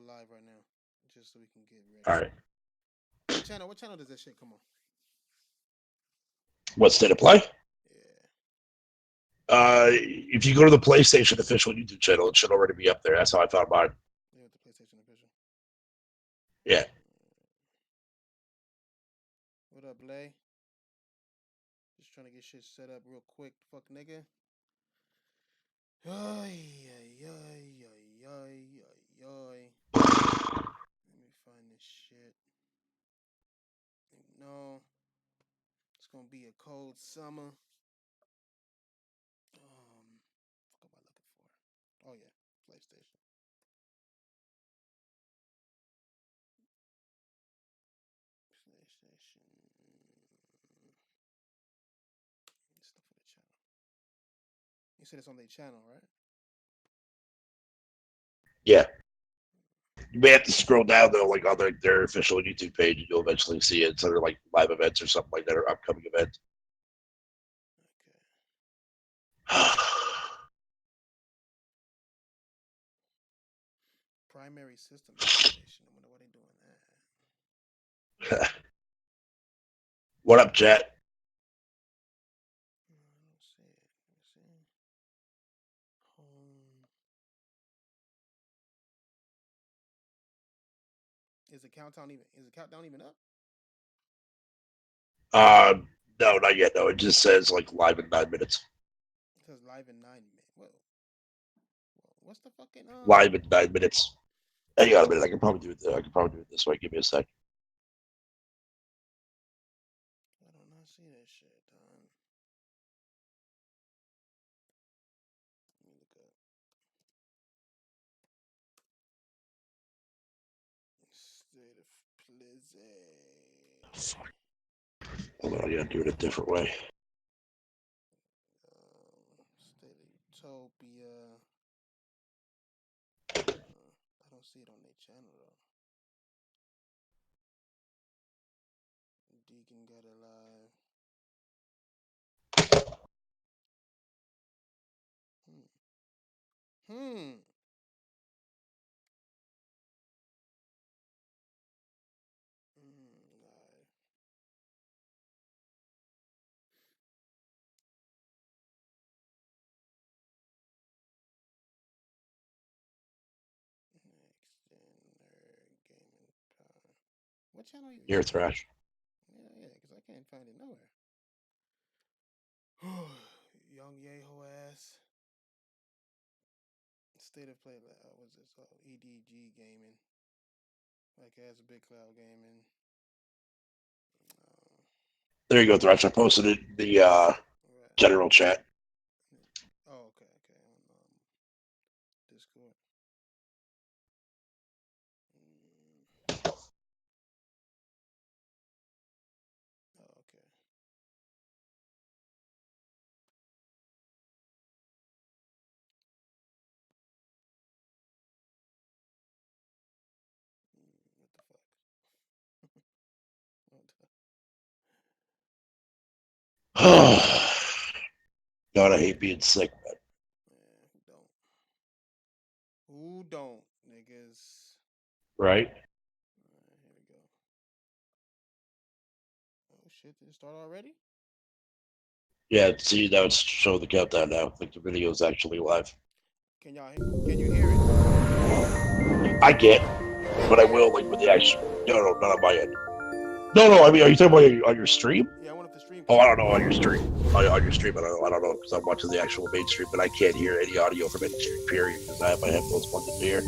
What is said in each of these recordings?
live right now, just so we can get All ready. right. What channel does that shit come on? What State of Play? Yeah. If you go to the PlayStation official YouTube channel, it should already be up there. That's how I found mine. Yeah, with the PlayStation official. Yeah. What up, Lay? Just trying to get shit set up real quick, fuck nigga. Ay, ay, ay, ay, ay, ay, ay. Let me find this shit. No, it's gonna be a cold summer. What am I looking for? Oh yeah, PlayStation. PlayStation. Stuff for the channel. You said it's on their channel, right? Yeah. You may have to scroll down though, like on their official YouTube page, and you'll eventually see it. It's under like live events or something like that, or upcoming events. Okay. Primary system installation. I wonder why they're doing that. What up, chat? I don't see it. Let me see. Home. Is the countdown even up? No, not yet. No, it just says like live in 9 minutes. It says live in 9 minutes. Well, what's the fucking live in 9 minutes? Hang on a minute. I can probably do it. I can probably do it this way. Give me a sec. I do not see that shit, Don. Let me look up. State of Play. Fuck. Hold on, I gotta do it a different way. State of Utopia. I don't see it on their channel though. Deacon got it live. Hmm. Live. Gaming Power. What channel you? You're Thrash. Yeah, because I can't find it nowhere. Young Yeho ass. State of Play. What's this? EDG Gaming. Like as Big Cloud Gaming. There you go, Thrash. I posted it in the general chat. Oh, okay. Discord. Oh, okay. What the fuck? God, I hate being sick, man. Yeah, who don't, niggas? Right? Here we go. Oh shit! Did it start already? Yeah. See, now it's show the countdown now. Like the video is actually live. Can you hear it? I get, but I will like with the actual. No, not on my end. No. I mean, are you talking about on your stream? Yeah, I wonder if the stream. Oh, I don't know on your stream. On your stream, I don't know because I'm watching the actual main stream, but I can't hear any audio from any stream period because I have my headphones plugged into here.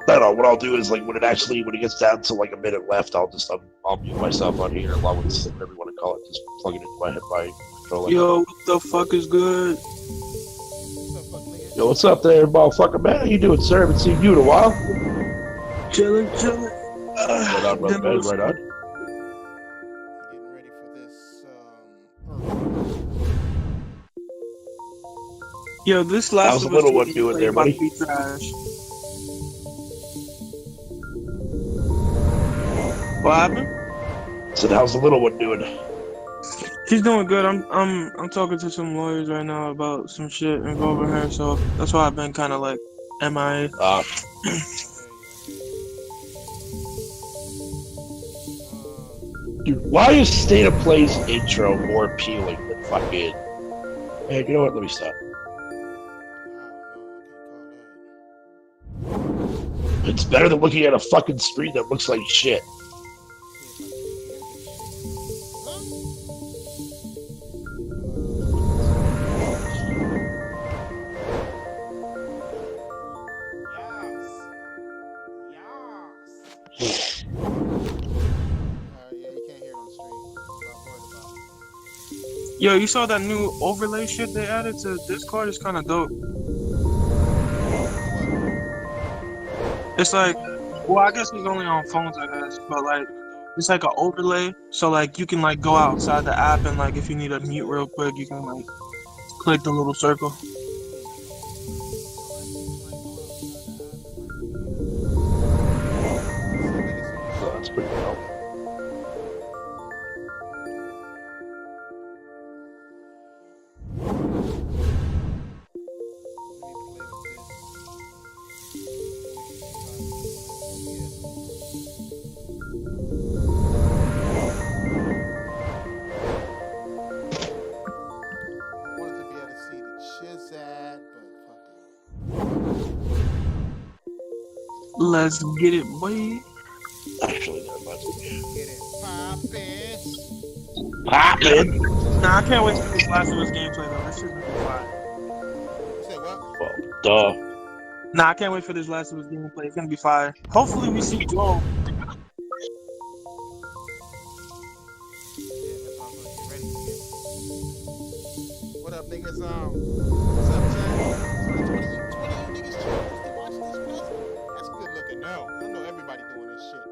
No. What I'll do is like when it gets down to like a minute left, I'll mute myself on here along with whatever you want to call it. Just plug it into my controller. Yo, what the fuck is good? Yo, what's up there, motherfucker, man? How you doing, sir? Haven't seen you in a while. Chilling. Right on, brother, man. Right on. Getting ready for this. Yo, this last How's the little one doing there, buddy? Trash. What happened? Said, how's the little one doing? She's doing good. I'm talking to some lawyers right now about some shit involving her, so that's why I've been kind of like MIA. Uh, dude, why is State of Play's intro more appealing than fucking? Man, you know what? Let me stop. It's better than looking at a fucking screen that looks like shit. Yo, you saw that new overlay shit they added to Discord? It's kind of dope. It's like, well, I guess it's only on phones, I guess, but like, it's like an overlay. So like, you can like go outside the app and like, if you need to mute real quick, you can like click the little circle. So that's pretty dope. Let's get it, boy. Actually, never mind. Get it poppin'. Poppin'. Nah, I can't wait to see this Last of Us gameplay though. This shit's gonna be fire. You said what? Well, duh. Nah, I can't wait for this Last of Us gameplay. It's gonna be fire. Hopefully we see Joel. Yeah, that's why I'm gonna get ready to get. What up, niggas? What's up, Chad? 20 you niggas choose to watch this plus? That's good looking now. I know everybody doing this shit.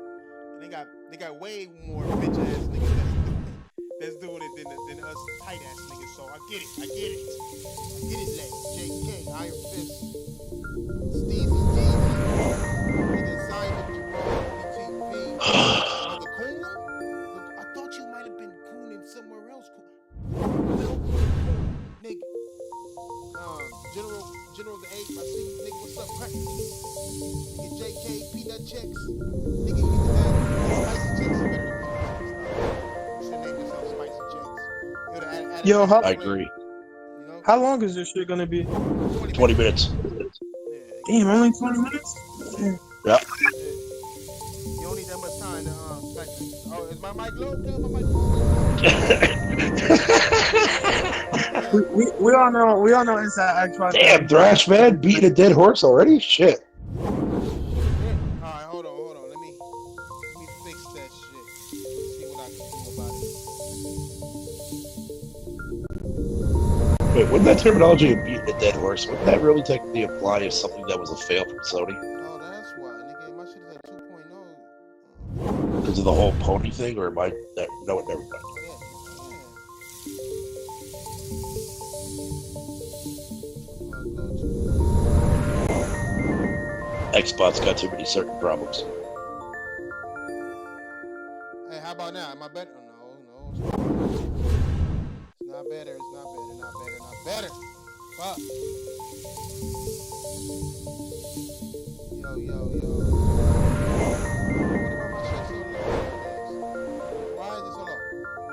And they got way more bitch ass niggas that's doing it than us tight ass niggas. So I get it, Leg. JK, Iron Fist, Steezy Jeezy, nigga Simon, Jerome, BTV, the Coon. I thought you might have been cooning somewhere else. Nigga. General the 8, I see you, nigga. What's up, crack? Nigga JK, peanut checks. Nigga, you need to add spicy checks. Better than peanut checks. You should name yourself spicy checks. Yo, I agree. You know? How long is this shit gonna be? 20 minutes. Damn, only 20 minutes? Yep. You don't need that much time to smack niggas. Oh, is my mic low? Yeah, my mic We all know inside Xbox. Damn, Thrash man, beating a dead horse already? Shit. Alright, hold on. Let me fix that shit. See what I can do about it. Wait, wouldn't that terminology of beating a dead horse, wouldn't that really technically apply as something that was a fail from Sony? Oh, that's why. Nigga, my shit is at 2.0. Because of the whole pony thing, or am I... No, never mind. Xbox got too many certain problems. Hey, how about now? Am I better? Oh, no. It's not better. Not better. Fuck. Yo. Why is this so low?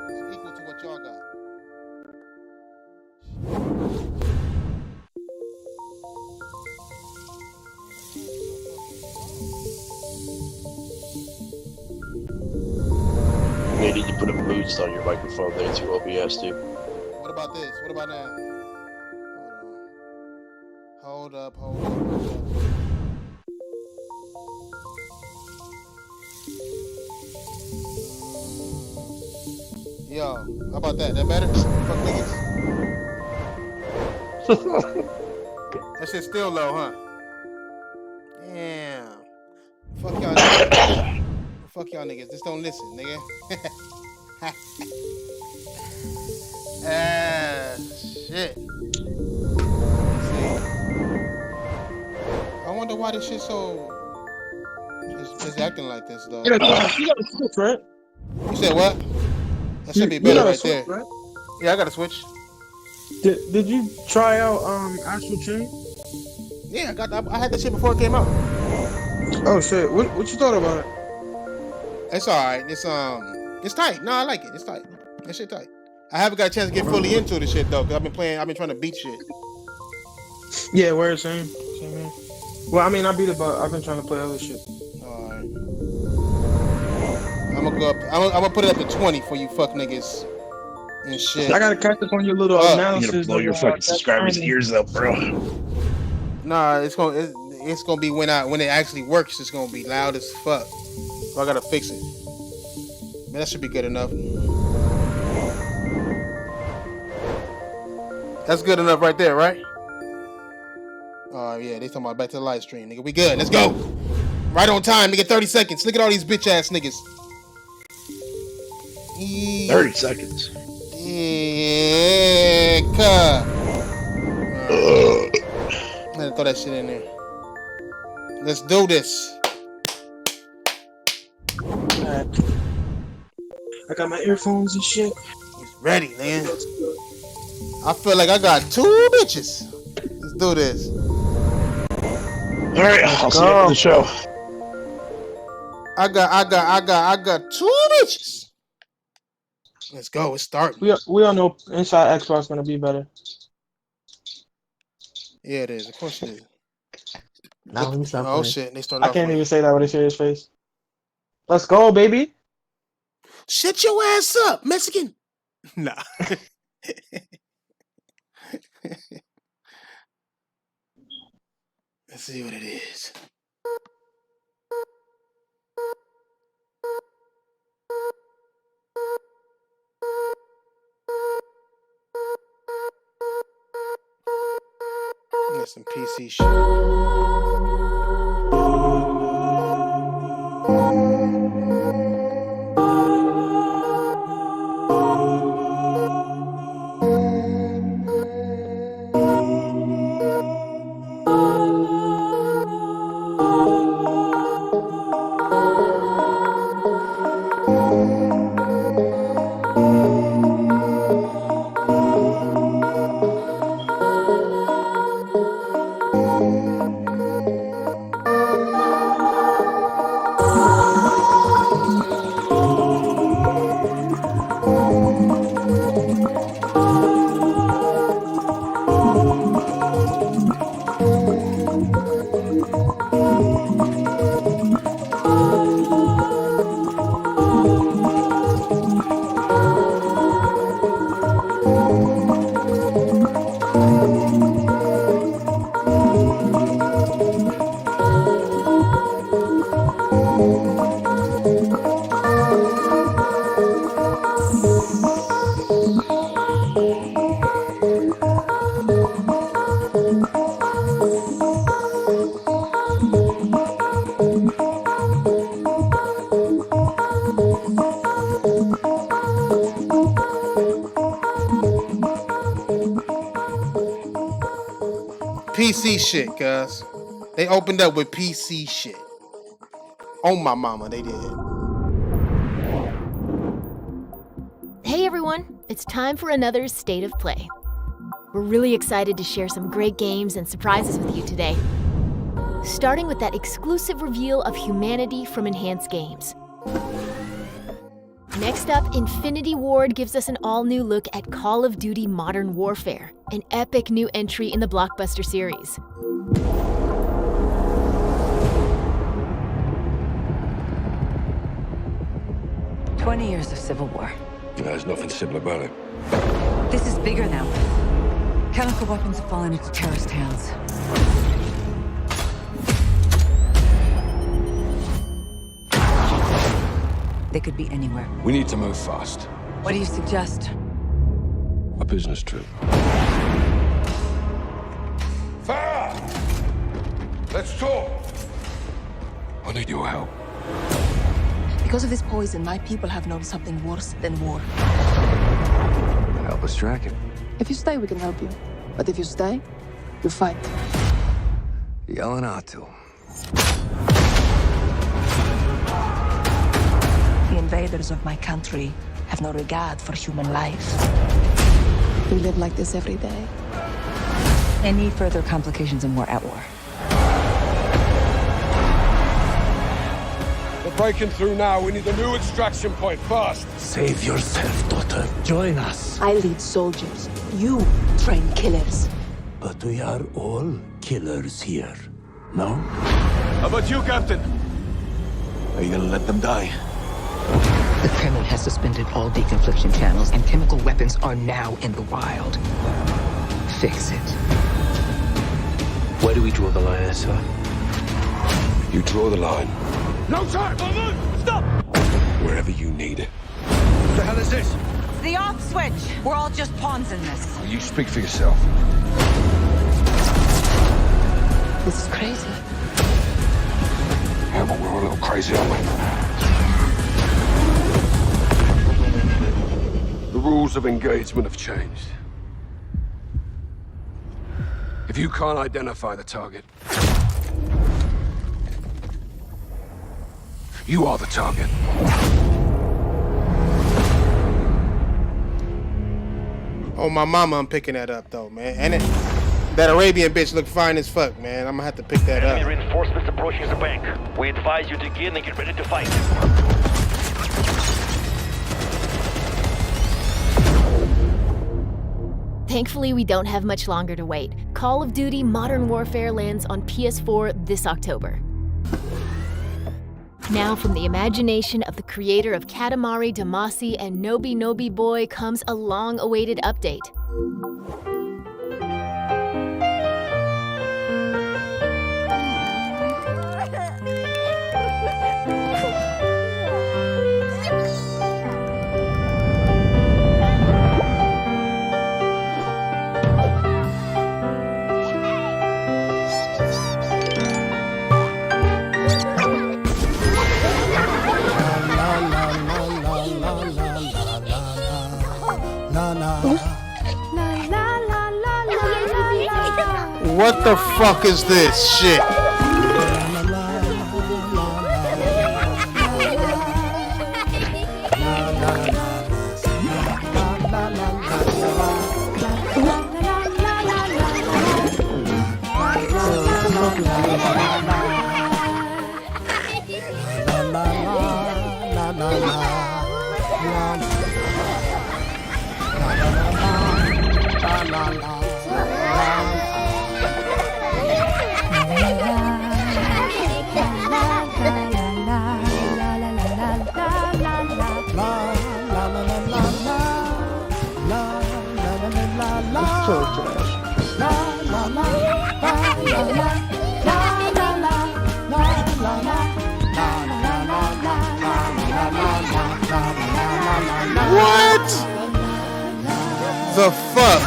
It's equal to what y'all got. They need to put a boost on your microphone there too, OBS too. What about this? What about now? Hold up. Yo, how about that? That better? Fuck niggas. That shit's still low, huh? Damn. Fuck y'all niggas. Fuck y'all niggas. Just don't listen, nigga. Shit. See. I wonder why this shit so is acting like this though. You got a switch, right? You said what? That should be better right switch, there. Right? Yeah, I got a Switch. Did you try out Astral Chain? Yeah, I had that shit before it came out. Oh shit! What you thought about it? It's alright. It's tight. No, I like it. It's tight. That shit tight. I haven't got a chance to get fully into the shit though, cause I've been trying to beat shit. Yeah, where it's same here. Well, I mean, I beat it, but I've been trying to play other shit. Alright. I'm gonna go up. I'm gonna put it up to 20 for you fuck niggas and shit. I gotta catch up on your little You're analysis. gonna blow your fucking subscribers' ears up, bro. Nah, it's gonna be when it actually works. It's gonna be loud as fuck. So I gotta fix it. Man, that should be good enough. That's good enough right there, right? Oh yeah, they talking about back to the live stream, nigga. We good. Let's go. Right on time, nigga. 30 seconds. Look at all these bitch ass niggas. 30 seconds. Yeah, I'm gonna throw that shit in there. Let's do this. Alright. I got my earphones and shit. It's ready, man. I feel like I got 2 bitches. Let's do this. All right, I'll see you after the show. I got 2 bitches. Let's go. Let's start. We all know inside Xbox gonna be better. Yeah, it is. Of course it is. Now let me stop. Oh shit, they started. I can't even say that with a serious face. Let's go, baby. Shut your ass up, Mexican. Nah. Let's see what it is. That's some PC shit. PC shit, cuz. They opened up with PC shit. Oh my mama, they did. Hey everyone, it's time for another State of Play. We're really excited to share some great games and surprises with you today. Starting with that exclusive reveal of humanity from Enhanced Games. Next up, Infinity Ward gives us an all-new look at Call of Duty Modern Warfare, an epic new entry in the blockbuster series. "20 years of civil war. There's nothing simple about it. This is bigger now. Chemical weapons have fallen into terrorist hands. They could be anywhere. We need to move fast. What do you suggest? A business trip. Farah! Let's talk! I need your help. Because of this poison, my people have known something worse than war. Help us track it. If you stay, we can help you. But if you stay, you fight. TLOU2. The invaders of my country have no regard for human life. We live like this every day. Any further complications and we're at war. They're breaking through now. We need a new extraction point fast. Save yourself, daughter. Join us. I lead soldiers. You train killers. But we are all killers here. No? How about you, Captain? Are you gonna let them die? The Kremlin has suspended all deconfliction channels, and chemical weapons are now in the wild. Fix it. Where do we draw the line, sir? You draw the line. No time! Stop! Wherever you need it. What the hell is this? The off switch! We're all just pawns in this. You speak for yourself. This is crazy. Yeah, but we're all a little crazy, aren't we? The rules of engagement have changed. If you can't identify the target, you are the target. Oh, my mama, I'm picking that up though, man. And that Arabian bitch look fine as fuck, man. I'm gonna have to pick that up. Enemy reinforcements approaching the bank. We advise you to get in and get ready to fight. Thankfully, we don't have much longer to wait. Call of Duty Modern Warfare lands on PS4 this October. Now, from the imagination of the creator of Katamari Damacy and Nobi Nobi Boy comes a long-awaited update. What the fuck is this shit? What the fuck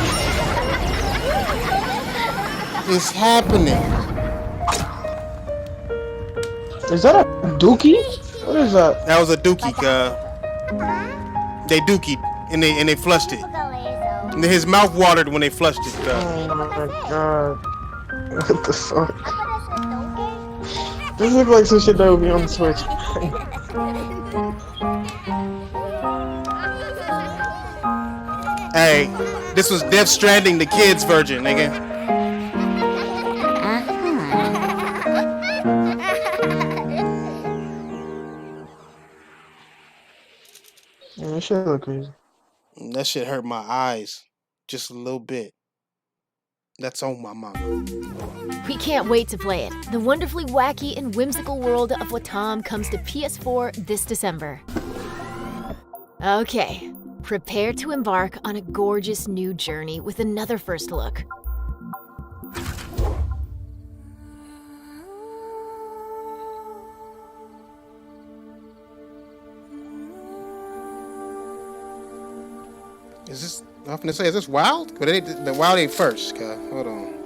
is happening? Is that a dookie? What is that? That was a dookie, they dookied and they flushed it. And his mouth watered when they flushed it, Oh my god. What the fuck? This looks like some shit that would be on the Switch. Hey, this was Death Stranding, the kids version, nigga. Yeah, that shit look crazy. That shit hurt my eyes just a little bit. That's on my mama. We can't wait to play it. The wonderfully wacky and whimsical world of Watam comes to PS4 this December. Okay, prepare to embark on a gorgeous new journey with another first look. Is this, I'm gonna say, is this Wild? But the Wild ain't first, hold on.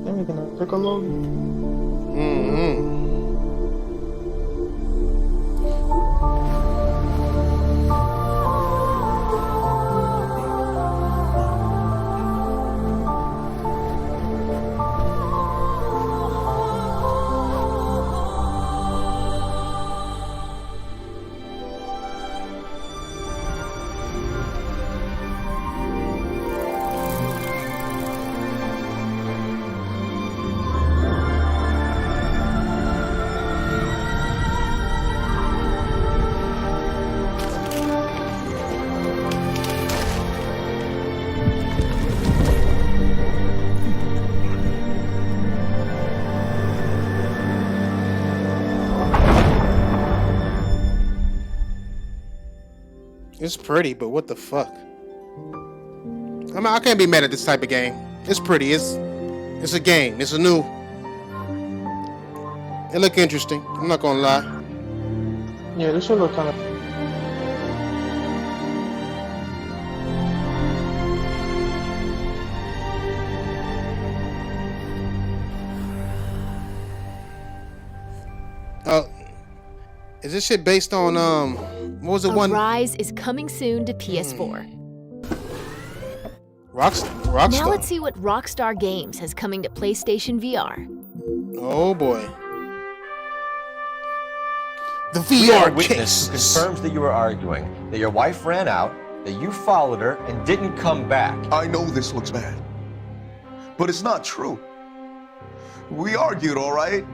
Then we can pick download. It's pretty, but what the fuck? I mean, I can't be mad at this type of game. It's pretty. It's a game. It's a new. It look interesting. I'm not gonna lie. Yeah, this should look kind of. Is this shit based on what was it one? Rise is coming soon to PS4. Rockstar. Now let's see what Rockstar Games has coming to PlayStation VR. Oh boy. The VR witness confirms that you were arguing, that your wife ran out, that you followed her and didn't come back. I know this looks bad, but it's not true. We argued, all right?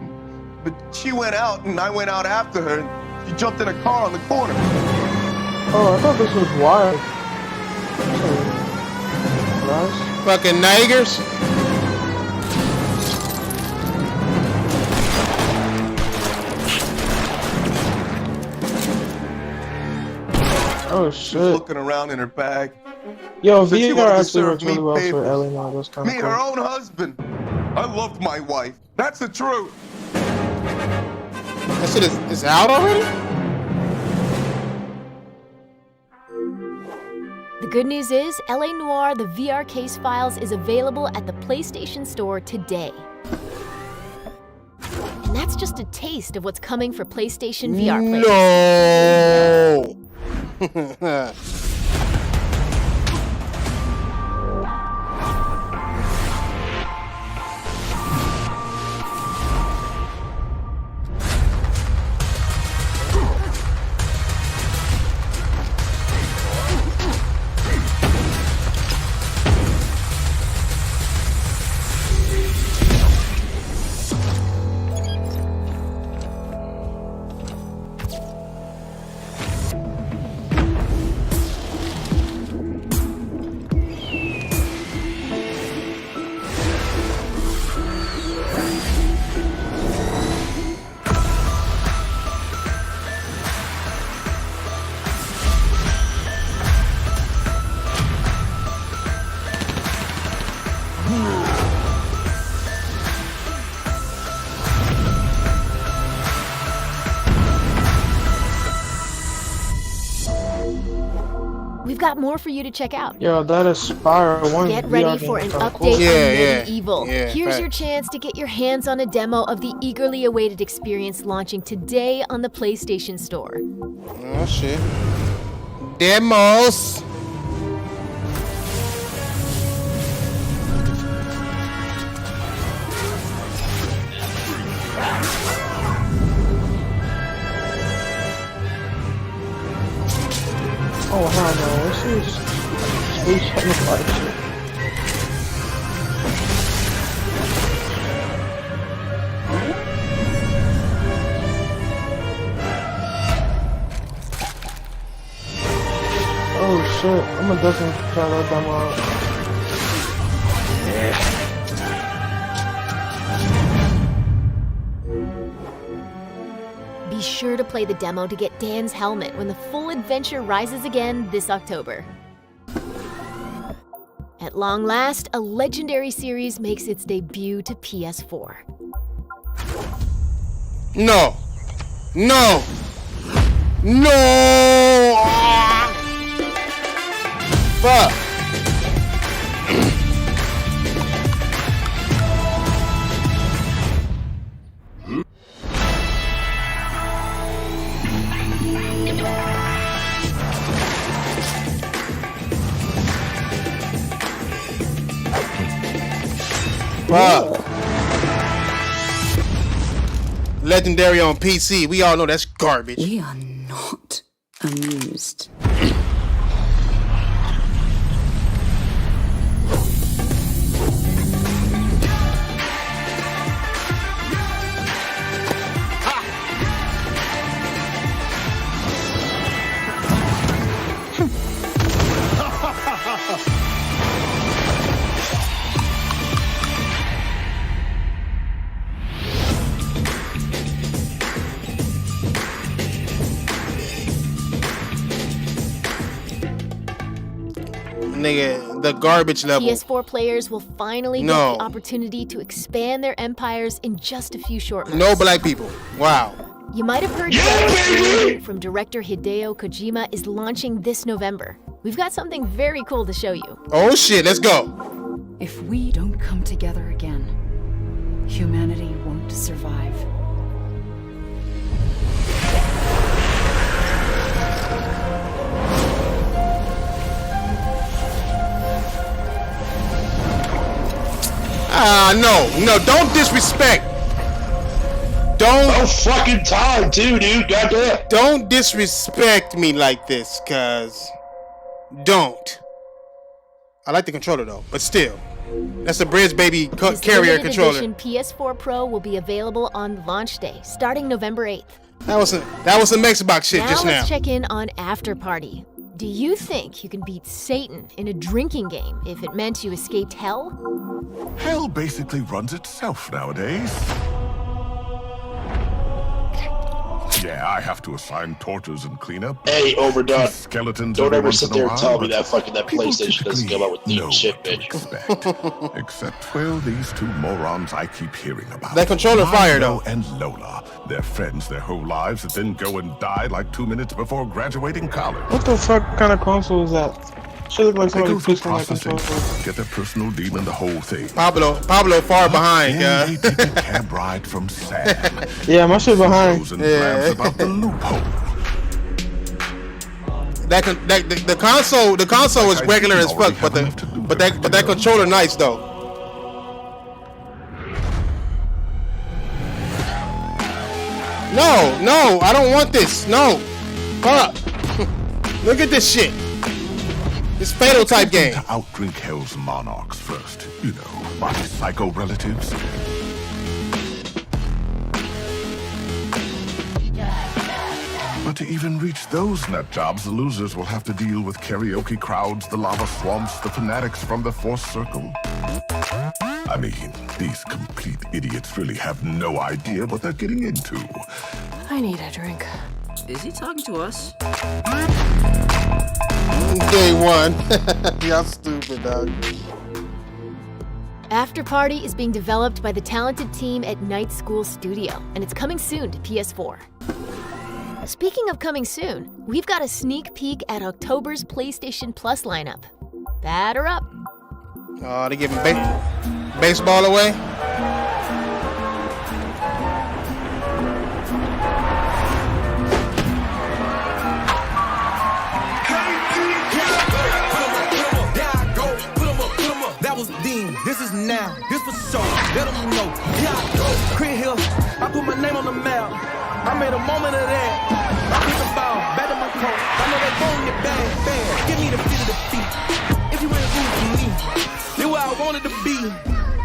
But she went out and I went out after her and she jumped in a car on the corner. Oh, I thought this was wild. Fucking niggers. Oh shit. She's looking around in her bag. Yo, Said she VR wanted to actually serve works really me well for papers. Ellie now. That's kind of Me, cool. her own husband. I loved my wife. That's the truth. That shit is out already? The good news is, LA Noire, the VR case files, is available at the PlayStation Store today. And that's just a taste of what's coming for PlayStation VR players. No. We've got more for you to check out. Yo, that Aspire one. Get ready for an update on Medieval. Here's your chance to get your hands on a demo of the eagerly awaited experience launching today on the PlayStation Store. Oh shit. Demos. Oh hell no, this is space like shit. Oh shit, I'm gonna definitely try that demo out. Be sure to play the demo to get Dan's helmet when the full adventure rises again this October. At long last, a legendary series makes its debut to PS4. No. No. No. Fuck. Fuck. Legendary on PC. We all know that's garbage. We are not amused. Nigga, the garbage level. PS4 players will finally get the opportunity to expand their empires in just a few short months. No black people. Wow. You might have heard that from director Hideo Kojima is launching this November. We've got something very cool to show you. Oh shit, let's go. If we don't come together again, humanity won't survive. No, don't disrespect. Don't fucking time too, dude. Goddamn. Don't disrespect me like this, cuz don't. I like the controller though, but still. That's a Bridge Baby carrier controller. Edition PS4 Pro will be available on launch day, starting November 8th. That was some Xbox shit just now. Let's check in on After Party. Do you think you can beat Satan in a drinking game if it meant you escaped hell? Hell basically runs itself nowadays. Yeah, I have to assign torches and cleanup. Hey, overdone. Skeletons. Don't ever sit there and tell me that PlayStation doesn't come out with new shit, bitch. Except, well, these two morons I keep hearing about. That controller fire, though. And Lola. They're friends their whole lives that then go and die like 2 minutes before graduating college. What the fuck kind of console is that? Should look like somebody pushed on that processing, controller. get their personal demon, the whole thing. Pablo far behind, yeah. They take a cab ride from Sam. Yeah, my shit behind. Yeah. About the loophole. The console is regular as fuck, but that controller nice though. No, I don't want this. No, fuck. Look at this shit. It's Fatal type game. To outdrink Hell's monarchs first, you know, my psycho relatives. But to even reach those nut jobs, the losers will have to deal with karaoke crowds, the lava swamps, the fanatics from the Force Circle. I mean, these complete idiots really have no idea what they're getting into. I need a drink. Is he talking to us? Day one. Y'all stupid, dog. After Party is being developed by the talented team at Night School Studio, and it's coming soon to PS4. Speaking of coming soon, we've got a sneak peek at October's PlayStation Plus lineup. Batter up. Oh, they giving baseball away? This is now, this for sure, let them know. Yeah, Crit Hill, I put my name on the map. I made a moment of that. I put the ball back to my coat. I know they want it bad. Give me the fit of the feet. If you ain't rooting for me, you're where I wanted to be.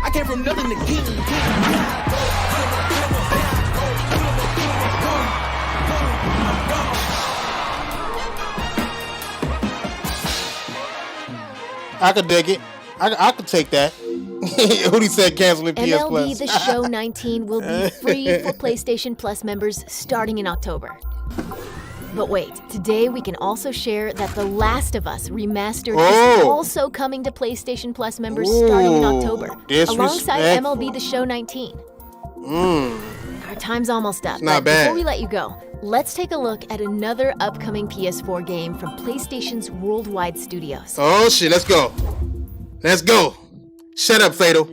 I came from nothing to get. I could dig it. I could take that. Who said canceling PS MLB Plus? The Show 19 will be free for PlayStation Plus members starting in October. But wait, today we can also share that The Last of Us Remastered is also coming to PlayStation Plus members starting in October, alongside MLB The Show 19. Our time's almost up, not but bad. Before we let you go, let's take a look at another upcoming PS4 game from PlayStation's Worldwide Studios. Oh shit, let's go. Let's go. Shut up, Fatal.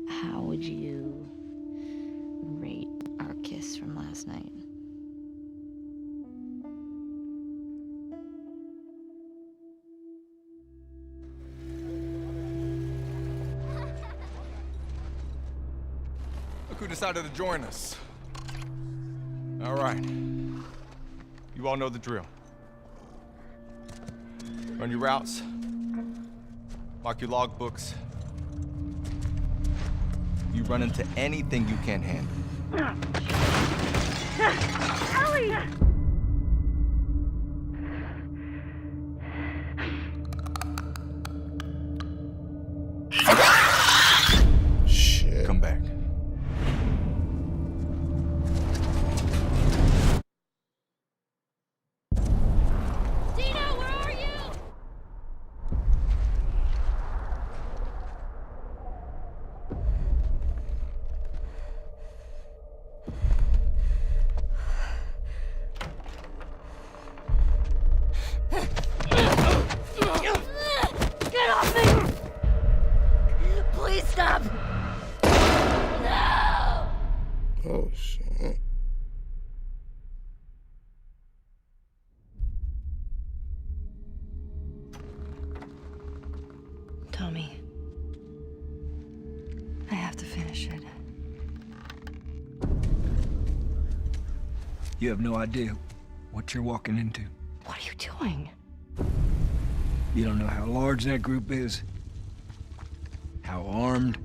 How would you rate our kiss from last night? Look who decided to join us. All right. You all know the drill. Run your routes. Mark your logbooks. You run into anything you can't handle. Ellie! Shit. Come back. Dino, where are you? Get off me! Please stop! No! Oh shit. Tommy, I have to finish it. You have no idea what you're walking into. What are you doing? You don't know how large that group is, how armed.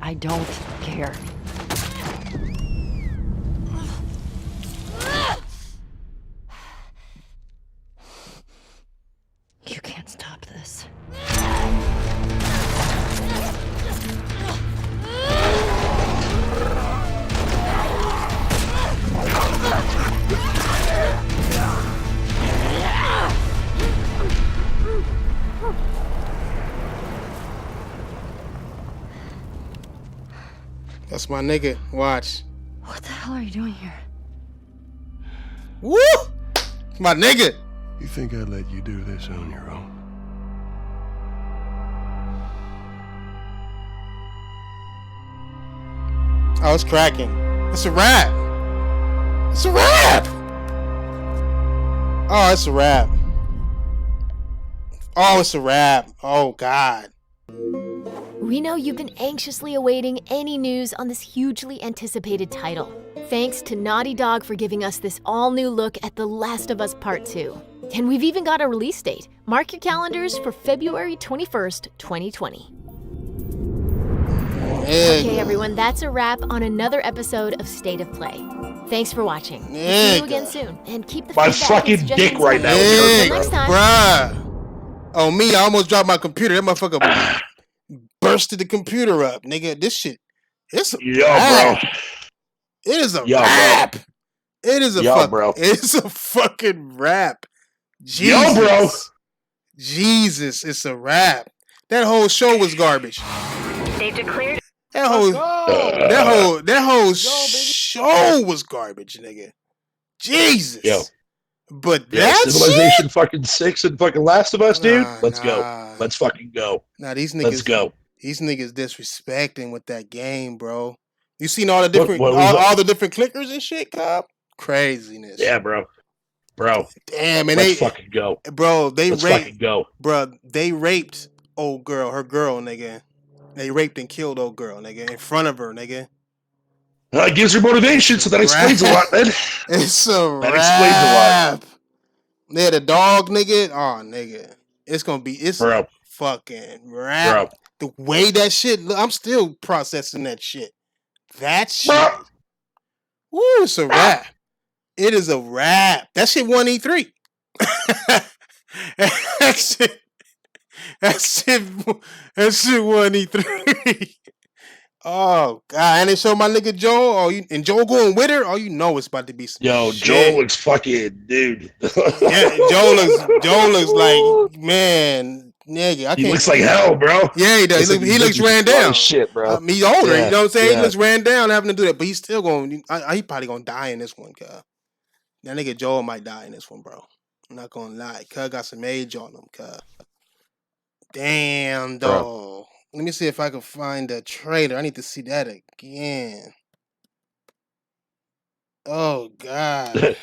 I don't care. You can't stop this. That's my nigga. Watch. What the hell are you doing here? Woo! My nigga. You think I'd let you do this on your own? Oh, it's cracking. It's a wrap. It's a wrap. Oh, it's a wrap. Oh, it's a wrap. Oh, God. We know you've been anxiously awaiting any news on this hugely anticipated title. Thanks to Naughty Dog for giving us this all-new look at The Last of Us Part 2. And we've even got a release date. Mark your calendars for February 21st, 2020. Okay, everyone, that's a wrap on another episode of State of Play. Thanks for watching. We'll see you again soon. And keep the My feedback fucking and suggestions dick right now. coming. Until next time. Bruh. Oh, me, I almost dropped my computer. That motherfucker bursted the computer up, nigga. This shit, it's a wrap. Bro. It is a Yo, wrap. bro. It is a bro. It's a fucking wrap. Jesus. Yo, bro. Jesus, it's a wrap. That whole show was garbage. They've declared. That whole show was garbage, nigga. Jesus. Yo. But Yeah, that Civilization shit? fucking 6 and fucking Last of Us, dude. Let's go. Let's fucking go. Nah, these niggas. Let's go. These niggas disrespecting with that game, bro. You seen all the different what all the different clickers and shit, cop? Craziness. Yeah, bro. Damn, and let's fucking go. Bro, let's fucking go. Bro, they raped old girl, her girl, nigga. They raped and killed old girl, nigga, in front of her, nigga. It gives her motivation, so that explains a lot, man. It's a That explains a lot. Yeah, the dog, nigga. Oh, nigga. It's gonna be Bro. fucking rap. The way that shit look, I'm still processing that shit. That shit. Woo, it's a rap. It is a rap. That shit won E3. that shit won E3. Oh God! And they show my nigga Joel. And Joel going with her. Oh, you know it's about to be some Yo, shit. Joel looks fucking dude. Yeah, Joel looks like, man, nigga. I can't. He looks like hell, bro. Yeah, he does. He looks ran down. Shit, bro. He's older. Yeah, you know what I'm saying? yeah. He looks ran down having to do that, but he's still going. He probably gonna die in this one, cuz. That nigga Joel might die in this one, bro. I'm not gonna lie. Cuz got some age on him, cuz. Damn, dog. Let me see if I can find the trailer. I need to see that again. Oh God.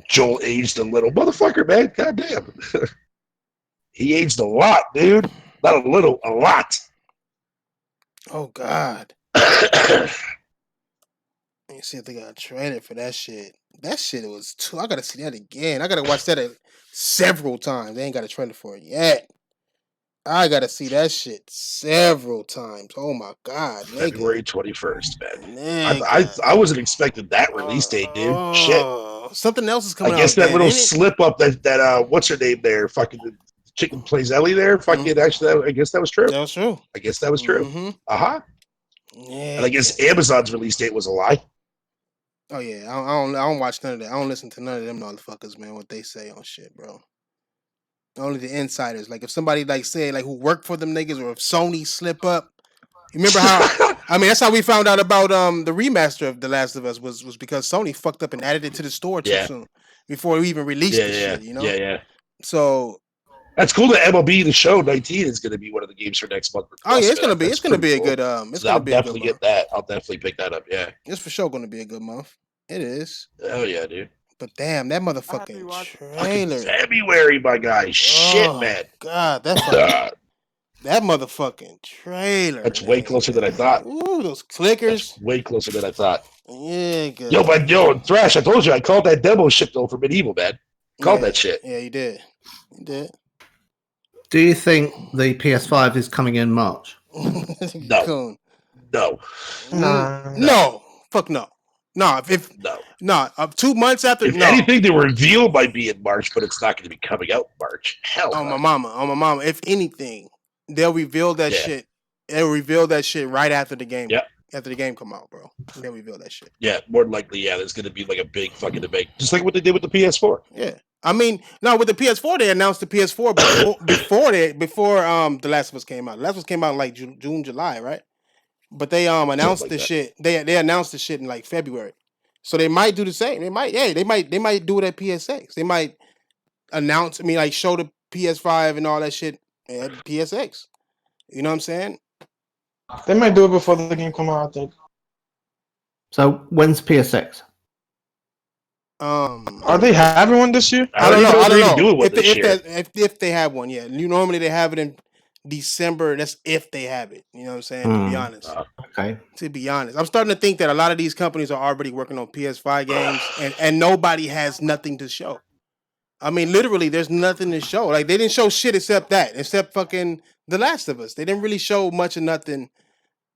Joel aged a little, motherfucker, man. Goddamn. He aged a lot, dude. Not a little, a lot. Oh God. see if they got a trailer for that shit. That shit was too. I gotta see that again. I gotta watch that several times. They ain't got a trailer for it yet. I gotta see that shit several times. Oh my god, nigga. February 21st, man. Nigga. I wasn't expecting that release date, dude. Shit. Something else is coming out. I guess that then, little ain't it? slip up that what's her name there? Fucking the chicken plays Ellie there. Fucking actually, I guess that was true. That was true. I guess that was true. Mm-hmm. Yeah. And I guess Amazon's release date was a lie. Oh yeah, I don't watch none of that. I don't listen to none of them motherfuckers, man. What they say on shit, bro. Only the insiders. Like if somebody like say like who worked for them niggas, or if Sony slip up. You remember how? I mean, that's how we found out about the remaster of The Last of Us was because Sony fucked up and added it to the store too soon before we even released the shit. You know? Yeah. So that's cool that MLB The Show 19 is going to be one of the games for next month. Oh yeah, it's gonna be a good I'll definitely get that. I'll definitely pick that up. Yeah, it's for sure gonna be a good month. It is. Oh yeah, dude. But damn, that motherfucking trailer. February, my guy. Shit, man. God, that motherfucking trailer. That's way closer than I thought. Ooh, those clickers. That's way closer than I thought. Yeah, good. Yo, Thrash, I told you I called that demo shit though for Medieval, man. Called that shit. Yeah, you did. You did. Do you think the PS5 is coming in March? No. No. Fuck no. No. If 2 months after. If anything, the reveal might be in March, but it's not going to be coming out in March. Hell. On my mama. If anything, they'll reveal that shit. They'll reveal that shit right after the game. Yeah. After the game come out, bro. They'll reveal that shit. Yeah, more than likely, there's going to be like a big fucking debate. Just like what they did with the PS4. Yeah. I mean, no, with the PS4, they announced the PS4 before The Last of Us came out. The Last of Us came out in like June, July, right? But they announced the shit. They announced the shit in like February. So they might do the same. They might do it at PSX. They might announce, show the PS5 and all that shit at PSX. You know what I'm saying? They might do it before the game come out, I think. So when's PSX? Are they having one this year? I don't know. Doing one this year. If they have one, yeah. Normally they have it in December. That's if they have it. You know what I'm saying? To be honest. Okay. To be honest, I'm starting to think that a lot of these companies are already working on PS5 games, and nobody has nothing to show. I mean, literally, there's nothing to show. Like they didn't show shit except fucking The Last of Us. They didn't really show much of nothing,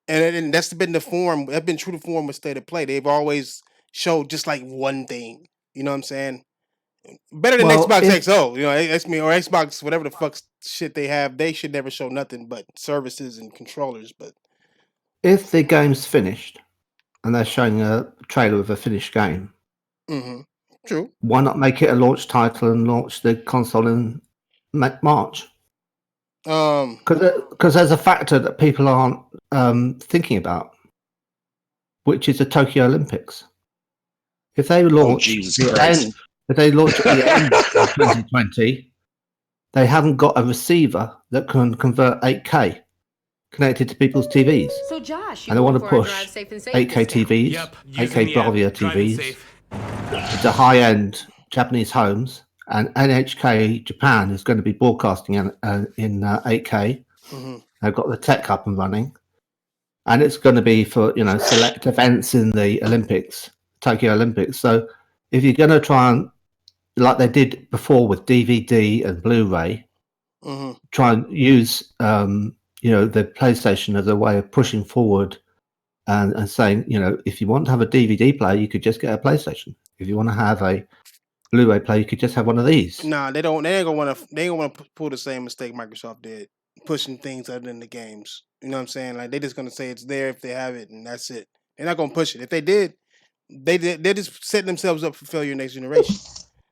and that's been the form. That's been true to form with State of Play. They've always showed just like one thing. You know what I'm saying? Better than Xbox XO, or Xbox, whatever the fuck shit they have. They should never show nothing but services and controllers. But if the game's finished and they're showing a trailer of a finished game, true. Why not make it a launch title and launch the console in March? Because there's a factor that people aren't thinking about, which is the Tokyo Olympics. If they launch if they launch at the end of 2020, they haven't got a receiver that can convert 8K connected to people's TVs. So Josh, and they want to push 8K TVs, 8K Bravia TVs to high-end Japanese homes, and NHK Japan is going to be broadcasting in 8K. They've got the tech up and running, and it's going to be for select events in the Olympics. Tokyo Olympics. So if you're going to try and, like they did before with DVD and Blu-ray, try and use the PlayStation as a way of pushing forward and saying, if you want to have a DVD player, you could just get a PlayStation. If you want to have a Blu-ray player, you could just have one of these. Nah, they don't. They ain't gonna want to pull the same mistake Microsoft did, pushing things other than the games. You know what I'm saying? Like they're just gonna say it's there if they have it, and that's it. They're not gonna push it. If they did. They're just setting themselves up for failure next generation.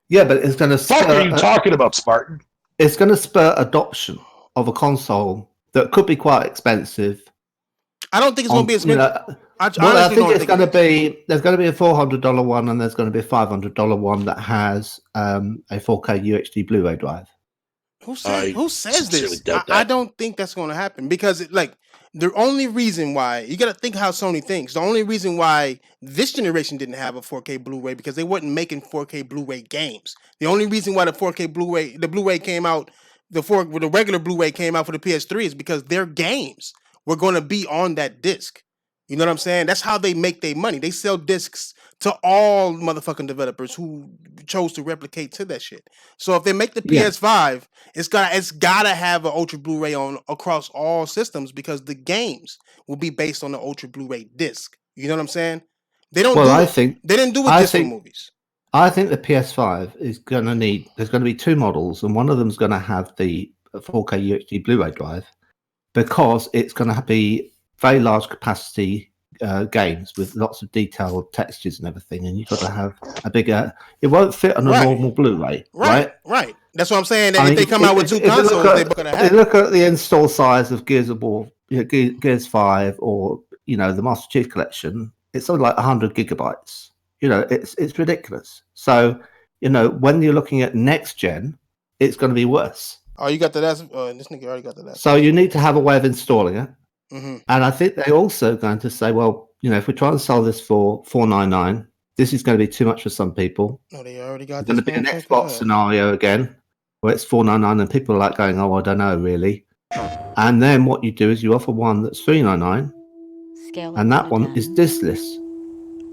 Yeah, but it's going to spur... What are you talking about, Spartan? It's going to spur adoption of a console that could be quite expensive. I don't think it's going to be expensive. I think it's going to be... There's going to be a $400 one and there's going to be a $500 one that has a 4K UHD Blu-ray drive. Who says this? I don't think that's going to happen because the only reason why you got to think how Sony thinks. The only reason why this generation didn't have a 4K Blu-ray because they weren't making 4K Blu-ray games. The only reason why the 4K Blu-ray, the Blu-ray came out, the regular Blu-ray came out for the PS3 is because their games were going to be on that disc. You know what I'm saying? That's how they make their money. They sell discs to all motherfucking developers who chose to replicate to that shit. So if they make the PS5, it's gotta have an Ultra Blu-ray on across all systems because the games will be based on the Ultra Blu-ray disc. You know what I'm saying? They don't. They didn't do it just for movies. I think the PS5 is going to need. There's going to be two models, and one of them is going to have the 4K UHD Blu-ray drive because it's going to be very large capacity games with lots of detailed textures and everything, and you've got to have a bigger. It won't fit on a normal Blu-ray, right? Right. That's what I'm saying. That if they come out with two consoles, they're going to have. Look at the install size of Gears of War, Gears 5, or the Master Chief Collection. It's something like 100 gigabytes. It's ridiculous. So, when you're looking at next gen, it's going to be worse. Oh, you got the this nigga already got the So you need to have a way of installing it. Mm-hmm. And I think they're also going to say, well, if we try and sell this for $499, this is going to be too much for some people. No, they already got. It's going to be an Xbox scenario again, where it's $499, and people are like going, "Oh, I don't know, really." And then what you do is you offer one that's $399, and that one is discless.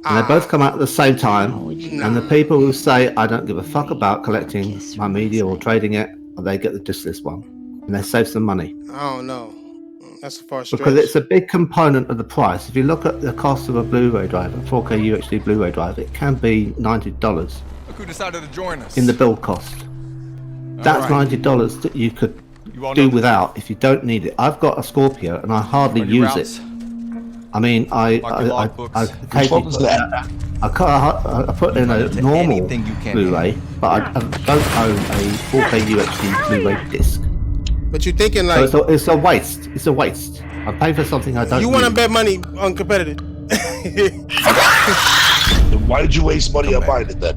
And they both come out at the same time, and the people who say, "I don't give a fuck about collecting my media or trading it," they get the discless one, and they save some money. I don't know. That's a far stretch. Because it's a big component of the price. If you look at the cost of a Blu-ray drive, a 4K UHD Blu-ray drive, it can be $90. Look who decided to join us. In the build cost. That's $90 that you could do without if you don't need it. I've got a Scorpio and I hardly use it. I mean, I put in a normal Blu-ray, but I don't own a 4K UHD Blu-ray disc. But you're thinking like so it's a waste. It's a waste. I pay for something I don't. You want to bet money on competitive? Why did you waste money on buying it then?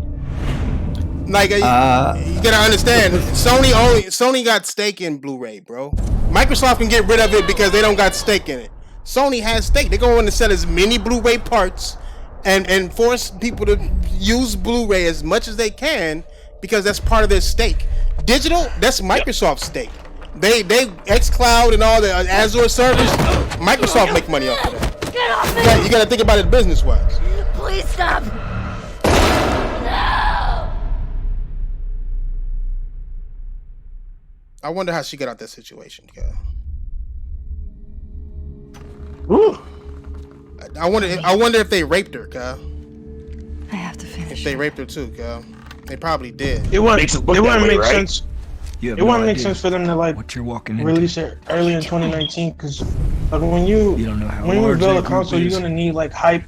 Like you gotta understand, Sony got stake in Blu-ray, bro. Microsoft can get rid of it because they don't got stake in it. Sony has stake. They're going to sell as many Blu-ray parts and force people to use Blu-ray as much as they can because that's part of their stake. Digital, that's Microsoft's stake. They Xcloud and all the Azure servers, Microsoft make money off of that. Get off me! You gotta think about it business-wise. Please stop! No! I wonder how she got out that situation, girl. Ooh. I wonder if they raped her, girl. I have to finish. If they raped her too, girl. They probably did. It wouldn't make sense. It wouldn't make sense for them to what you're walking into. release it early in 2019 because when you don't know how when you large build a that console, group you're is. gonna need like hype.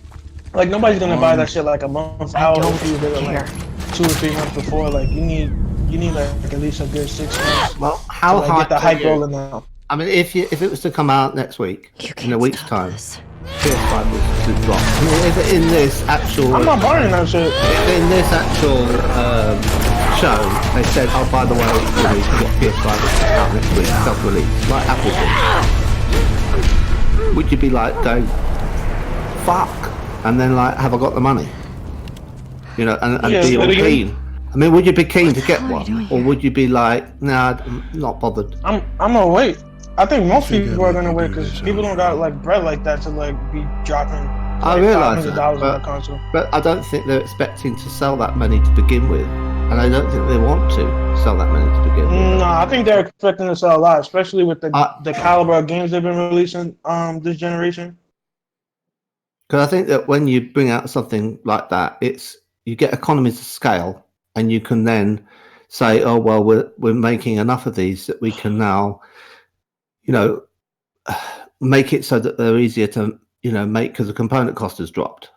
Like nobody's gonna buy that shit like a month out. Hopefully you build it like 2 or 3 months before. Like you need like at least a good 6 months. Well, how to, high get the hype rolling now? I mean, if it was to come out next week, in a week's time, PS5 was to drop. I mean, if in this actual, I'm not buying that shit. In this actual show, they said, "Oh, by the way, we've got PS5 out next week, self-release, like Apple did." Would you be like, going, "Fuck," and then like, "Have I got the money?" And be all keen. I mean, would you be keen to get one, or would you be like, "Nah, I'm not bothered"? I'm gonna wait. I think most people are gonna wait because people don't got like bread like that to like be dropping. I realise $500 that, on a console. but I don't think they're expecting to sell that many to begin with, and I don't think they want to sell that many to begin with. No, I think they're expecting to sell a lot, especially with the caliber of games they've been releasing this generation. Because I think that when you bring out something like that, you get economies of scale, and you can then say, "Oh well, we're making enough of these that we can now, make it so that they're easier to make because the component cost has dropped."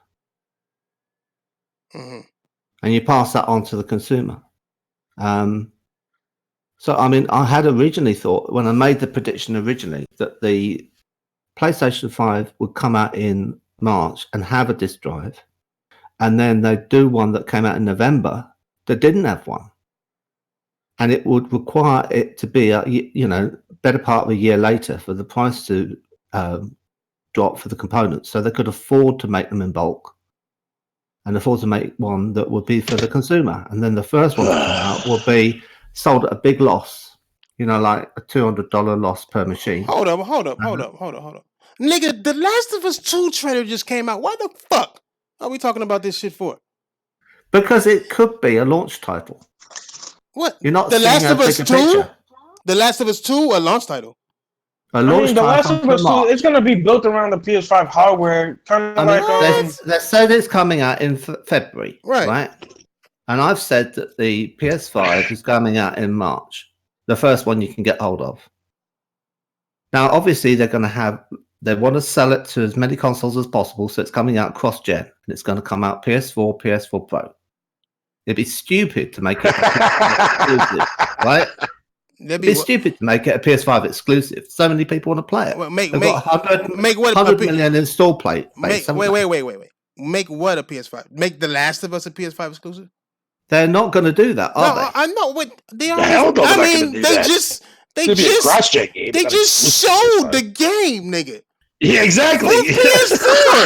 Mm-hmm. And you pass that on to the consumer. So, I mean, I had originally thought, when I made the prediction originally, that the PlayStation 5 would come out in March and have a disc drive, and then they'd do one that came out in November that didn't have one. And it would require it to be, better part of a year later for the price to drop for the components. So they could afford to make them in bulk and afford to make one that would be for the consumer. And then the first one that came out will be sold at a big loss, like a $200 loss per machine. Hold up. Nigga, The Last of Us 2 trailer just came out. Why the fuck are we talking about this shit for? Because it could be a launch title. What? You're not The seeing Last a of Us bigger 2? picture. The Last of Us 2, a launch title. A launch The Last title of Us 2, for it's gonna be built around the PS5 hardware, kind of like they said it's coming out in February, right? And I've said that the PS5 is coming out in March, the first one you can get hold of. Now, obviously, they want to sell it to as many consoles as possible, so it's coming out cross-gen, and it's going to come out PS4, PS4 Pro. It'd be stupid to make it a PS5 exclusive, right? It'd be stupid to make it a PS5 exclusive. So many people want to play it. Well, They've got 100 million install base. Wait. Make what a PS5? Make The Last of Us a PS5 exclusive? They're not going to do that, are they? I know. What they are. They just showed the game, nigga. Yeah, exactly. For PS4.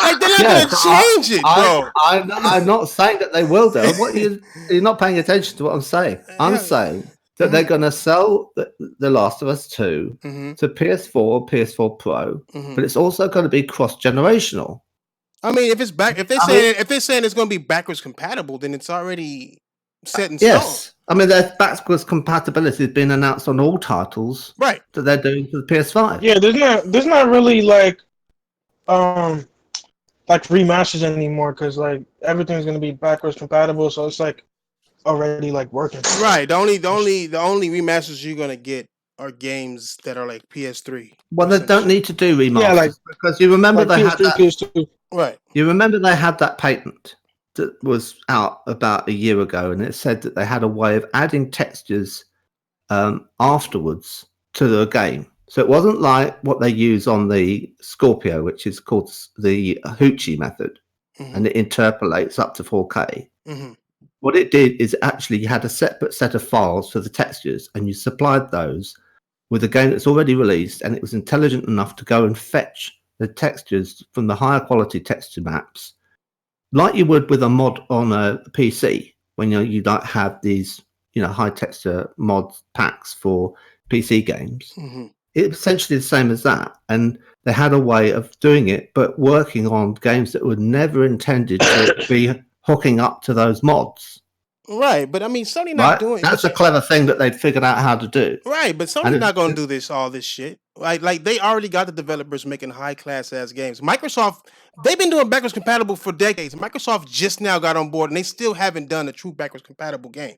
Like they're not gonna change it, bro. I'm not saying that they will do. You're not paying attention to what I'm saying. I'm saying that they're going to sell the Last of Us 2 to PS4, PS4 Pro, but it's also going to be cross-generational. I mean, if they're saying it's going to be backwards compatible, then it's already set in stone. Yes, I mean, there's backwards compatibility has been announced on all titles, right? That they're doing for the PS5. Yeah, there's not really like remasters anymore because like everything's gonna be backwards compatible, so it's like already like working. Right. The only remasters you're gonna get are games that are like PS3. Well, they don't need to do remasters because you remember they had that. PS2. Right. You remember they had that patent that was out about a year ago, and it said that they had a way of adding textures afterwards to the game. So it wasn't like what they use on the Scorpio, which is called the Hoochie method, and it interpolates up to 4K. What it did is actually you had a separate set of files for the textures, and you supplied those with a game that's already released, and it was intelligent enough to go and fetch the textures from the higher quality texture maps, like you would with a mod on a PC when you don't have these high texture mod packs for PC games. It's essentially the same as that, and they had a way of doing it, but working on games that were never intended to be hooking up to those mods. Right, but I mean, Sony not doing. That's a clever thing that they've figured out how to do. Right, but Sony's not going to do all this shit. Like they already got the developers making high class ass games. Microsoft, they've been doing backwards compatible for decades. Microsoft just now got on board, and they still haven't done a true backwards compatible game.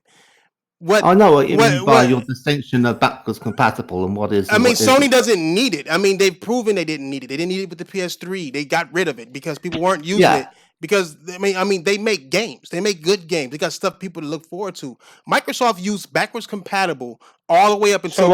I know what you mean by your distinction of backwards compatible and what is. I mean, Sony doesn't need it. I mean, they've proven they didn't need it. They didn't need it with the PS3. They got rid of it because people weren't using it. Because I mean, they make games. They make good games. They got stuff people to look forward to. Microsoft used backwards compatible all the way up until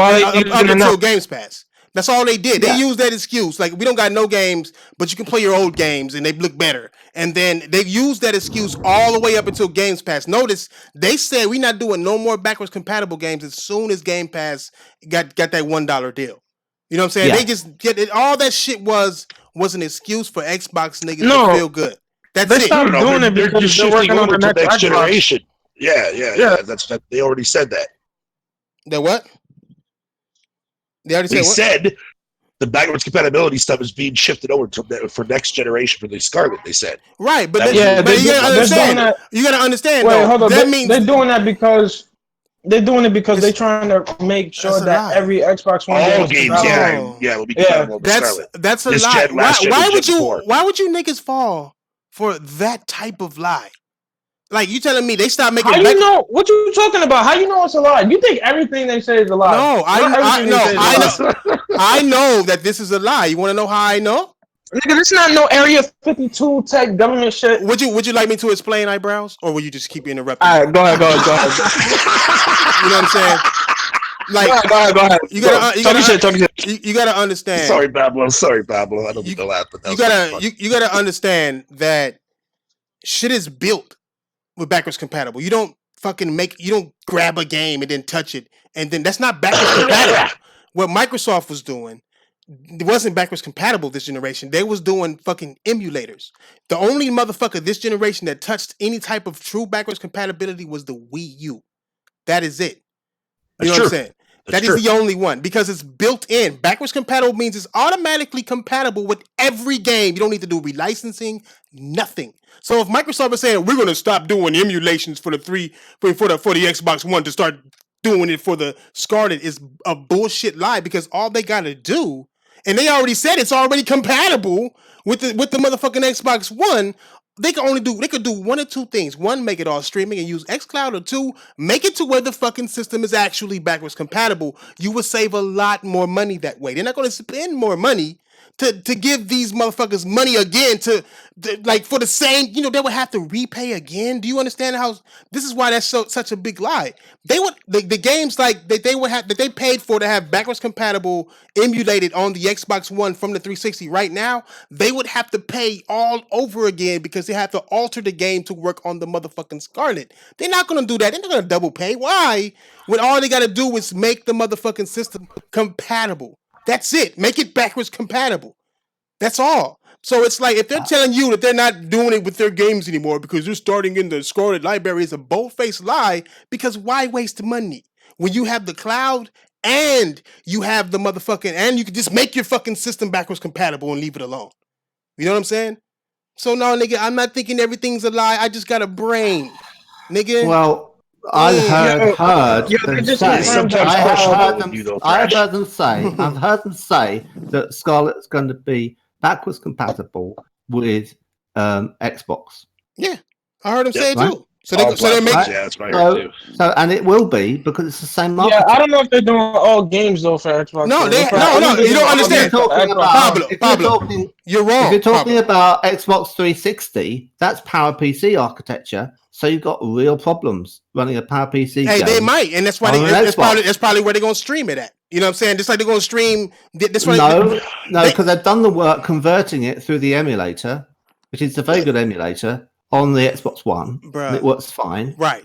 Games Pass. That's all they did. They used that excuse. Like, we don't got no games, but you can play your old games and they look better. And then they used that excuse all the way up until Games Pass. Notice they said we're not doing no more backwards compatible games as soon as Game Pass got that $1 deal. You know what I'm saying? They just get it. All that shit was an excuse for Xbox niggas to feel good. That's they stopped doing it because they're working on the next generation. Yeah. That's they already said that. That what? They already they said the backwards compatibility stuff is being shifted over for next generation for the Scarlet. They said right, but you gotta understand. You gotta understand. Wait, though. hold on. That means they're doing that because they're trying to make sure that every Xbox One all games, will be compatible with Scarlet. That's a lie. Why would you niggas fall for that type of lie? Like, you telling me they stopped making... How you know? What you talking about? How you know it's a lie? You think everything they say is a lie? No, I know that this is a lie. You want to know how I know? Nigga, this is not no Area 52 tech government shit. Would you like me to explain, Eyebrows? Or will you just keep interrupting? All right, go ahead. You know what I'm saying? Like, go ahead. You gotta talk shit. You gotta understand. Sorry, Pablo. I don't mean to laugh, but you gotta understand that shit is built with backwards compatible. You don't grab a game and then touch it, and then that's not backwards compatible. What Microsoft was doing, it wasn't backwards compatible this generation. They was doing fucking emulators. The only motherfucker this generation that touched any type of true backwards compatibility was the Wii U. That is it. You know what I'm saying? That is the only one because it's built in. Backwards compatible means it's automatically compatible with every game. You don't need to do relicensing, nothing. So if Microsoft is saying we're going to stop doing emulations for the Xbox One to start doing it for the Scarlet, is a bullshit lie because all they got to do, and they already said it's already compatible with the motherfucking Xbox One. They could do one or two things. One, make it all streaming and use Xcloud, or two, make it to where the fucking system is actually backwards compatible. You would save a lot more money that way. They're not going to spend more money to give these motherfuckers money again to like for the same, they would have to repay again. Do you understand how this is why that's such a big lie? They would the games like they would have that they paid for to have backwards compatible emulated on the Xbox One from the 360 right now, they would have to pay all over again because they have to alter the game to work on the motherfucking Scarlet. They're not gonna do that. They're not gonna double pay. Why? When all they gotta do is make the motherfucking system compatible. That's it. Make it backwards compatible. That's all. So it's like if they're telling you that they're not doing it with their games anymore because they're starting in the Scarlet library, it's a bold-faced lie because why waste money when you have the cloud and you have the motherfucking and you can just make your fucking system backwards compatible and leave it alone. You know what I'm saying? So no, nigga, I'm not thinking everything's a lie. I just got a brain, nigga. Well, I've heard them say that Scarlet's going to be backwards compatible with Xbox. Yeah, I heard them say it right? too. So they make so and it will be because it's the same market. Yeah, I don't know if they're doing all games though for Xbox. No, you don't understand. Pablo, you're wrong. If you're talking about Xbox 360, that's PowerPC architecture. So you've got real problems running a PowerPC. Hey, they might, and that's why that's probably where they're gonna stream it at. You know what I'm saying? Just like they're gonna stream. No, because they've done the work converting it through the emulator, which is a very good emulator on the Xbox One. And it works fine. Right.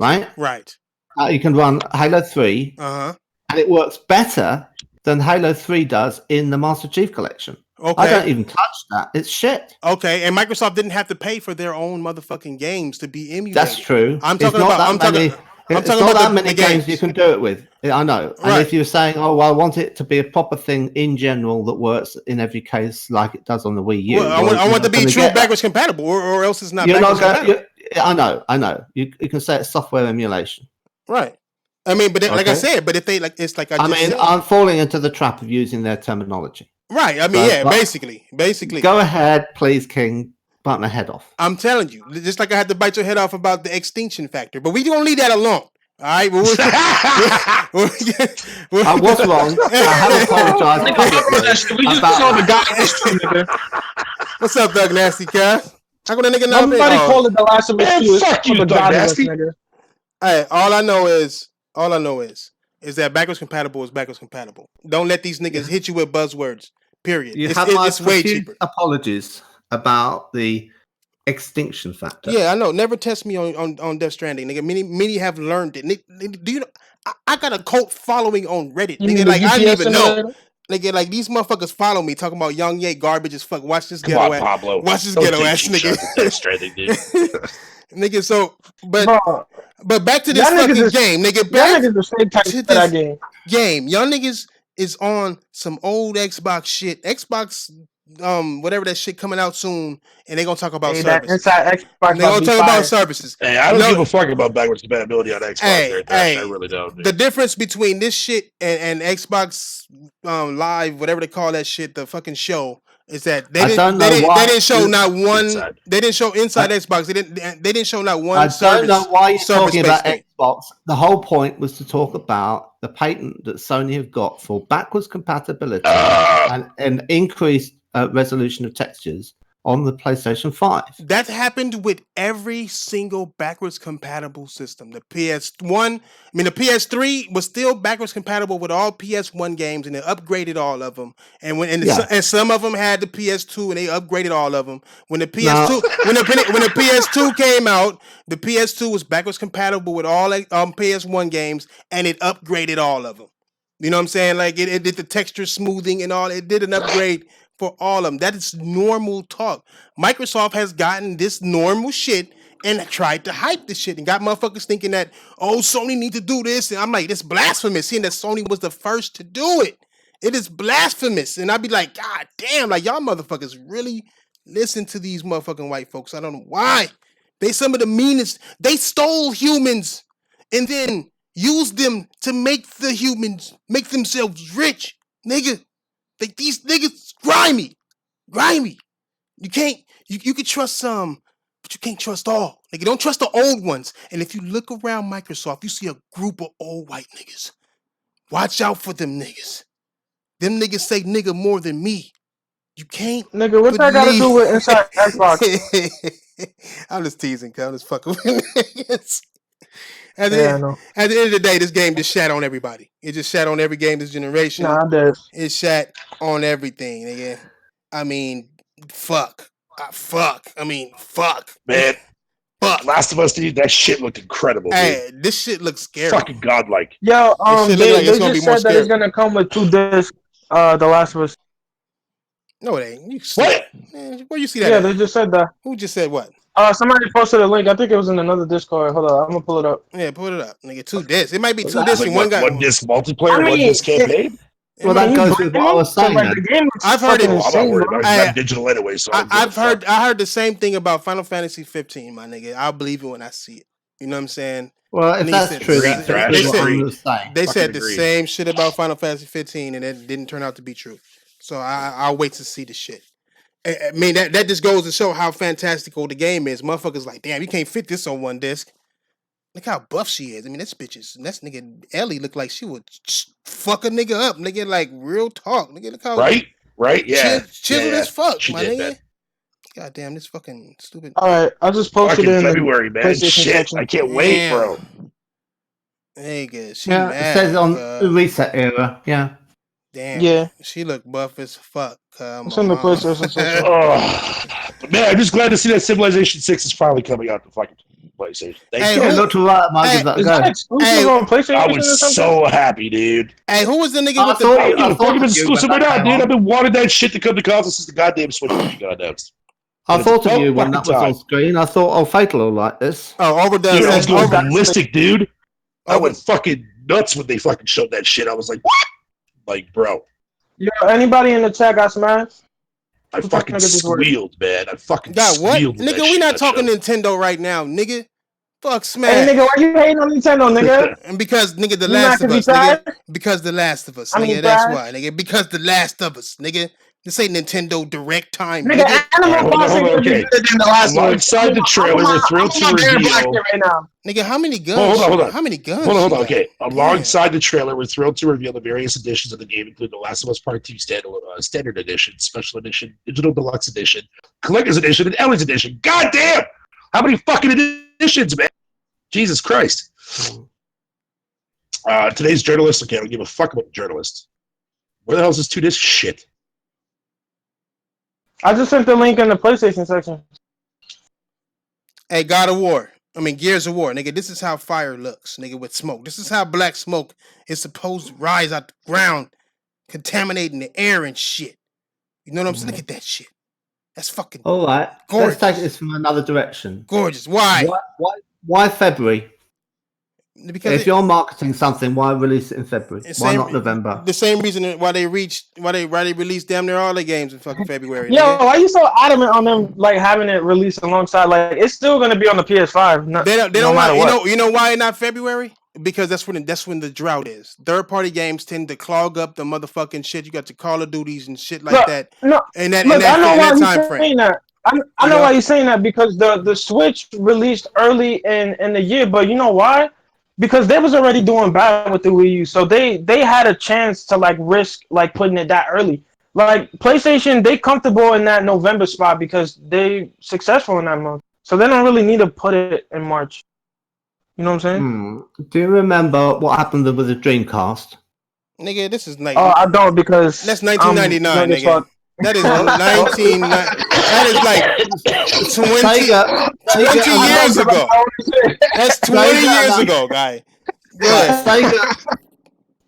You can run Halo 3, and it works better than Halo 3 does in the Master Chief Collection. Okay. I don't even touch that. It's shit. Okay, and Microsoft didn't have to pay for their own motherfucking games to be emulated. That's true. I'm talking about that many games you can do it with. I know. And if you're saying, "Oh, well, I want it to be a proper thing in general that works in every case like it does on the Wii U," well, I want to be true backwards compatible, or else it's not backwards compatible. I know. You can say it's software emulation. Right. I mean, but like I said, but if they like, it's like I'm falling into the trap of using their terminology. Right. I mean, basically. Go ahead, please, King. Bite my head off. I'm telling you, just like I had to bite your head off about the extinction factor, but we gonna leave that alone. All right. I was wrong. I have apologized. What's up, Doug Nasty Cat? How come the nigga not Nobody called it the last of us. Fuck you, Doug Nasty. Hey, all I know is that backwards compatible is backwards compatible. Don't let these niggas hit you with buzzwords. Period. It's way cheaper. Apologies about the extinction factor. Yeah, I know. Never test me on Death Stranding, nigga. Many have learned it. Do you know? I got a cult following on Reddit, nigga. Like I didn't even know. Nigga, like these motherfuckers follow me talking about Young Ye garbage as fuck. Watch this ghetto ass. Pablo. Watch this ghetto ass nigga. Nigga, so but back to this fucking game, nigga. Back to this game. Y'all niggas is on some old Xbox shit. Xbox whatever that shit coming out soon, and they gonna talk about services. They gonna talk about services. Hey, I don't give a fuck about backwards compatibility on Xbox. I really don't. The difference between this shit and Xbox Live, whatever they call that shit, the fucking show, is that they didn't show not one. They didn't show inside Xbox. They didn't show not one. I don't know why you're talking about thing. Xbox. The whole point was to talk about the patent that Sony have got for backwards compatibility and increased resolution of textures on the PlayStation 5. That happened with every single backwards compatible system. The PS1, the PS3 was still backwards compatible with all PS1 games, and they upgraded all of them. And and some of them had the PS2, and they upgraded all of them. When the PS2 when the PS2 came out, the PS2 was backwards compatible with all PS1 games, and it upgraded all of them. You know what I'm saying? Like it did the texture smoothing and all. It did an upgrade for all of them. That is normal talk. Microsoft has gotten this normal shit and tried to hype this shit and got motherfuckers thinking that, oh, Sony need to do this. And I'm like, it's blasphemous, seeing that Sony was the first to do it. It is blasphemous. And I'd be like, God damn, like y'all motherfuckers really listen to these motherfucking white folks. I don't know why. They some of the meanest. They stole humans and then used them to make the humans make themselves rich. Nigga, these niggas grimy. You can't, you can trust some, but you can't trust all. Nigga, don't trust the old ones. And if you look around Microsoft, you see a group of old white niggas. Watch out for them niggas. Them niggas say nigga more than me. You can't. Nigga, what that got to do with inside Xbox? I'm just teasing, cuz. I'm just fucking with niggas. At the end of the day, this game just shat on everybody. It just shat on every game this generation. Nah, it does. It shat on everything, nigga. I mean, fuck. I mean, fuck. Man. Fuck. Last of Us, dude, that shit looked incredible, Hey, dude. this shit looks scary. Fucking godlike. Yo, This shit they look like it's gonna just be more said that it's scary. gonna come with 2 discs. The Last of Us. No, it ain't. You what? Man, where you see that? Yeah, at? they just said that. Who just said what? Somebody posted a link. I think it was in another Discord. Hold on, I'm gonna pull it up. Yeah, pull it up, nigga. 2 discs. It might be 2 Like, discs and one guy. One disc multiplayer, I mean, one disc campaign. Well, that goes with what I was saying. Then. I've heard it. I'm not worried about it. It's not digital anyway, so I heard the same thing about Final Fantasy 15, my nigga. I'll believe it when I see it. You know what I'm saying? Well, if that's true, they that's said the same shit about Final Fantasy 15, and it didn't turn out to be true. So I'll wait to see the shit. I mean, that just goes to show how fantastical the game is. Motherfuckers like, damn, you can't fit this on one disc. Look how buff she is. I mean, this nigga Ellie looked like she would fuck a nigga up, nigga. Like real talk, nigga. Look how right, yeah, chiseled as fuck, she my did, nigga. man. God damn, this fucking stupid. All right, I just posted Fucking in February, man. PlayStation Shit, section. I can't wait, bro. Nigga, she Yeah, mad, it says on the reset era. Yeah. Damn. Yeah. She look buff as fuck. It's in the PlayStation section. But man, I'm just glad to see that Civilization 6 is finally coming out to fucking PlayStation. Yeah, look to right, might give that a Is go. that exclusive on PlayStation? I or was something? so happy, dude. Hey, who was the nigga I with the? thought I you- don't give a fuck if it's you exclusive or when that not, came dude. on. I've been wanting that shit to come to console since the goddamn Switch got announced. I And thought it's of you when about that was fucking on screen. I thought, oh, Fatal will like this. Oh, overdone. Dude, I was going ballistic, dude. I Over- went fucking nuts when they fucking showed that shit. I was like, what? Like, bro. Yo, anybody in the chat got smashed? I fucking squealed, man. I fucking God, what? squealed. when Nigga, that we shit not got talking shown. Nintendo right now, nigga. Fuck Hey, Smash. nigga, why you hating on Nintendo, nigga? And because nigga, The You Last not of 'cause Us, you nigga. trash? Because The Last of Us, I mean, nigga. That's trash? why, nigga. Because The Last of Us, nigga. This ain't Nintendo Direct Time, Nigga, nigga. Animal Crossing hold on, would be okay. better than the last one. Alongside the trailer, we're thrilled to I'm very reveal. black here right now. Nigga, how many guns? Hold on, she hold got? on. How many guns? Hold on. she got? Okay. Alongside the trailer, we're thrilled to reveal the various editions of the game, including The Last of Us Part 2 Standard Edition, Special Edition, Digital Deluxe Edition, Collector's Edition, and Ellie's Edition. God damn! How many fucking editions, man? Jesus Christ. Today's journalist, okay, I don't give a fuck about the journalists. Where the hell is this 2-disc shit? I just sent the link in the PlayStation section. Hey, God of War. I mean, Gears of War, nigga. This is how fire looks, nigga, with smoke. This is how black smoke is supposed to rise out the ground, contaminating the air and shit. You know what I'm saying? Look at that shit. That's fucking All right. gorgeous. Let's take this from another direction. Gorgeous. Why? Why February? Because if you're marketing something, why release it in February? Why not November? The same reason why they released damn near all their games in fucking February. Yo, nigga. why you so adamant on them like having it released alongside? Like it's still gonna be on the PS5. They don't matter want, what. you know why not February? Because that's when the drought is. Third party games tend to clog up the motherfucking shit. You got your Call of Duties and shit like Look, that. No, and that, look, and that, I know and why that you're time frame. saying that. I know why you're saying that because the Switch released early in the year, but you know why? Because they was already doing bad with the Wii U, so they had a chance to like risk like putting it that early. Like PlayStation, they comfortable in that November spot because they successful in that month, so they don't really need to put it in March. You know what I'm saying? Do you remember what happened with the Dreamcast? Nigga, this is like I don't because that's 1999, nigga. fuck. That is 19. That is like 20 years ago. That's 20 years ago, guy.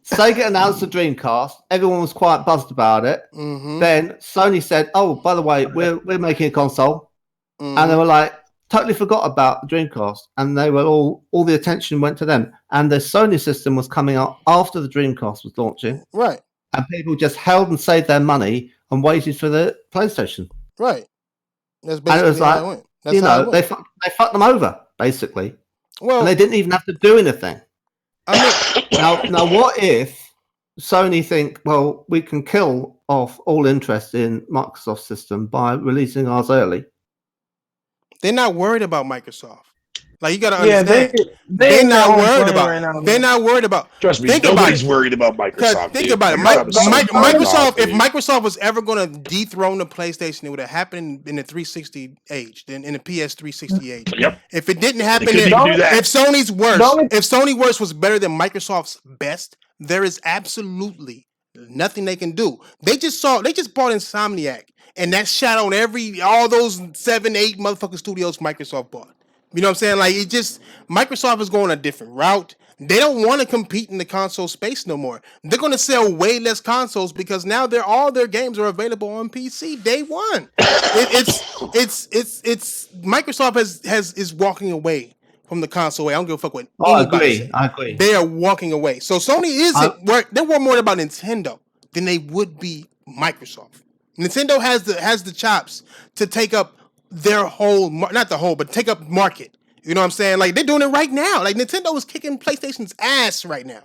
Sega announced the Dreamcast. Everyone was quite buzzed about it. Mm-hmm. Then Sony said, "Oh, by the way, we're making a console," and they were like, totally forgot about the Dreamcast, and they were all the attention went to them. And the Sony system was coming out after the Dreamcast was launching, Right. and people just held and saved their money and waited for the PlayStation. Right. That's And basically it was how like, it went. That's how it they went. they fucked them over basically. Well, and they didn't even have to do anything. I mean, now, what if Sony think, well, we can kill off all interest in Microsoft system by releasing ours early? they're not worried about Microsoft. Like, you got to Yeah, understand. they're They're not on worried plane about. right now, They're not worried about. Trust me, Think about nobody's it. worried about Microsoft. Think dude. about it. Microsoft is so far Microsoft. gone, If dude. Microsoft was ever going to dethrone the PlayStation, it would have happened in the 360 age, in the PS 360 age. Yep. If it didn't happen, They couldn't even do that. if Sony's worst was better than Microsoft's best, there is absolutely nothing they can do. They just bought Insomniac, and that shot on all those 7, 8 motherfucking studios Microsoft bought. You know what I'm saying? Like, Microsoft is going a different route. They don't want to compete in the console space no more. They're going to sell way less consoles because now all their games are available on PC day one. Microsoft is walking away from the console way. I don't give a fuck what anybody says. I agree. They are walking away. So Sony they're more about Nintendo than they would be Microsoft. Nintendo has the chops to take up their whole, not the whole, but take up market. You know what I'm saying? Like, they're doing it right now. Like, Nintendo is kicking PlayStation's ass right now.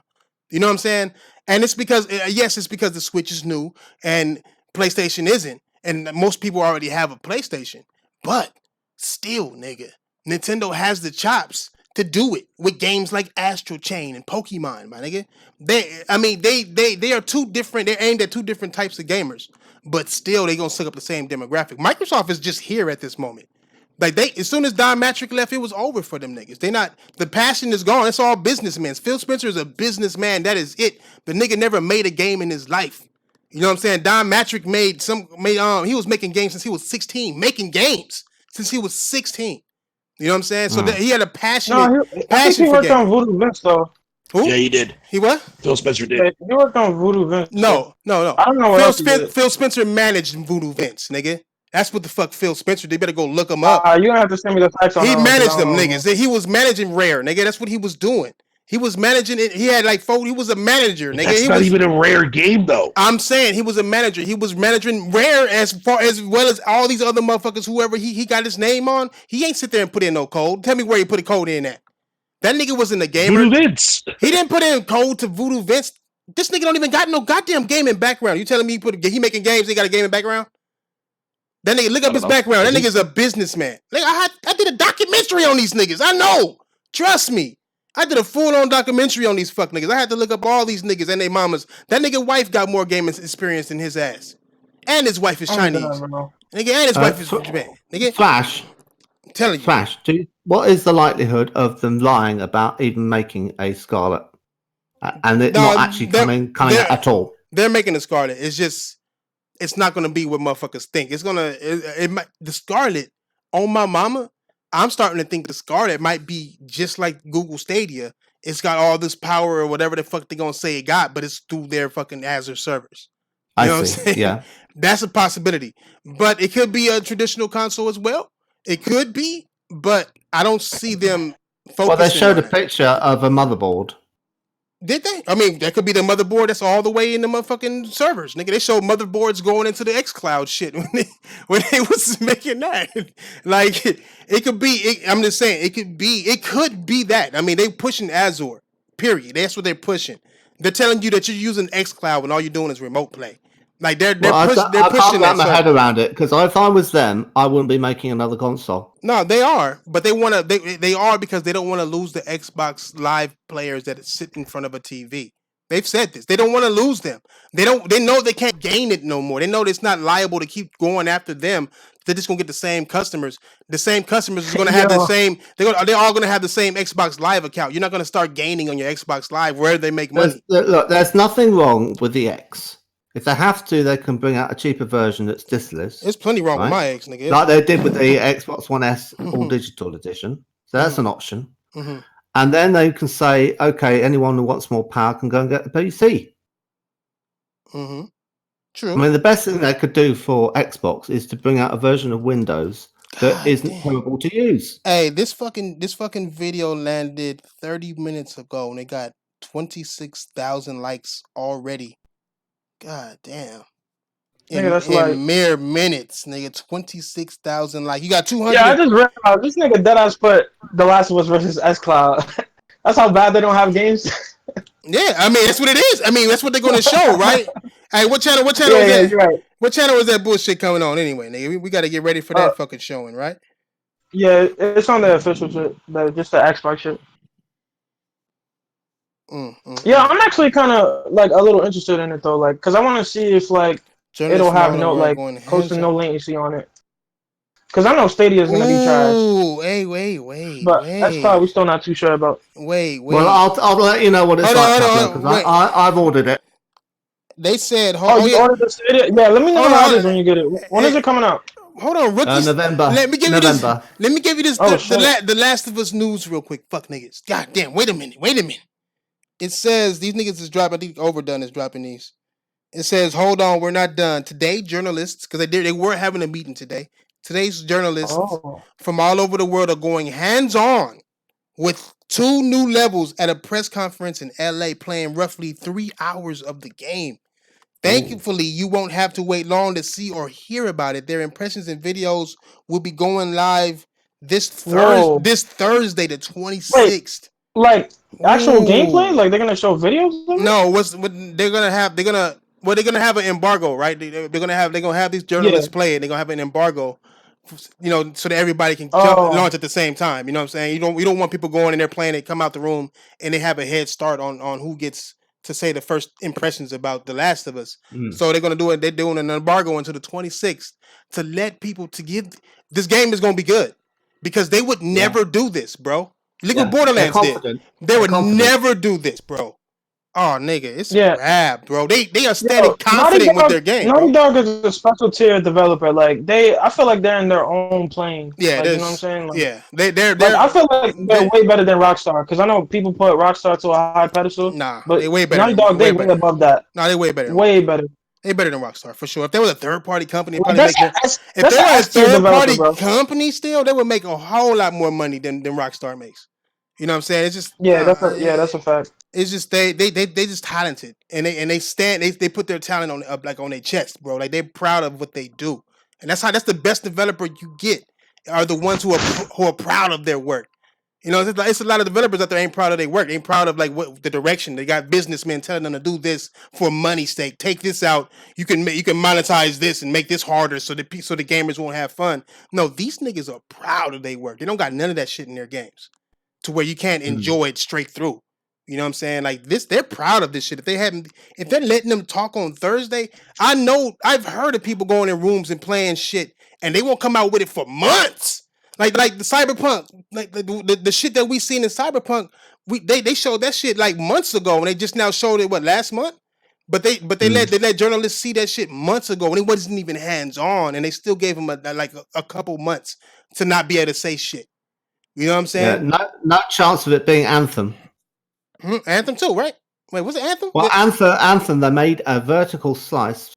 You know what I'm saying? And it's because, it's because the Switch is new and PlayStation isn't. And most people already have a PlayStation. But still, nigga, Nintendo has the chops to do it with games like Astral Chain and Pokemon, my nigga. They are two different, they're aimed at two different types of gamers. But still, they're gonna suck up the same demographic. Microsoft is just here at this moment. Like, as soon as Don Matrick left, it was over for them niggas. The passion is gone. It's all businessmen. Phil Spencer is a businessman. That is it. The nigga never made a game in his life. You know what I'm saying? Don Matrick he was making games since he was 16. Making games since he was 16. You know what I'm saying? So he had a passion. I think he worked on Voodoo Vince though. Who? Yeah, he did. He what? Phil Spencer did. Yeah, he worked on Voodoo Vince. No. I don't know what else he did. Phil Spencer managed Voodoo Vince, nigga. That's what the fuck Phil Spencer. They better go look him up. You don't have to send me the facts on He that. managed them niggas. He was managing Rare, nigga. That's what he was doing. He was managing it. He had he was a manager, nigga. That's not even a Rare game, though. I'm saying he was a manager. He was managing Rare as well as all these other motherfuckers, whoever he got his name on. He ain't sit there and put in no code. Tell me where he put a code in at. That nigga wasn't a gamer. Voodoo Vince. He didn't put in code to Voodoo Vince. This nigga don't even got no goddamn gaming background. You telling me he making games, he got a gaming background? That nigga, look up his background. That nigga's a businessman. Like, I did a documentary on these niggas. I know. Trust me. I did a full-on documentary on these fuck niggas. I had to look up all these niggas and their mamas. That nigga wife got more gaming experience than his ass. And his wife is Chinese. Nigga, and his wife is Japan. Nigga. Flash. I'm telling you. Flash, what is the likelihood of them lying about even making a Scarlet? And it not actually coming at all? They're making a Scarlet. It's just, it's not going to be what motherfuckers think. It's going to, the Scarlet, on my mama, I'm starting to think the Scarlet might be just like Google Stadia. It's got all this power or whatever the fuck they going to say it got, but it's through their fucking Azure servers. You know what I'm saying? Yeah. That's a possibility. But it could be a traditional console as well. It could be, but I don't see them focusing. Well, they showed a on picture of a motherboard. Did they? I mean, that could be the motherboard that's all the way in the motherfucking servers. Nigga, they showed motherboards going into the Xcloud shit when they was making that. Like, it could be, I'm just saying, it could be that. I mean, they pushing Azure, period. That's what they're pushing. They're telling you that you're using Xcloud when all you're doing is remote play. Like, they're pushing I that. can't wrap my head around it, because if I was them, I wouldn't be making another console. No, they are, but they are because they don't want to lose the Xbox Live players that sit in front of a TV. They've said this. They don't want to lose them. They know they can't gain it no more. They know it's not liable to keep going after them. They're just gonna get the same customers. The same customers is gonna have the same. They're all gonna have the same Xbox Live account. You're not gonna start gaining on your Xbox Live where they make money. Look, there's nothing wrong with the X. If they have to, they can bring out a cheaper version that's discless. There's plenty wrong with my X, nigga. Like they did with the Xbox One S All Digital Edition. So that's an option. Mm-hmm. And then they can say, okay, anyone who wants more power can go and get the PC. Mm-hmm. True. I mean, the best thing they could do for Xbox is to bring out a version of Windows that isn't terrible to use. Hey, this fucking video landed 30 minutes ago and they got 26,000 likes already. God damn. Nigga, that's like mere minutes, nigga. 26,000 likes. You got 200. Yeah, I just realized this nigga deadass put The Last of Us versus Xcloud. That's how bad they don't have games. Yeah, I mean that's what it is. I mean that's what they're gonna show, right? Hey, what channel? What channel Yeah, is yeah, that? you're right. What channel is that bullshit coming on anyway, nigga? We got to get ready for that fucking showing, right? Yeah, it's on the official shit, just the Xbox shit. Yeah, I'm actually kind of like a little interested in it though, like, cause I want to see if like it'll have no like close to no latency on it. Cause I know Stadia is gonna be trash. Ooh, wait. But Xcloud we still not too sure about. Wait. Well, I'll let you know what it's like, because I've ordered it. They said, you ordered the Stadia? Yeah, let me know how it is when you get it. When is it coming out? Hold on, rookies. November. Let me give you this. Let me give you this. Oh, the Last of Us news real quick. Fuck niggas. God damn. Wait a minute. It says these niggas is dropping. I think Overdone is dropping these. It says, hold on, we're not done. Today, journalists, because they were having a meeting today. Today's journalists from all over the world are going hands-on with 2 new levels at a press conference in LA, playing roughly 3 hours of the game. Thankfully, you won't have to wait long to see or hear about it. Their impressions and videos will be going live this Thursday, the 26th. Wait, like actual gameplay? Like they're gonna show videos of it? No, what they're gonna have? They're gonna have an embargo, right? They're gonna have these journalists play it. They're gonna have an embargo, so that everybody can launch at the same time. You know what I'm saying? We don't want people going in there playing it, come out the room, and they have a head start on who gets to say the first impressions about The Last of Us. So they're gonna do it. They're doing an embargo until the 26th to let people this game is gonna be good because they would never do this, bro. Look what Borderlands did. They would never do this, bro. Oh, nigga, it's rap, bro. They are standing confident with their game. Naughty Dog is a special tier developer. Like I feel like they're in their own plane. Yeah, like, you know what I'm saying? Like, they're. I feel like they're way better than Rockstar because I know people put Rockstar to a high pedestal. Nah, but they way better. Naughty Dog, they way above that. Nah, they way better. Way better. They better than Rockstar for sure. If they was a third-party company, if they were a third-party company, still they would make a whole lot more money than Rockstar makes. You know what I'm saying? It's just that's a fact. It's just they just talented and they put their talent on their chest, bro. Like they're proud of what they do, and that's the best developer you get are the ones who are proud of their work. You know, it's a lot of developers out there ain't proud of their work, ain't proud of like what the direction. They got businessmen telling them to do this for money's sake. Take this out. You can monetize this and make this harder so the gamers won't have fun. No, these niggas are proud of their work. They don't got none of that shit in their games to where you can't enjoy it straight through. You know what I'm saying? Like this, they're proud of this shit. If they're letting them talk on Thursday, I've heard of people going in rooms and playing shit, and they won't come out with it for months. Like the Cyberpunk, like the shit that we seen in Cyberpunk, they showed that shit like months ago, and they just now showed it last month. But they let journalists see that shit months ago, and it wasn't even hands on, and they still gave them a couple months to not be able to say shit. You know what I'm saying? Yeah, no chance of it being Anthem. Anthem too, right? Wait, was it Anthem? Well, Anthem, they made a vertical slice,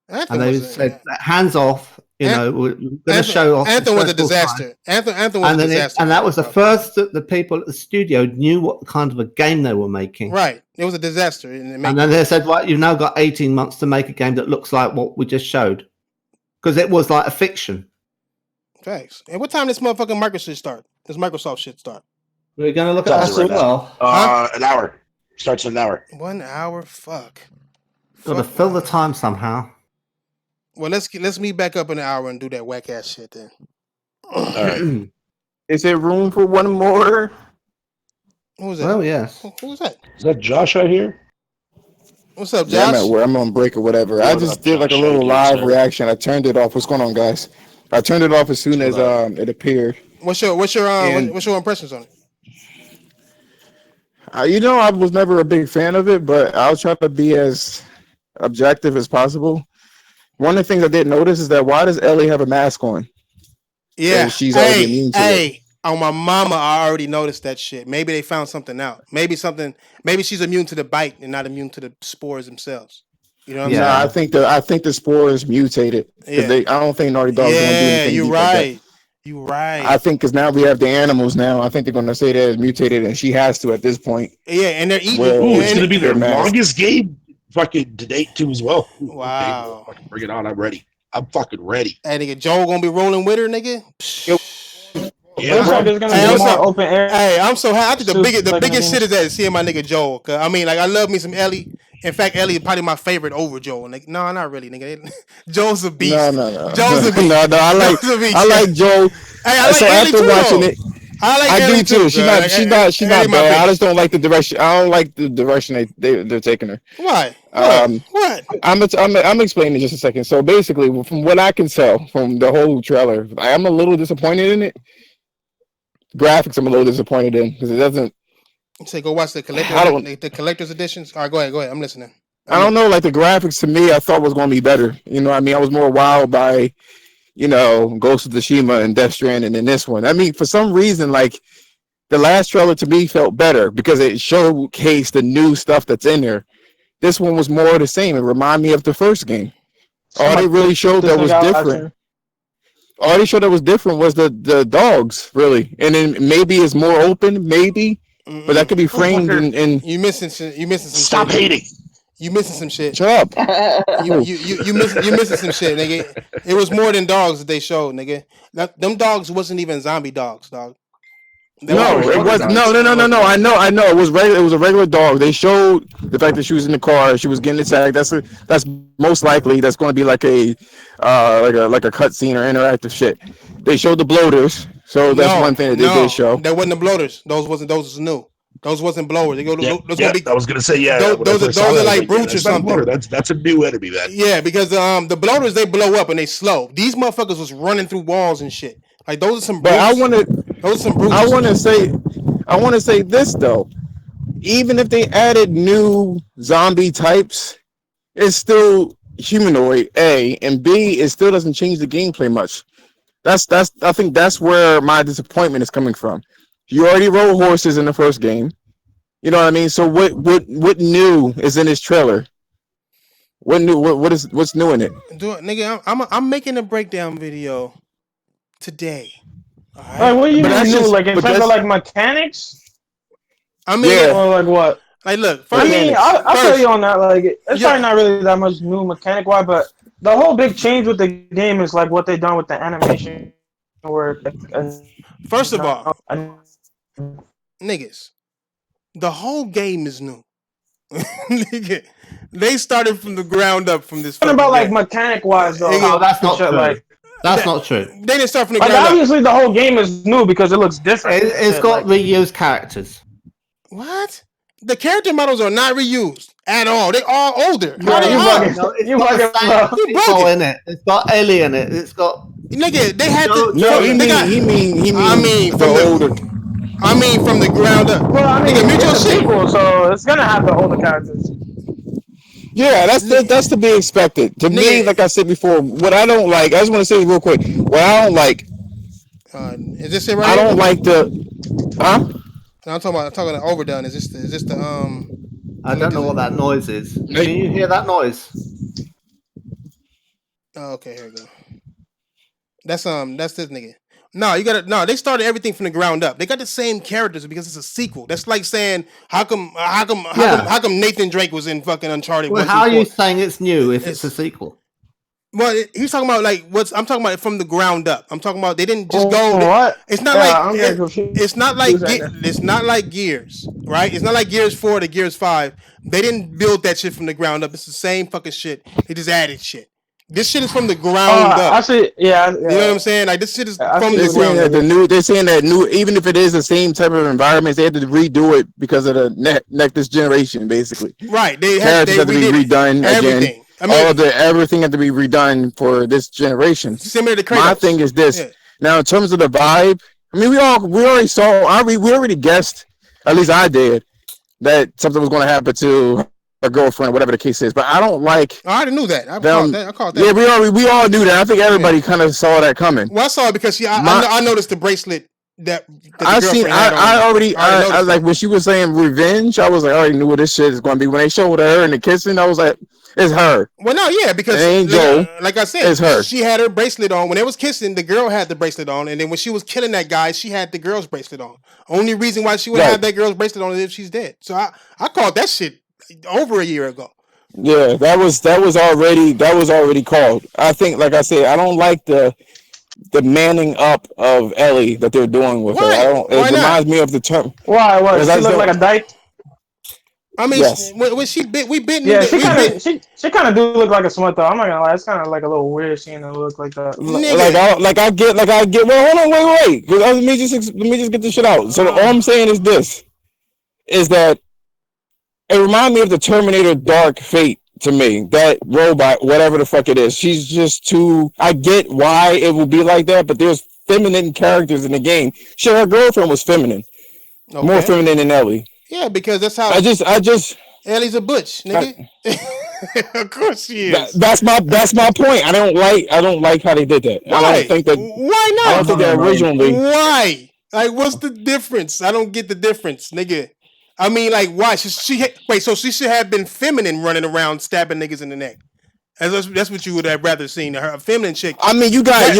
and they said hands off. You know, we're going to show off. Anthem was a disaster. Anthem was a disaster. And that was the first that the people at the studio knew what kind of a game they were making. Right. It was a disaster. And then they said, "Well, you've now got 18 months to make a game that looks like what we just showed," because it was like a fiction. Thanks. And what time this motherfucking Microsoft shit start? We're going to look at that as well. An hour. Starts in an hour. 1 hour. Fuck. Got to fill the time somehow. Well, let's meet back up in an hour and do that whack ass shit then. All right. Is there room for one more? Who was that? Oh yes. Who was that? Is that Josh right here? What's up, Josh? Yeah, I'm at work. I'm on break or whatever. I just did like a little live reaction. I turned it off. What's going on, guys? I turned it off as soon as it appeared. What's your impressions on it? I was never a big fan of it, but I'll try to be as objective as possible. One of the things I did notice is that why does Ellie have a mask on? Yeah, she's already immune to it. On my mama, I already noticed that shit. Maybe they found something out. Maybe she's immune to the bite and not immune to the spores themselves. You know what I'm saying? I think the spores mutated. Yeah. I don't think Naughty Dog is going to do anything. You're right. You right. I think because now we have the animals now. I think they're going to say that it's mutated, and she has to at this point. Yeah, and they're eating. Ooh, it's going to be their mask. longest game fucking to date too as well. Ooh, wow. Okay, fucking bring it on. I'm ready. I'm fucking ready. Hey, nigga, Joel gonna be rolling with her, nigga. Yeah, Looks like it's gonna be more open air. Hey, I'm so happy. I think the Like biggest shit is that seeing my nigga Joel. Cause I mean, like, I love me some Ellie. In fact, Ellie is probably my favorite over Joel. Like, no, not really, nigga. Joel's a beast. No. Joel's a beast. no. I like Joel. Hey, I like so Ellie after too, watching though. it, I do Ellie too. She's not bad. I just don't like the direction. I don't like the direction they're taking her. Why? What? I'm explaining in just a second. So basically, from what I can tell from the whole trailer, I'm a little disappointed in it. Graphics, I'm a little disappointed in because it doesn't. Say go watch the collector's editions. All right, go ahead. I'm listening. I don't know. Like the graphics to me, I thought was going to be better. You know what I mean? I was more wowed by, Ghost of Tsushima and Death Stranding than this one. I mean, for some reason, like the last trailer to me felt better because it showcased the new stuff that's in there. This one was more of the same. It reminded me of the first game. All they really showed that was different. All they showed that was different was the dogs, really, and then maybe it's more open, maybe, but that could be framed in. You missing some. Stop shit. hating. You missing some shit. Shut up. You missing some shit, nigga. It was more than dogs that they showed, nigga. Them dogs wasn't even zombie dogs, dog. No, it was no. I know. It was regular. It was a regular dog. They showed the fact that she was in the car. She was getting attacked. That's most likely. That's going to be like a cutscene or interactive shit. They showed the bloaters, so that's one thing that they did show. That wasn't the bloaters. Those was new. Those wasn't blowers. They go. I was gonna say Those are like brutes or something. That's a new enemy, man. Yeah, because the bloaters they blow up and they slow. These motherfuckers was running through walls and shit. Like those are some. But those are some brutes. I want to say this though. Even if they added new zombie types, it's still humanoid. A and B, it still doesn't change the gameplay much. I think that's where my disappointment is coming from. You already rode horses in the first game. You know what I mean? So what new is in this trailer? What new? What's new in it? Nigga, I'm making a breakdown video today. All right? Like, what do you mean new? Like in terms of like mechanics? I mean, or like what? Like, look. I'll tell you on that. Like, it's probably not really that much new mechanic wise, but the whole big change with the game is like what they done with the animation. Where, first of all, niggas, the whole game is new. Nigga, they started from the ground up from this. What about like mechanic wise though? No, that's not true. Like, that's not true. They didn't start from the like ground obviously the whole game is new because it looks different. It's got reused characters. What? The character models are not reused at all. They all older. No, you bugging in it. It's got Ellie in it. It's got. Nigga, they had to. No, he mean. I mean, from the ground up. Well, I mean, it's a sequel, so it's gonna have the older characters. Yeah, that's to be expected. To me, like I said before, what I don't like, I just want to say real quick. What I don't like. Is this it right? I don't like the. Huh? I'm talking about overdone. Is this the I don't know what that noise is. Can you hear that noise? Oh, okay, here we go. That's this nigga. No, they started everything from the ground up. They got the same characters because it's a sequel. That's like saying how come Nathan Drake was in fucking Uncharted? Well, how are you saying it's new if it's a sequel? Well, he's talking about like I'm talking about it from the ground up. I'm talking about they didn't just go. What? It's not it's not like Gears, right? It's not like Gears 4 to Gears 5. They didn't build that shit from the ground up. It's the same fucking shit. They just added shit. This shit is from the ground up. I see. Yeah, you know what I'm saying? Like this shit is from the ground up. They're saying that new, even if it is the same type of environments, they had to redo it because of the next generation, basically. Right. Characters had to be redone again. I mean, everything had to be redone for this generation. Similar to Kratos. My thing is this. Yeah. Now, in terms of the vibe, I mean, we already guessed, at least I did, that something was going to happen to a girlfriend, whatever the case is. But I don't like. I already knew that. I caught that. Yeah, we all knew that. I think everybody kind of saw that coming. Well, I saw it because I noticed the bracelet that I like when she was saying revenge. I was like, I already knew what this shit is going to be. When they showed her and the kissing, I was like, It's her. Well, no, yeah, because It ain't Joel. like I said, It's her. she had her bracelet on. When they was kissing, the girl had the bracelet on, and then when she was killing that guy, she had the girl's bracelet on. Only reason why she would have that girl's bracelet on is if she's dead. So I called that shit over a year ago. Yeah, that was already called. I think, like I said, I don't like the manning up of Ellie that they're doing with her. It reminds me of the term. Why? What? She look like a dyke. I mean, yes. when she bit, we bitten. Yeah, she kind of do look like a smut though. I'm not gonna lie, it's kind of like a little weird seeing her look like that. I get. Well, hold on, wait. Let me just get this shit out. So all I'm saying is this: is that it reminds me of the Terminator Dark Fate to me. That robot, whatever the fuck it is, she's just too. I get why it will be like that, but there's feminine characters in the game. Sure, her girlfriend was feminine, more feminine than Ellie. Yeah, because that's how I just Ellie's a butch, nigga. Of course she is. That's my point. I don't like how they did that. Why? I don't think that. Why not? I don't think that originally. Why? Like, what's the difference? I don't get the difference, nigga. I mean, like, why? So she should have been feminine, running around stabbing niggas in the neck. That's what you would have rather seen, her a feminine chick. I mean, you got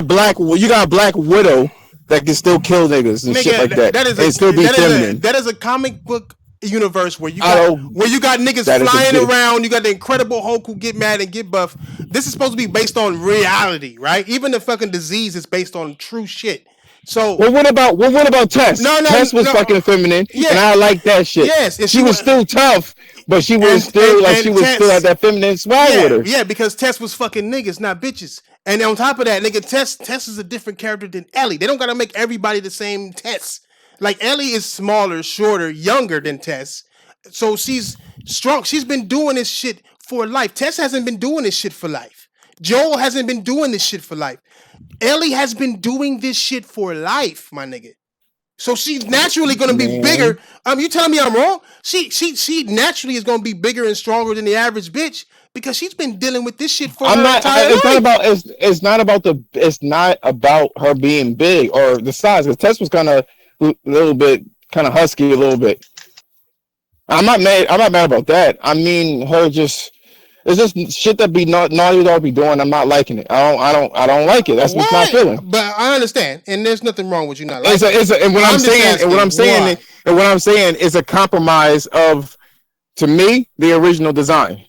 Black Widow that can still kill niggas and shit like that. And still be feminine. That is a comic book universe where you got niggas flying around. You got the Incredible Hulk who get mad and get buff. This is supposed to be based on reality, right? Even the fucking disease is based on true shit. So what about Tess? Tess was fucking feminine, and I like that shit. Yes, and she was still tough, but she was still had that feminine swag with her. Yeah, because Tess was fucking niggas, not bitches. And on top of that, nigga, Tess is a different character than Ellie. They don't gotta make everybody the same Tess. Like, Ellie is smaller, shorter, younger than Tess. So she's strong. She's been doing this shit for life. Tess hasn't been doing this shit for life. Joel hasn't been doing this shit for life. Ellie has been doing this shit for life, my nigga. So she's naturally gonna be bigger. You telling me I'm wrong? She naturally is gonna be bigger and stronger than the average bitch because she's been dealing with this shit for her entire life. It's not about her being big or the size. Because Tess was kind of a little bit kind of husky a little bit. I'm not mad about that. I mean, it's just shit that Naughty Dog be doing. I'm not liking it. I don't like it. That's just my feeling. But I understand, and there's nothing wrong with you not liking it. And what I'm saying is a compromise of, to me, the original design.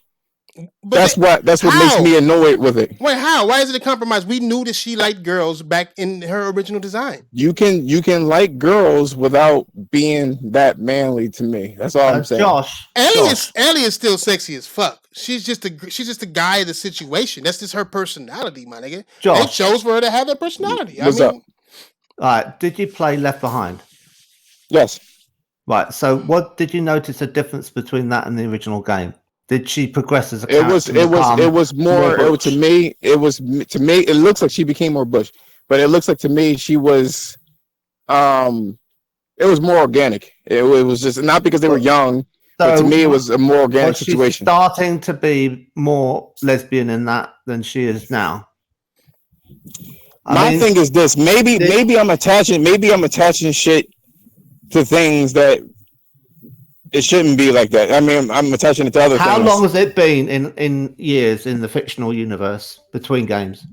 But that's what makes me annoyed with it. Wait, how? Why is it a compromise? We knew that she liked girls back in her original design. You can like girls without being that manly to me. That's all I'm saying. Ellie is still sexy as fuck. She's just a guy of the situation. That's just her personality, my nigga. They chose for her to have that personality. What's up? All right. Did you play Left Behind? Yes. Right. So, what did you notice a difference between that and the original game? Did she progress as a character? It was more to me. It looks like she became more Bush, but it looks like to me she was. It was more organic. It was just not because they were young, but to me it was a more organic situation. She's starting to be more lesbian in that than she is now. My thing is this: maybe I'm attaching shit to things that. It shouldn't be like that. I mean, I'm attaching it to other things. How long has it been in years in the fictional universe between games?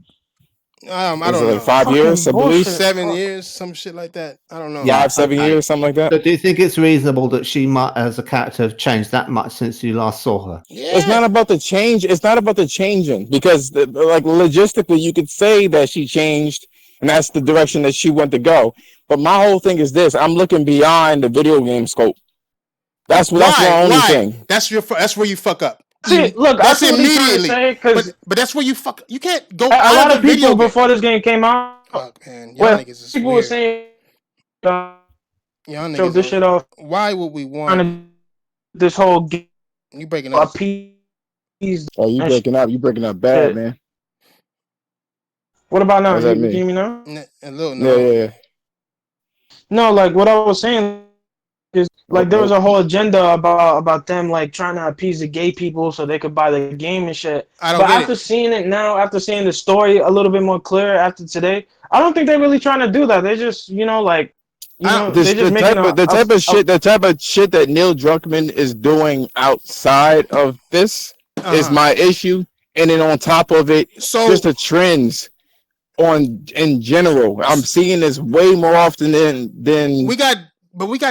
I don't know. Like 5 years, I believe. 7 years, some shit like that. I don't know. Yeah, 5-7 years, something like that. So do you think it's reasonable that she might, as a character, have changed that much since you last saw her? Yeah. It's not about the change. It's not about the changing because, like, logistically, you could say that she changed and that's the direction that she went to go. But my whole thing is this: I'm looking beyond the video game scope. That's my only thing. That's where you fuck up. See, look, that's I immediately. But that's where you fuck. You can't go. A lot of people before this game came out. Fuck, man. Y'all niggas is people weird. were saying, y'all niggas show this shit off. Why would we want this whole game? You breaking up? Oh, you breaking up? You breaking up bad, man. What about now? What does that You hear mean? me now? A little. No. Yeah. No, like what I was saying is like there was a whole agenda about them like trying to appease the gay people so they could buy the game and shit. But after seeing it now, after seeing the story a little bit more clear after today, I don't think they're really trying to do that. They're just, like The type of shit that Neil Druckmann is doing outside of this is my issue, and then on top of it, just the trends in general. I'm seeing this way more often than we got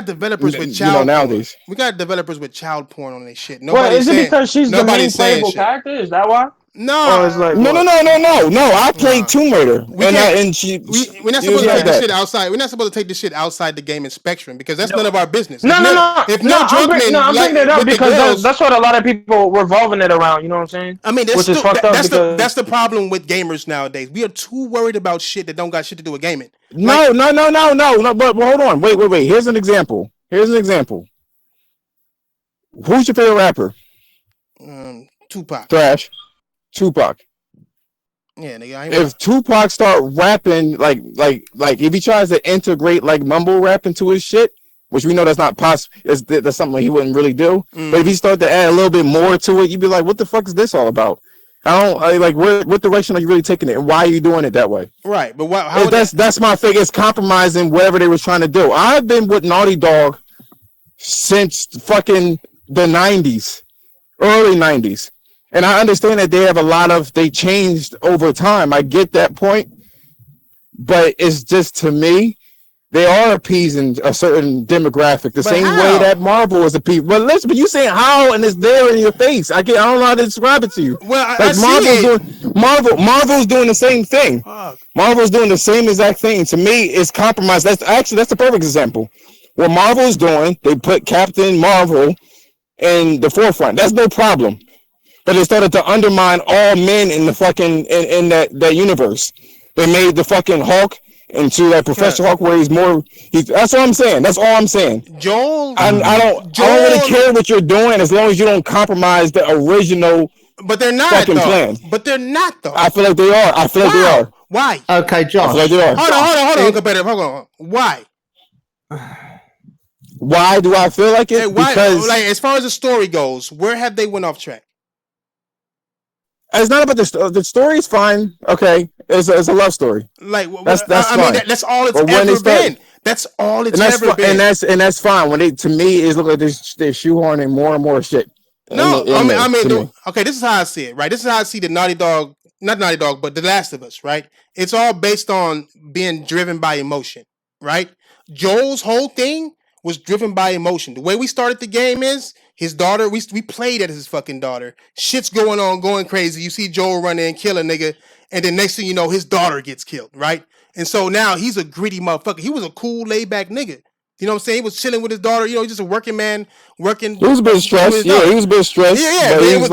developers with child nowadays. We got developers with child porn on their shit. Is it because she's the main playable character? Is that why? No, no. I played Tomb Raider, we're not supposed to take this shit outside. We're not supposed to take this shit outside the gaming spectrum because that's none of our business. I'm bringing it up because that's what a lot of people revolving it around. You know what I'm saying? I mean, which is fucked up. That's the problem with gamers nowadays. We are too worried about shit that don't got shit to do with gaming. No. But hold on, wait. Here's an example. Who's your favorite rapper? Tupac. Thrash. Tupac. Yeah, nigga. If Tupac start rapping like if he tries to integrate like mumble rap into his shit, which we know that's not possible, that's something he wouldn't really do. But if he start to add a little bit more to it, you'd be like, what the fuck is this all about? What direction are you really taking it, and why are you doing it that way? Right, but that's my thing. It's compromising whatever they was trying to do. I've been with Naughty Dog since fucking the 90s, early 90s. And I understand that they changed over time. I get that point. But it's just, to me, they are appeasing a certain demographic the same way that Marvel is appeasing. But listen, but you saying how, and it's there in your face. I don't know how to describe it to you. Well, Marvel's doing the same thing. Marvel's doing the same exact thing. To me, it's compromised. That's the perfect example. What Marvel's doing, they put Captain Marvel in the forefront. That's no problem. But they started to undermine all men in the fucking in that universe. They made the fucking Hulk into that Professor Hulk, where that's what I'm saying. That's all I'm saying. I don't really care what you're doing as long as you don't compromise the original. But they're not fucking though. plan. But they're not though. I feel like they are. Why? Okay, Josh. I feel like they are. Hold on, competitive. Hold on. Why? Why do I feel like it? Because as far as the story goes, where have they went off track? It's not about the story is fine. Okay, it's a love story. That's fine. That's all it's ever been. That's all it's ever been. And that's fine. When to me, it looks like they're shoehorning more and more shit. Okay, this is how I see it. Right, this is how I see the not Naughty Dog, but The Last of Us. Right, it's all based on being driven by emotion. Right, Joel's whole thing was driven by emotion. The way we started the game is his daughter. We played at his fucking daughter. Shit's going on, going crazy. You see Joel run in, kill a nigga, and then next thing you know, his daughter gets killed. Right, and so now he's a gritty motherfucker. He was a cool, laid back nigga. You know what I'm saying? He was chilling with his daughter. You know, he's just a working man, working. He was a bit stressed. Yeah, he was a bit stressed. Yeah, but it was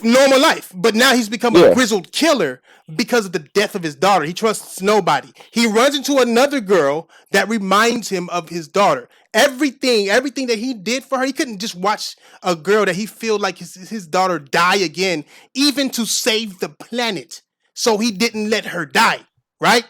normal life. But now he's become a grizzled killer because of the death of his daughter. He trusts nobody. He runs into another girl that reminds him of his daughter. Everything that he did for her, he couldn't just watch a girl that he feel like his daughter die again, even to save the planet. So he didn't let her die, right?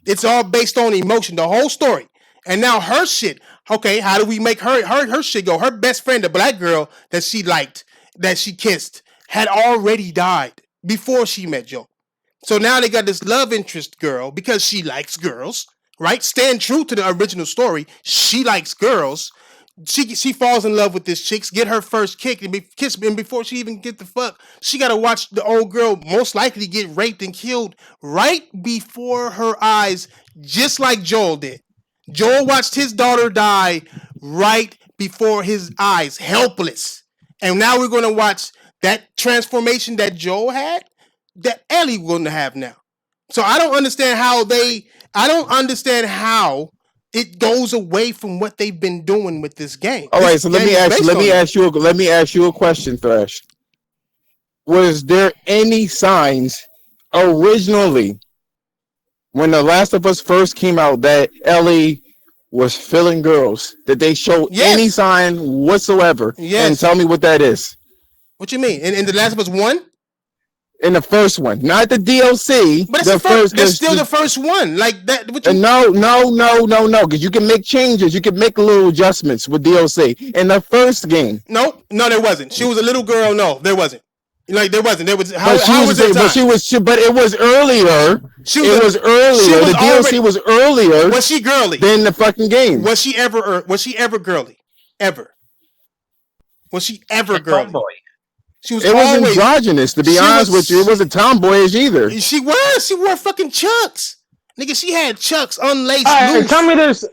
It's all based on emotion, the whole story. And now her shit, okay, how do we make her shit go? Her best friend, the black girl that she liked, that she kissed, had already died before she met Joe. So now they got this love interest girl because she likes girls, right? Staying true to the original story, she likes girls. She falls in love with this chick, get her first kick, and before she even get the fuck, she got to watch the old girl most likely get raped and killed right before her eyes, just like Joel did. Joel watched his daughter die right before his eyes, helpless. And now we're going to watch that transformation that Joel had, that Ellie going to have now. So I don't understand how it goes away from what they've been doing with this game. All right, so let me ask you a question, Thrash. Was there any signs originally, when The Last of Us first came out, that Ellie was filling girls? Did they show any sign whatsoever? Yes. And tell me what that is. What you mean? In The Last of Us 1? In the first one, not the DLC. But it's still the first one. Like that. No. Because you can make changes. You can make little adjustments with DLC. In the first game. No, there wasn't. She was a little girl. No, there wasn't. Like there wasn't. There was. But How was it? But it was earlier. It was earlier. The DLC was earlier. Was she girly? Than the fucking game. Was she ever? Was she ever girly? Ever? Was she ever girly? Tomboy. She was. It was androgynous. To be honest with you, it wasn't tomboyish either. She was. She wore fucking chucks. Nigga, she had chucks unlaced. All right, loose. tell me this.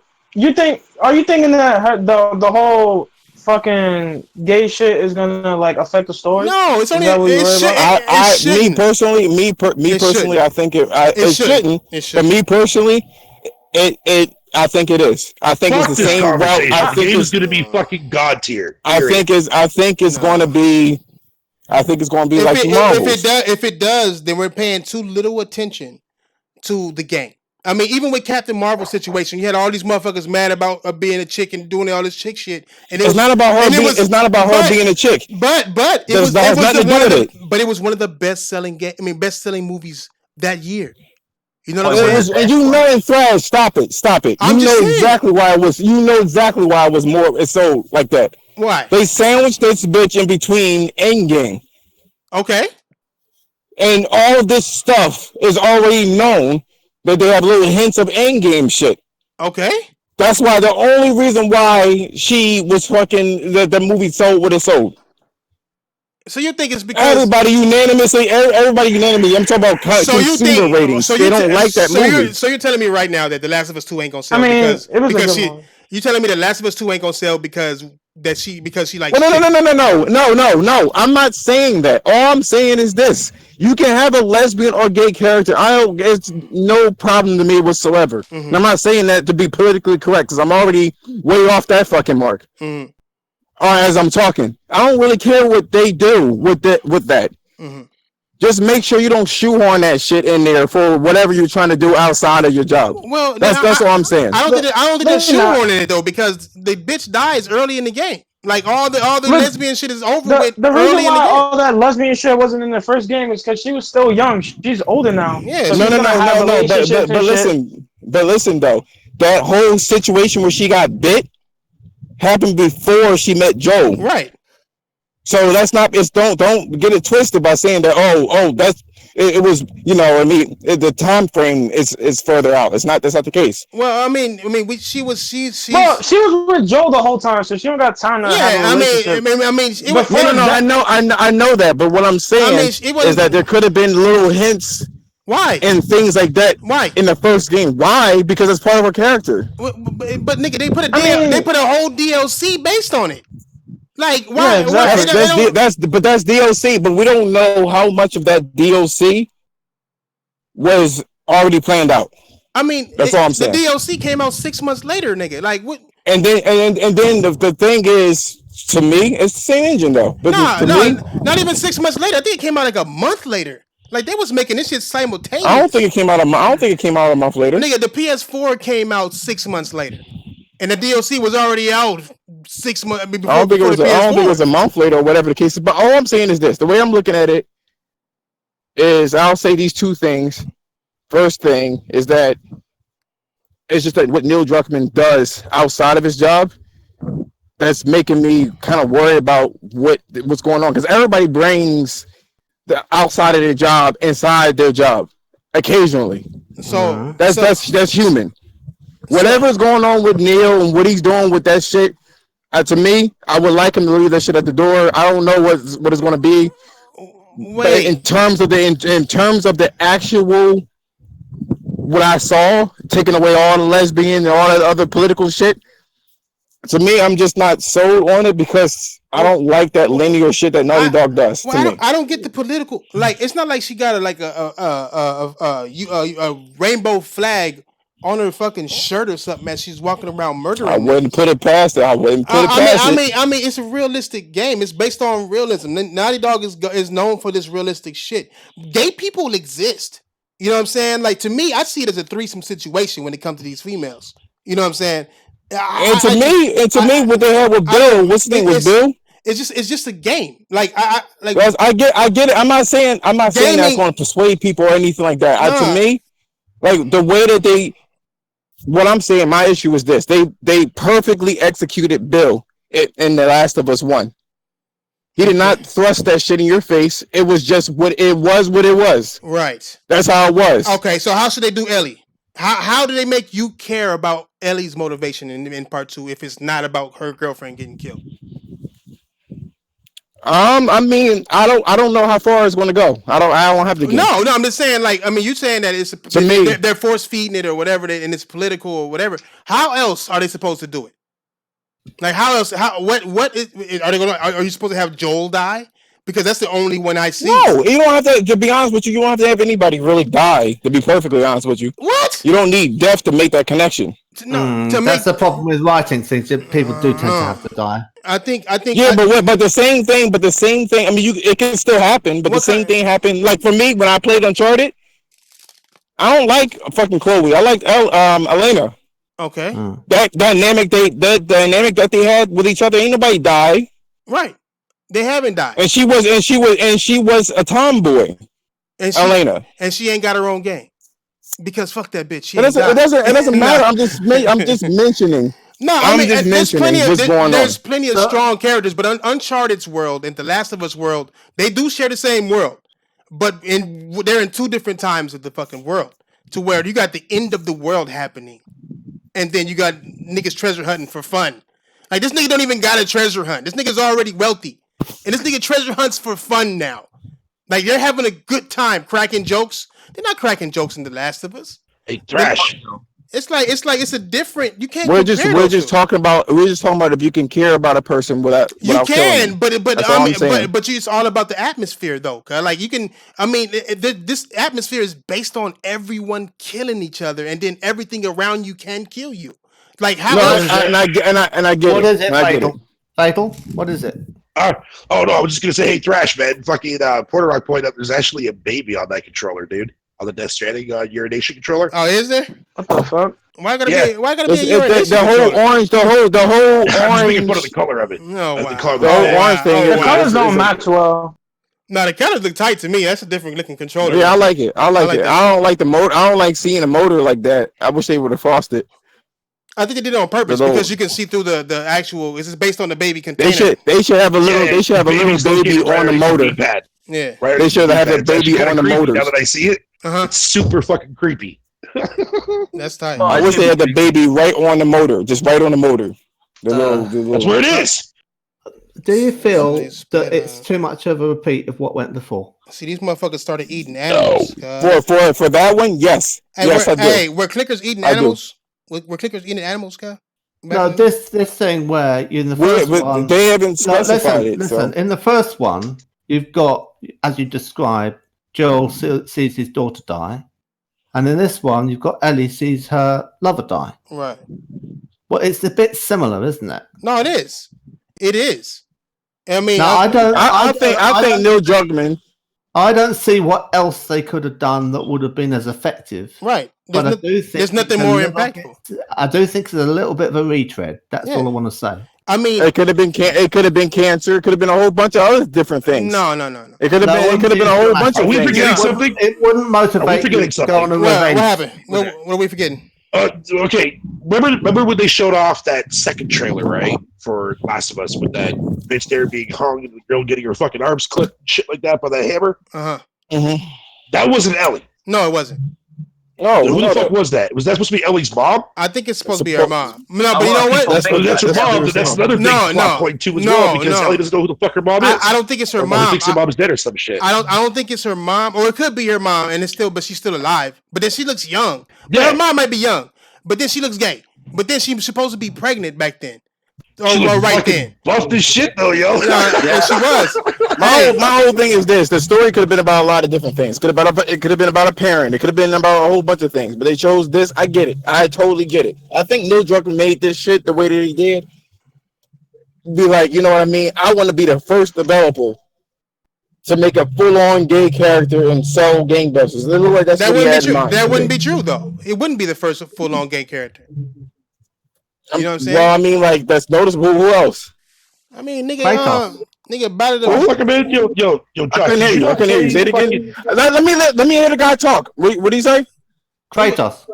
Are you thinking that the whole fucking gay shit is gonna like affect the story? No, it's only Me personally, I think it shouldn't. But me personally, I think it is. I think it's the same route. I think it's gonna be fucking god tier. I think it's gonna be like tomorrow. If it does, then we're paying too little attention to the game. I mean, even with Captain Marvel's situation, you had all these motherfuckers mad about being a chick and doing all this chick shit. And it's not about her. It's not about her being a chick. But it was one of the best selling movies that year. You know what I'm saying? And you know, in Thrash, stop it. You know exactly why it was more. It's so like that. Why? They sandwiched this bitch in between Endgame. Okay. And all of this stuff is already known. But they have little hints of Endgame shit. Okay. That's why the only reason why she was fucking the movie sold what it sold. So you think it's because everybody unanimously, I'm talking about consumer ratings. They don't like that movie. So you're telling me right now that The Last of Us 2 ain't gonna sell you telling me The Last of Us 2 ain't gonna sell because she like No. I'm not saying that. All I'm saying is this. You can have a lesbian or gay character. It's no problem to me whatsoever. Mm-hmm. And I'm not saying that to be politically correct because I'm already way off that fucking mark. Mm-hmm. As I'm talking, I don't really care what they do with that. Mm-hmm. Just make sure you don't shoehorn that shit in there for whatever you're trying to do outside of your job. Well, that's all I'm saying. I don't think they're shoehorning it though because the bitch dies early in the game. Like all the lesbian shit is over with. The reason why all that lesbian shit wasn't in the first game is because she was still young. She's older now. Yeah. So But listen though, that whole situation where she got bit happened before she met Joe. Right. So that's not. Don't get it twisted by saying that. That's. It was, the time frame is further out. That's not the case. Well, I mean, she was with Joel the whole time, so she don't got time to. Yeah, I know that, but what I'm saying is that there could have been little hints. Why? And things like that. Why? In the first game. Why? Because it's part of her character. But nigga, they put a whole DLC based on it. Like why? Yeah, exactly. That's DLC, but we don't know how much of that DLC was already planned out. I mean, that's all I'm saying. The DLC came out 6 months later, nigga. Like what? And then the thing is, to me, it's the same engine though. But not even 6 months later. I think it came out like a month later. Like they was making this shit simultaneous. I don't think it came out a month later. Nigga, the PS4 came out 6 months later. And the DLC was already out 6 months before. I don't think it was a month later or whatever the case is. But all I'm saying is this: the way I'm looking at it is, I'll say these two things. First thing is that it's just that what Neil Druckmann does outside of his job that's making me kind of worry about what's going on, because everybody brings the outside of their job inside their job occasionally. So that's human. Whatever's going on with Neil and what he's doing with that shit, to me, I would like him to leave that shit at the door. I don't know what it's going to be. But in terms of the actual what I saw, taking away all the lesbian and all that other political shit, to me, I'm just not sold on it because I don't like that linear shit that Naughty Dog does. I don't get the political. Like, it's not like she got a rainbow flag on her fucking shirt or something as she's walking around murdering. I wouldn't put it past it. I mean, it's a realistic game. It's based on realism. Naughty Dog is known for this realistic shit. Gay people exist. You know what I'm saying? Like, to me, I see it as a threesome situation when it comes to these females. You know what I'm saying? And to me, what they had with Bill, what's the name with Bill? It's just a game. Like I get it. I'm not saying that's going to persuade people or anything like that. To me, like the way that what I'm saying, my issue is this: they perfectly executed Bill in The Last of Us 1. He did not thrust that shit in your face. It was just what it was. What it was. Right. That's how it was. Okay, so how should they do Ellie? How do they make you care about Ellie's motivation in part 2 if it's not about her girlfriend getting killed? I mean, I don't know how far it's going to go. I don't have to. No, I'm just saying. Like, I mean, you saying that they're force feeding it or whatever, and it's political or whatever. How else are they supposed to do it? Like, how else? What is, are they going? Are you supposed to have Joel die? Because that's the only one I see. No, you don't have to. To be honest with you, you don't have to have anybody really die. To be perfectly honest with you, what? You don't need death to make that connection. No, that's the problem with writing things. People do tend to have to die. I think. Yeah, but the same thing. I mean, it can still happen. But the same thing happened. Like for me, when I played Uncharted, I don't like fucking Chloe. I like Elena. Okay. That dynamic that they had with each other. Ain't nobody die. Right. They haven't died. And she was a tomboy. And Elena. And she ain't got her own game. Because fuck that bitch. It doesn't matter. I'm just mentioning. No, I mean, there's plenty of on. strong characters, but Uncharted's world and The Last of Us world, they do share the same world, but they're in two different times of the fucking world. To where you got the end of the world happening, and then you got niggas treasure hunting for fun. Like, this nigga don't even got a treasure hunt. This nigga's already wealthy, and this nigga treasure hunts for fun now. Like, they're having a good time cracking jokes. They're not cracking jokes in The Last of Us. Hey, Thrash. It's it's a different. You can't. We're just talking about if you can care about a person without. You can, but I mean, but it's all about the atmosphere though. Like you can. I mean, this atmosphere is based on everyone killing each other, and then everything around you can kill you. Like how? And I get what it. Is it? Fatal? Fatal? What is it? Oh no! I was just gonna say, hey, Thrash, man, fucking Porter Rock pointed out there's actually a baby on that controller, dude. On the Death Stranding urination controller. Oh, is there? What the fuck? Why gotta be a urination the whole orange? The whole I'm just making fun of the color of it. No, the whole orange thing. The colors don't match well. No, the colors look tight to me. That's a different looking controller. Yeah, I like it. I like it. I don't like the motor. I don't like seeing a motor like that. I wish they would have frosted. I think they did it on purpose because you can see through the actual. This is based on the baby container. They should have a little. They should have a little baby on the motor. Yeah, right. They should have that baby on the motor. Now that I see it, it's super fucking creepy. That's tight. I wish they had the baby right on the motor, just right on the motor. The little. That's where it is. Do you feel that it's too much of a repeat of what went before? See, these motherfuckers started eating animals. For that one, yes. Hey, yes, I do. Hey, were clickers eating animals? Were clickers eating animals, Kyle? No, this thing where in the first one they haven't specified it. Listen, in the first one, you've got, as you described, Joel sees his daughter die, and in this one, you've got Ellie sees her lover die. Right. Well, it's a bit similar, isn't it? No, it is. It is. I mean, no, I think Neil Druckmann. I don't see what else they could have done that would have been as effective. Right. But I do think there's nothing more impactful. I do think it's a little bit of a retread. That's all I want to say. I mean, it could have been cancer. It could have been a whole bunch of other different things. No. It could have been a whole bunch of things. Are we forgetting something? It wouldn't motivate you to go on a revenge. What happened? What are we forgetting? Okay, remember when they showed off that second trailer, right, for Last of Us with that bitch there being hung and the girl getting her fucking arms clipped and shit like that by that hammer? That wasn't Ellie. No, it wasn't. No, who the fuck was that? Was that supposed to be Ellie's mom? I think it's supposed to be her mom. No, but you know what? That's her mom. That's another big plot point too as well, because Ellie doesn't know who the fuck her mom is. I don't think it's her mom. She thinks her mom is dead or some shit. I don't think it's her mom, or it could be her mom, and but she's still alive. But then she looks young. But her mom might be young, but then she looks gay. But then she was supposed to be pregnant back then. Or right then. Buffed as shit though, yo. Yeah, she was. My whole thing is this: the story could have been about a lot of different things. It could have been about a parent. It could have been about a whole bunch of things. But they chose this. I get it. I totally get it. I think Neil Druckmann made this shit the way that he did. Be like, you know what I mean? I want to be the first developer to make a full-on gay character and sell gangbusters. Like that's that wouldn't be true. That wouldn't be true though. It wouldn't be the first full-on gay character. You know what I'm saying? Well, I mean, like that's noticeable. Who else? I mean, nigga, batted the fucking man, yo, Josh, I couldn't hear you. Say it again. Let me hear the guy talk. What did he say? Kratos.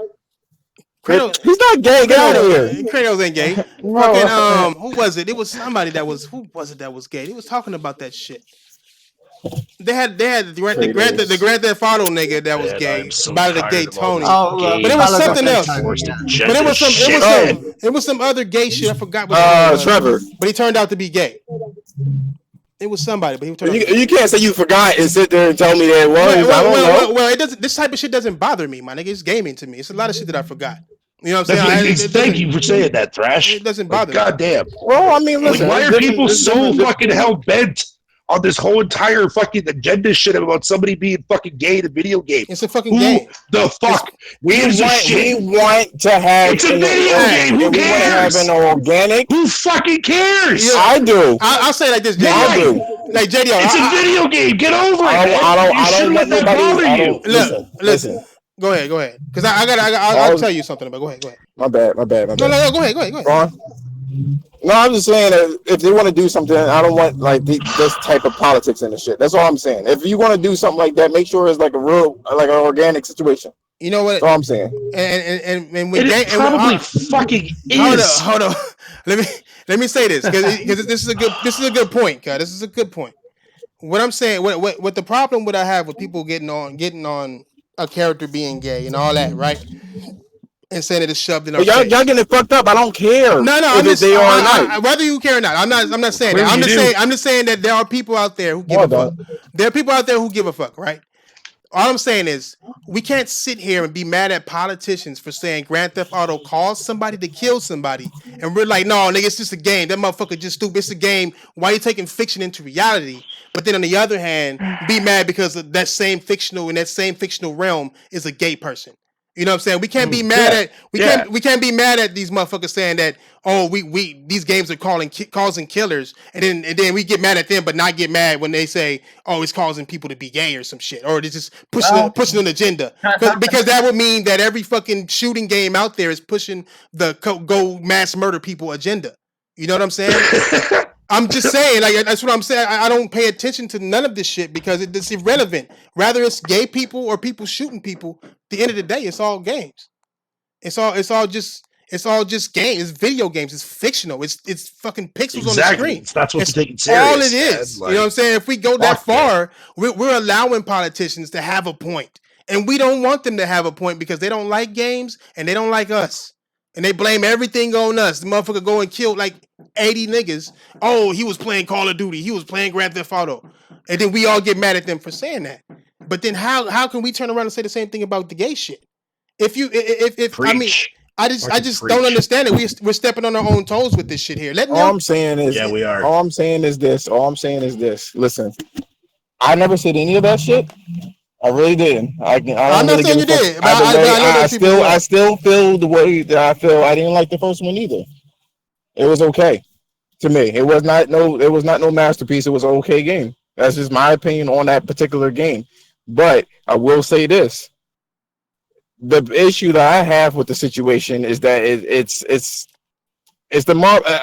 He's not gay. Get out of here. Kratos ain't gay. Fucking who was it? It was somebody that was that was gay. He was talking about that shit. They had the Grand Theft Auto nigga that was gay. About the gay Tony. But it was something else. But it was some other gay shit. I forgot what it was. Trevor. But he turned out to be gay. It was somebody, but he turned out you can't say you forgot and sit there and tell me that it was. Well, it doesn't. This type of shit doesn't bother me, my nigga. It's gaming to me. It's a lot of shit that I forgot. You know what I'm saying? Thank you for saying that, Thrash. It doesn't bother me. Goddamn. Well, I mean, listen. Why are people so fucking hell bent on this whole entire fucking agenda shit about somebody being fucking gay in a video game? It's a fucking game. The fuck? We want to have. It's a video game. Who cares? We want to have an organic. Who fucking cares? Yeah, I do. I'll say it like this, JD. I do. Like JD, it's a video game. Get over it. I don't let nobody. Listen. Go ahead. Because I'll tell you something about. Go ahead. My bad. No, go ahead. Go on. No, I'm just saying that if they want to do something, I don't want like this type of politics in the shit. That's all I'm saying. If you want to do something like that, make sure it's like a real, like an organic situation. You know what? That's all I'm saying. And it probably fucking is. Hold on. Let me say this because this is a good point, guys. This is a good point. What I'm saying, what the problem I have with people getting on a character being gay and all that, right? And saying it is shoved in our y'all getting it fucked up. I don't care. No, I'm just saying whether you care or not. I'm not saying that. I'm just saying that there are people out there who give a fuck. There are people out there who give a fuck, right? All I'm saying is we can't sit here and be mad at politicians for saying Grand Theft Auto caused somebody to kill somebody, and we're like, no, nigga, it's just a game. That motherfucker just stupid. It's a game. Why are you taking fiction into reality? But then on the other hand, be mad because of that same fictional realm is a gay person. You know what I'm saying? We can't be mad at we can't be mad at these motherfuckers saying that we these games are causing killers, and then we get mad at them, but not get mad when they say it's causing people to be gay or some shit, or it's just pushing an agenda because that would mean that every fucking shooting game out there is pushing the go mass murder people agenda. You know what I'm saying? I'm just saying, like that's what I'm saying. I don't pay attention to none of this shit because it's irrelevant. Rather it's gay people or people shooting people. At the end of the day, it's all games. It's all just games. It's video games. It's fictional. It's fucking pixels on the screen. That's what's taking serious. All it is. Like, you know what I'm saying? If we go that far, we're allowing politicians to have a point, and we don't want them to have a point because they don't like games and they don't like us. And they blame everything on us. The motherfucker go and kill like 80 niggas. Oh, he was playing Call of Duty. He was playing Grand Theft Auto. And then we all get mad at them for saying that. But then how can we turn around and say the same thing about the gay shit? I just don't understand it. We're stepping on our own toes with this shit here. I'm saying is we are. All I'm saying is this. Listen, I never said any of that shit. I really didn't. I'm not saying you did. I still feel the way that I feel. I didn't like the first one either. It was okay to me. It was not no masterpiece. It was an okay game. That's just my opinion on that particular game. But I will say this: the issue that I have with the situation is that it's the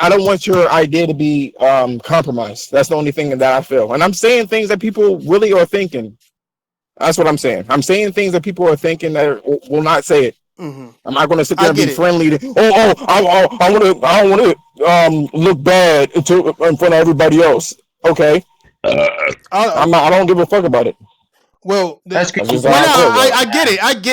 I don't want your idea to be compromised. That's the only thing that I feel. And I'm saying things that people really are thinking. That's what I'm saying. I'm saying things that people are thinking that will not say it. Mm-hmm. I'm not going to sit there and be friendly. I don't want to look bad in front of everybody else. Okay. I don't give a fuck about it. Well, I get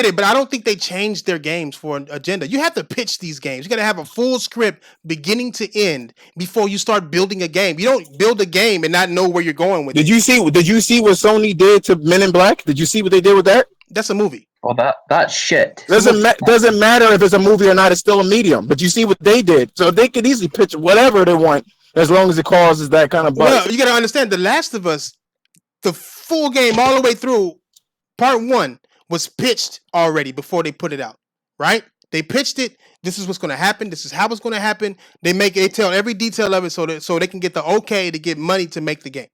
it, but I don't think they changed their games for an agenda. You have to pitch these games. You got to have a full script beginning to end before you start building a game. You don't build a game and not know where you're going with it. Did you see what Sony did to Men in Black? Did you see what they did with that? That's a movie. Well, that's shit. Doesn't matter if it's a movie or not. It's still a medium. But you see what they did. So they could easily pitch whatever they want as long as it causes that kind of buzz. Well, you got to understand, The Last of Us, the full game all the way through, part 1 was pitched already before they put it out, right? They pitched it. This is what's going to happen. This is how it's going to happen. They tell every detail of it so they can get the okay to get money to make the game,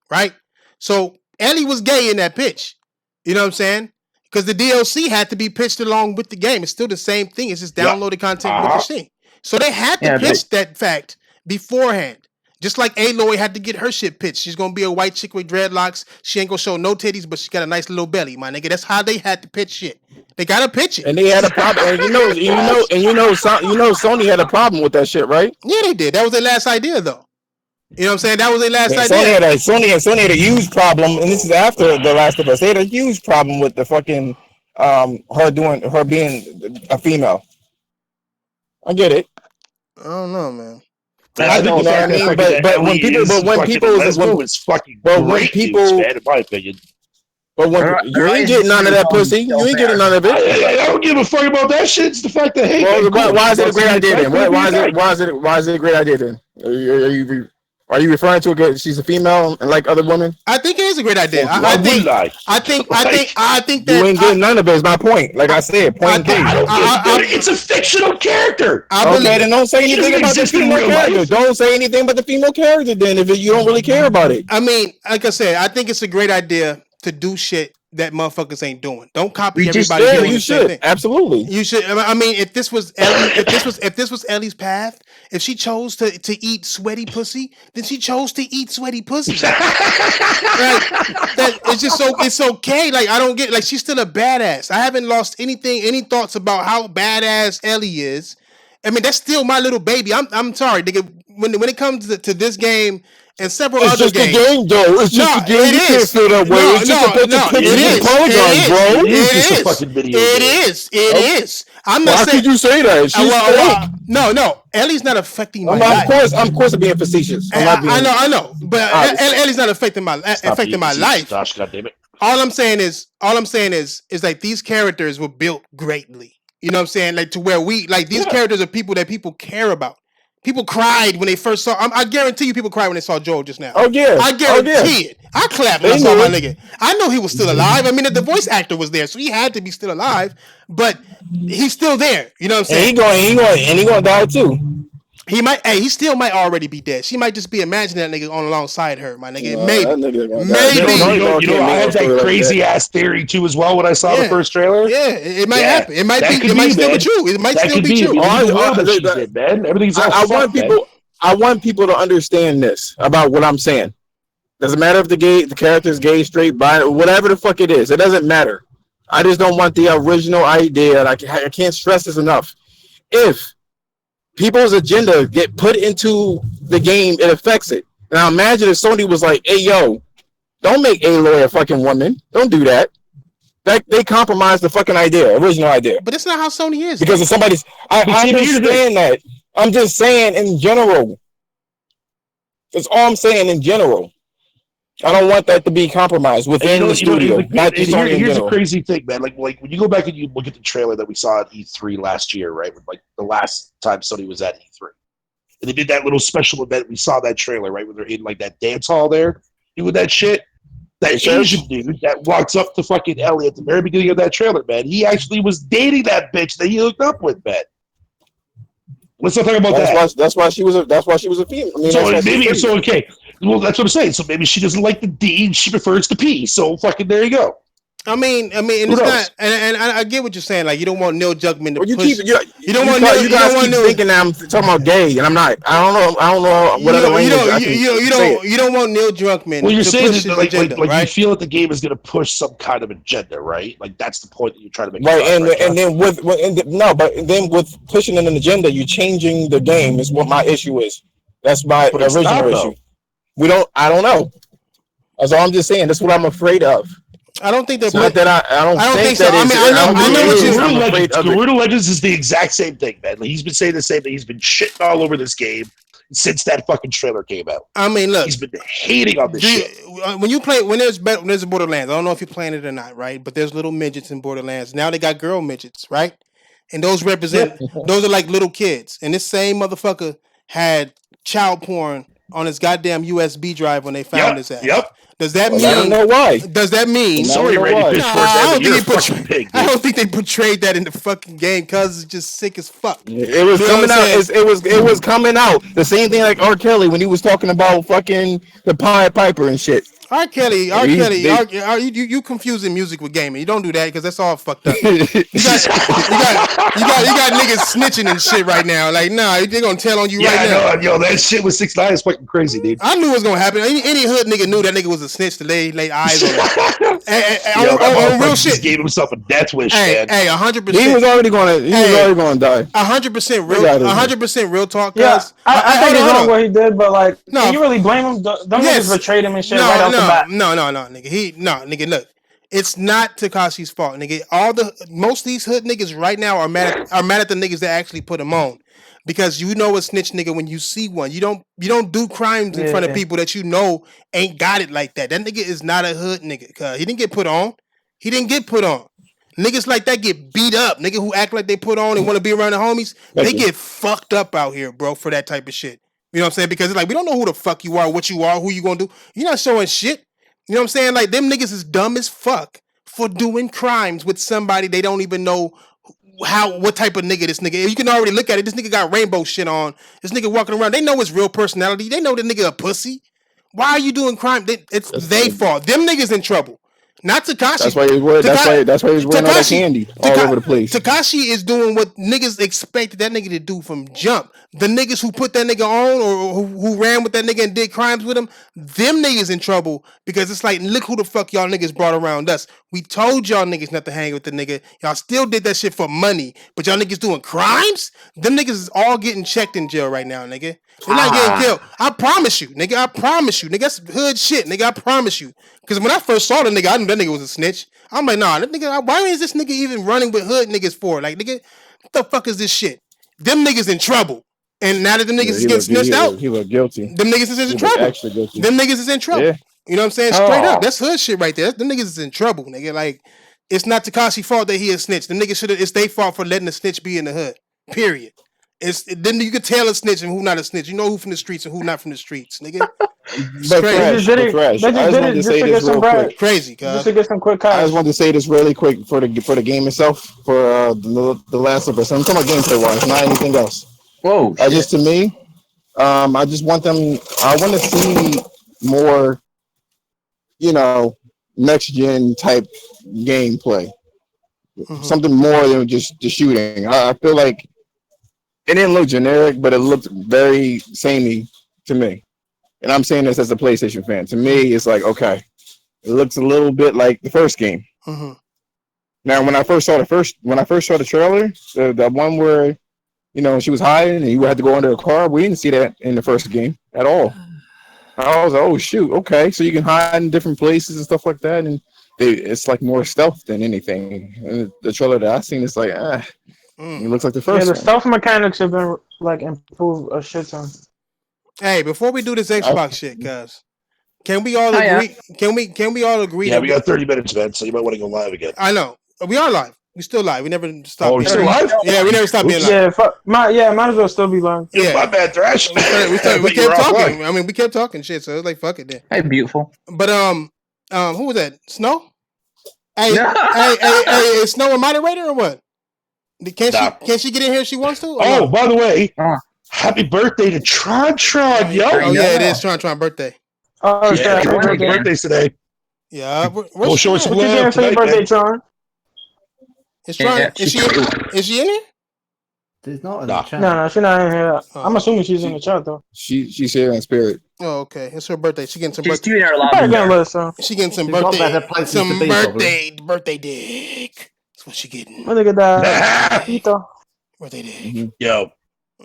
right? So Ellie was gay in that pitch. You know what I'm saying? Because the DLC had to be pitched along with the game. It's still the same thing. It's just downloaded content with the machine. So they had to pitch that fact beforehand. Just like Aloy had to get her shit pitched. She's gonna be a white chick with dreadlocks. She ain't gonna show no titties, but she got a nice little belly, my nigga. That's how they had to pitch shit. They gotta pitch it. And they had a problem. And Sony had a problem with that shit, right? Yeah, they did. That was their last idea, though. You know what I'm saying? That was their last idea. Sony had a huge problem, and this is after The Last of Us. They had a huge problem with the fucking her being a female. I get it. I don't know, man. I think the fact that but when people is fucking great news, man, in my opinion. But when you ain't getting none of that pussy, you ain't getting none of it. I don't give a fuck about that shit. It's the fact that why is it a great idea then? Why is it a great idea then? Are you referring to her? She's a female and like other women? I think it is a great idea. I think that you ain't getting none of it. Is my point. Like I said, it's a fictional character. Okay, then don't say anything about the female character. Don't say anything about the female character then if you don't really care about it. I mean, like I said, I think it's a great idea to do shit that motherfuckers ain't doing. Don't copy everybody doing the same thing. Absolutely. You should. I mean, if this was Ellie, if this was Ellie's path, if she chose to eat sweaty pussy, then she chose to eat sweaty pussy. That it's just it's okay. Like I don't get like she's still a badass. I haven't lost any thoughts about how badass Ellie is. I mean, that's still my little baby. I'm sorry, nigga. When it comes to this game and several other games. It's just a game, though. It's just a game. You can't feel that way. It's just a bunch of pictures and polygons, bro. It is. I'm not saying. How could you say that? She's no. Ellie's not affecting my life. Of course, I'm being facetious. I know. But Ellie's not affecting my life. Gosh, goddamn it. All I'm saying is like these characters were built greatly. You know what I'm saying? Like to where these characters are people that people care about. People cried when they first saw. I guarantee you, people cried when they saw Joel just now. Oh yeah, I guarantee it. I clapped when I saw my nigga. I know he was still alive. I mean, the voice actor was there, so he had to be still alive. But he's still there. You know what I'm saying? And he gonna die too. He might. He still might already be dead. She might just be imagining that nigga on alongside her. My nigga, maybe. You know, I had that crazy ass theory too as well when I saw the first trailer. Yeah, it might happen. It might be. It might still be true. It might still be true. I want people to understand this about what I'm saying. Doesn't matter if the character's gay, straight, bi, whatever the fuck it is. It doesn't matter. I just don't want the original idea. I can't stress this enough. If people's agenda get put into the game, it affects it. Now imagine if Sony was like, "Hey, yo, don't make Aloy a fucking woman. Don't do that." They compromised the fucking original idea. But that's not how Sony is. Because of somebody's. I understand that. I'm just saying in general. That's all I'm saying in general. I don't want that to be compromised within the studio. Here's a crazy thing, man. Like when you go back and you look at the trailer that we saw at E3 last year, right? Like the last time Sony was at E3, and they did that little special event. We saw that trailer, right? When they're in like that dance hall there, doing that shit. That Asian dude that walks up to fucking Ellie at the very beginning of that trailer, man. He actually was dating that bitch that he hooked up with, man. Let's not talk about that. That's why she was a female. I mean, so okay. Well, that's what I'm saying. So maybe she doesn't like the D, she prefers the P. So fucking there you go. I mean, and it's not, and I get what you're saying. Like, you don't want Neil Druckmann to push. You don't want Neil. You guys keep thinking that I'm talking about gay, and I'm not. I don't know what other language you don't want Neil Druckmann. Well, you're saying that, like right? you feel that the game is going to push some kind of agenda, right? Like that's the point that you're trying to make. Right, and then with pushing an agenda, you're changing the game. Is what my issue is. That's my original issue. I don't know. That's all I'm just saying. That's what I'm afraid of. I don't think they're. I don't think so. I know what you're saying. Guerrilla Legends is the exact same thing, man. Like, he's been saying the same thing. He's been shitting all over this game since that fucking trailer came out. I mean, look, he's been hating on this shit. When there's a Borderlands, I don't know if you're playing it or not, right? But there's little midgets in Borderlands. Now they got girl midgets, right? And those represent those are like little kids. And this same motherfucker had child porn on his goddamn USB drive when they found his ass. Yep. Does that mean? I don't know why. Does that mean? Sorry, Randy Pitchford. I don't think they portrayed that in the fucking game because it's just sick as fuck. It was coming out. It was coming out. The same thing like R. Kelly when he was talking about fucking the Pied Piper and shit. R. Kelly, you confusing music with gaming. You don't do that because that's all fucked up. You got niggas snitching and shit right now. Like, nah, they're gonna tell on you right now. Yo, that shit with 6ix9ine is fucking crazy, dude. I knew it was gonna happen. Any hood nigga knew that nigga was a snitch to lay eyes on him. on real shit. Just gave himself a death wish, man. Hey, 100%. He was already going to die. 100% real talk, guys. I think it's wrong what he did, but like, can you really blame him? Them niggas betrayed him and shit right off the bat. No, nigga. Look, it's not Tekashi's fault, nigga. Most of these hood niggas right now are mad at the niggas that actually put him on, because you know a snitch nigga when you see one. You don't do crimes in front of people that you know ain't got it like that. That nigga is not a hood nigga. Cause he didn't get put on. He didn't get put on. Niggas like that get beat up. Nigga who act like they put on and want to be around the homies, they get fucked up out here, bro, for that type of shit. You know what I'm saying? Because it's like, we don't know who the fuck you are, what you are, who you gonna do. You're not showing shit. You know what I'm saying? Like, them niggas is dumb as fuck for doing crimes with somebody they don't even know what type of nigga this nigga is. You can already look at it. This nigga got rainbow shit on. This nigga walking around. They know his real personality. They know the nigga a pussy. Why are you doing crime? It's their fault. Them niggas in trouble. Not Tekashi. That's why he's wearing all that candy all over the place. Tekashi is doing what niggas expected that nigga to do from jump. The niggas who put that nigga on or who ran with that nigga and did crimes with him, them niggas in trouble, because it's like, look who the fuck y'all niggas brought around us. We told y'all niggas not to hang with the nigga. Y'all still did that shit for money, but y'all niggas doing crimes? Them niggas is all getting checked in jail right now, nigga. They're not getting killed. I promise you, nigga. I promise you, nigga. That's hood shit, nigga. I promise you. Because when I first saw the nigga, I knew that nigga was a snitch. I'm like, nah, that nigga, why is this nigga even running with hood niggas for? Like, nigga, what the fuck is this shit? Them niggas in trouble. And now that the niggas is getting snitched out, he look guilty. Them niggas is in trouble. Actually guilty. Them niggas is in trouble. Yeah. You know what I'm saying? Straight up. That's hood shit right there. Them niggas is in trouble, nigga. Like, it's not Tekashi's fault that he a snitch. The nigga it's their fault for letting the snitch be in the hood. Period. Then you could tell a snitch and who not a snitch. You know who from the streets and who not from the streets, nigga. They just did it just to get some bread. Crazy, cuz. Just to get some quick cash. I just wanted to say this really quick for the game itself, for the Last of Us. I'm talking about gameplay wise, not anything else. Whoa. Just to me, I just want them. I want to see more, next gen type gameplay. Something more than just the shooting. I feel like it didn't look generic, but it looked very samey to me. And I'm saying this as a PlayStation fan. To me, it's like, okay, it looks a little bit like the first game. Mm-hmm. Now, when I first saw the trailer, the one where, she was hiding and you had to go under a car, we didn't see that in the first game at all. I was like, oh shoot, okay, so you can hide in different places and stuff like that, and it's like more stealth than anything. And the trailer that I seen, it's like, it looks like the first. Yeah, the stealth mechanics have been like improved a shit ton. Hey, before we do this Xbox shit, guys, can we all agree? Can we all agree? Yeah, we got 30 minutes, man. So you might want to go live again. I know we are live. We still live. We never stopped. Oh, we still live? Yeah, we never stopped being live. Yeah, might as well still be live. Yeah, my bad, Thrash. We kept talking. I mean, we kept talking shit. So it was like, fuck it, then. Hey, beautiful. But who was that? Snow? Hey, is Snow a moderator or what? Can she get in here if she wants to? Oh, by the way, happy birthday to Tron, yo! Oh yeah, it is Tron birthday. Oh yeah, Tron's birthday's today. Yeah, we'll show us some love. What you doing for your birthday, Tron? Is Tron? Is she in here? There's not in the chat. No, she's not in here. I'm assuming she's in the chat though. She's here in spirit. Oh, okay. It's her birthday. She getting some birthday. She getting some birthday dick. That's what she getting. Look at that. Birthday dick. Yo.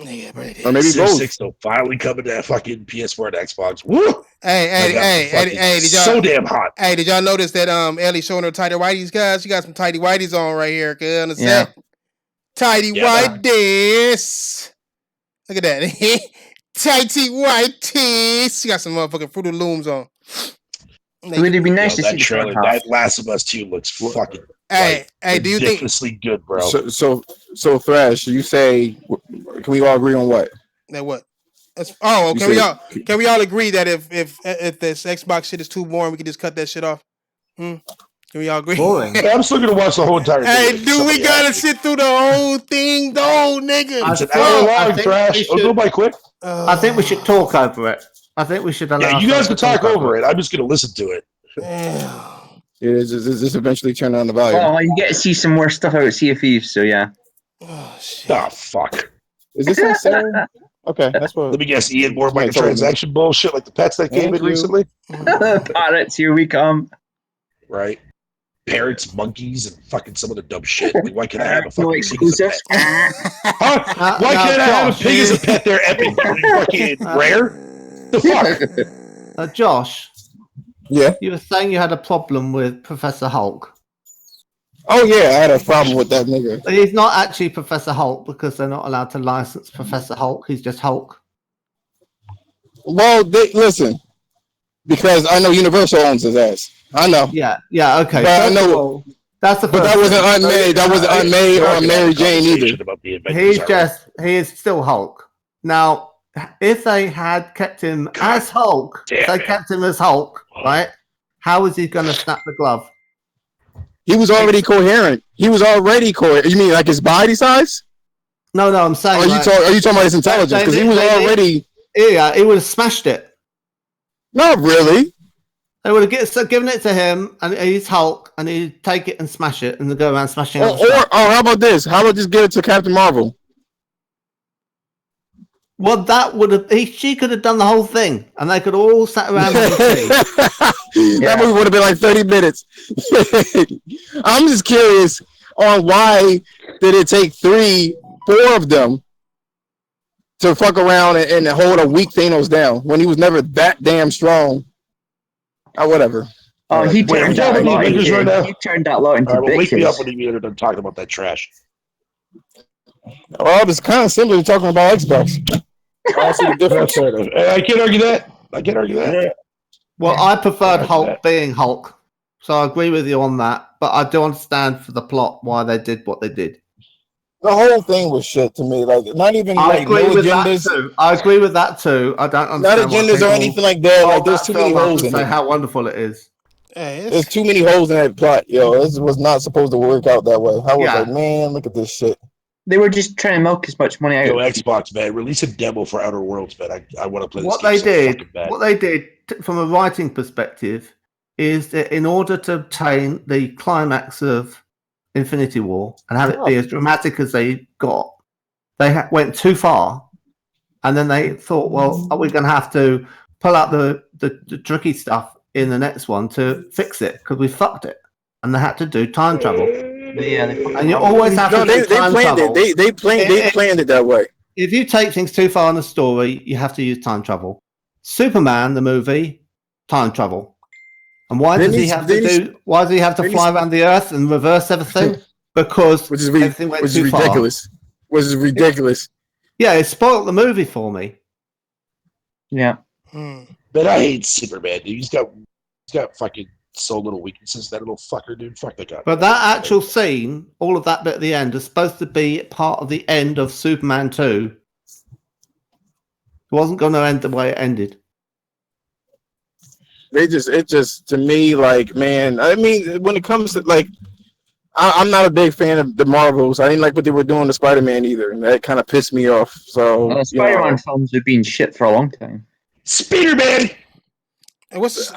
Yeah, birthday. Or maybe both. 6 though, finally coming to that fucking PS4 and Xbox. Woo! Hey, did y'all so damn hot. Hey, did y'all notice that Ellie showing her tighty whities, guys? She got some tighty whities on right here, cuz, on the set. Tighty whities. Look at that. Tighty whities. She got some motherfucking Fruit of Looms on. Would it be nice to see the trailer? That Last of Us 2 looks fucking hey, do you think ridiculously good, bro? So Thrash, you say, can we all agree on what? That what? Can we all agree that if this Xbox shit is too boring, we can just cut that shit off? Can we all agree? Boring. I'm still gonna watch the whole entire thing. Hey, dude, we gotta sit through the whole thing, though, nigga. It's an hour long, Thrash. I'll go by quick. I think we should talk over it. I think we should allow. Yeah, you guys can talk over it. I'm just going to listen to it. Yeah, just eventually turn on the volume. Oh, you get to see some more stuff out at Sea of Thieves, so yeah. Oh, fuck. Is this on sale? Okay, that's what. Let me guess, Ian, more microtransaction bullshit like the pets that came in recently? Parrots, here we come. Right. Parrots, monkeys, and fucking some of the dumb shit. Like, why can't I have a fucking No pig as a exclusives. pet? Huh? Why can't I have a pig as a pet? They're epic. Fucking rare? The fuck? Josh. Yeah. You were saying you had a problem with Professor Hulk. Oh yeah, I had a problem with that nigga. He's not actually Professor Hulk because they're not allowed to license Professor Hulk. He's just Hulk. Well, listen, because I know Universal owns his ass. I know. Yeah, okay. But I know. That's the. But that wasn't unmade. That wasn't unmade or Mary Jane either. He is still Hulk. Now, if they had kept him as Hulk, kept him as Hulk, right? How was he going to snap the glove? He was already coherent. You mean like his body size? No, I'm saying. Are you talking about his intelligence? Because he was already. Yeah, he would have smashed it. Not really. They would have given it to him, and he's Hulk, and he'd take it and smash it, and then go around smashing it. Or how about this? How about just give it to Captain Marvel? Well, that would have. She could have done the whole thing, and they could have all sat around. That movie would have been like 30 minutes. I'm just curious on why did it take 4 of them to fuck around and hold a weak Thanos down when he was never that damn strong. Whatever. Oh, he turned that lot into wake me up when you're done talking about that trash. Well, it's kind of similar to talking about Xbox. I see the difference. I can't argue that. Well, I preferred Hulk being Hulk, so I agree with you on that. But I do understand for the plot why they did what they did. The whole thing was shit to me. Like, not even I like agree no with agendas. that too. I agree with that too. I don't understand. Not agendas or anything like that. Like, there's too many holes in it. How wonderful it is. There's too many holes in that plot, yo. This was not supposed to work out that way. I was like, man, look at this shit. They were just trying to milk as much money out. Yo, Xbox, man, release a demo for Outer Worlds, man. I want to play this What they did from a writing perspective is that in order to obtain the climax of Infinity War and have it be as dramatic as they got, they went too far, and then they thought, well, are we going to have to pull out the tricky stuff in the next one to fix it because we fucked it, and they had to do time travel. Yeah, and you always have to do time travel. They planned it that way. If you take things too far in the story, you have to use time travel. Superman, the movie, time travel. And why does he have to fly around the Earth and reverse everything? Because everything went too far. Which is ridiculous. Yeah, it spoiled the movie for me. Yeah. But I hate Superman, dude. He's got fucking so little weaknesses, that little fucker, dude. Fuck that guy. But that actual scene, all of that bit at the end, is supposed to be part of the end of Superman 2. It wasn't going to end the way it ended. It just to me, like, man, I mean, when it comes to, like, I'm not a big fan of the Marvels. I didn't like what they were doing to Spider-Man either, and that kind of pissed me off. So Spider-Man films have been shit for a long time. Spider-Man. I will say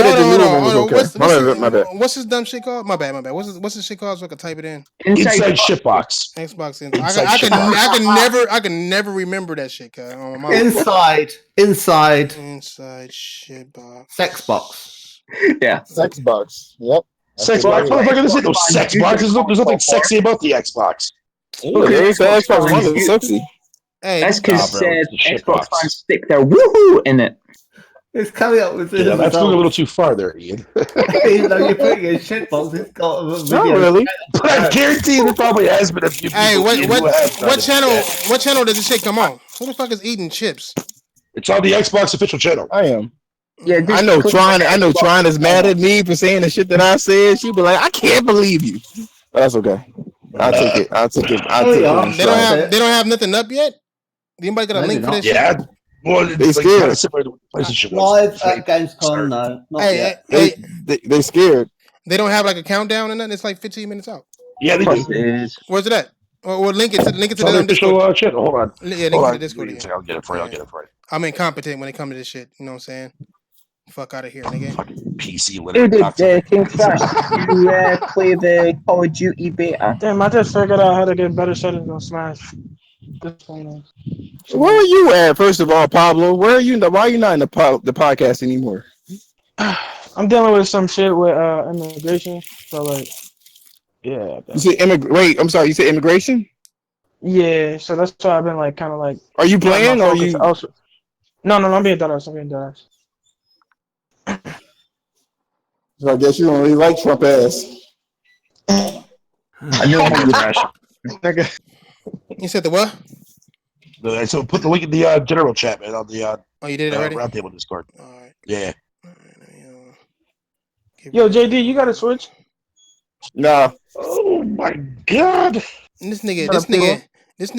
that the new one was okay. My bad. What's this dumb shit called? My bad. What's this shit called so I can type it in? Inside Shitbox. Xbox. I can never remember that shit. Inside Shitbox. Sex box. Yeah. Sex box. Yep. Sex box. Motherfucker, this ain't no sex box. There's nothing sexy about the Xbox. Okay, so Xbox One is sexy. Hey, that's because Xbox fans stick their woohoo in it. It's coming up with this. Yeah, that's going a little too far there, Ian. Even though you're putting in shitbox, it's got a video. Not really. But I guarantee it probably has been a few. Hey, what channel does this shit come on? Who the fuck is eating chips? It's on the Xbox official channel. I am. Yeah, I know Tron is mad at me for saying the shit that I said. She be like, I can't believe you. But that's okay. I'll take it. They don't have nothing up yet? Anybody got a link for this shit? Yeah. Well, they scared. Live at Gamescom, no. Not yet. They scared. They don't have like a countdown and nothing? It's like 15 minutes out. Yeah, they do. Where's it at? Or link it to It's the on the official Discord. channel. Hold on. Yeah, link Hold it to on. the Discord again. I'll get it for you. I'll get it for you. I'm incompetent when it comes to this shit. You know what I'm saying? Fuck out of here, nigga. Fucking PC Who literate. did King Crash? You play the Call of Duty beta? Damn, I just figured out how to get better settings on Smash. Where are you at, first of all, Pablo? Where are you? Why are you not in the podcast anymore? I'm dealing with some shit with immigration. So like, yeah. You said wait, I'm sorry. You said immigration? Yeah. So that's why I've been like, kind of like. Are you playing or are you? Also... No, I'm being dead ass. I'm being dead ass. So I guess you don't really like Trump ass. I know you Crash. You said the what? So put the link in the general chat, man, on the you did it already? Roundtable Discord. All right. Yeah. Yo, JD, you got a Switch? No. Oh my god. This nigga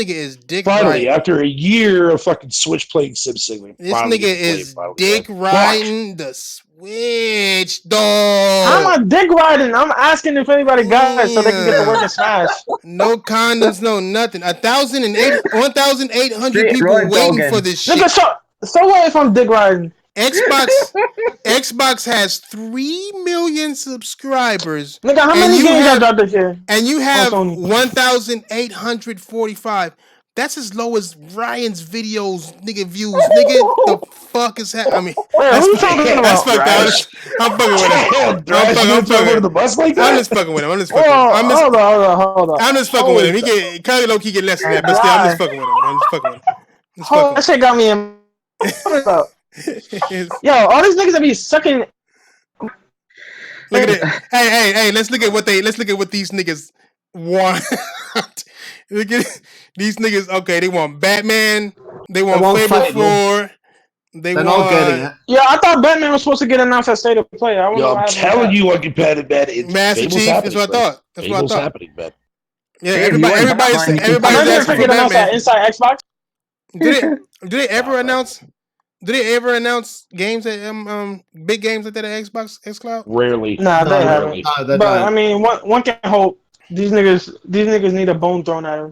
is dick Finally, riding. after a year of fucking Switch playing Sim Singing. This nigga is dick riding the Switch, dog. How am I dick riding? I'm asking if anybody got it so they can get to work in Smash. No condoms, no nothing. 1,800 people waiting for this shit. Nigga, so what if I'm dick riding? Xbox has 3 million subscribers. Nigga, how many games I dropped this year? And you have 1,845. That's as low as Ryan's videos, nigga, views. Nigga, the fuck is happening? I mean, who you talking about? That's fucked up. I'm fucking with him. I'm fucking the bus like that? I'm just fucking with him. Hold on. I'm just fucking with him. He get kind of low key get less than that, but still, I'm just fucking with him. That shit got me in. Yo, all these niggas that be sucking. Look at it. Hey, let's look at what these niggas want. Look at it. These niggas, okay, they want Batman, they want Fable 4, They're not getting it. Yeah, I thought Batman was supposed to get announced at State of Play. I'm telling you, what competitive, man. Master Fable's Chief, happening, that's what I thought. That's what I Fable's thing, happening, man. Yeah, everybody's asking for Batman. Inside Xbox. Did they ever announce games that big games like that at Xcloud? Rarely. Nah, they haven't. No, they but don't. I mean, one can hope. These niggas need a bone thrown at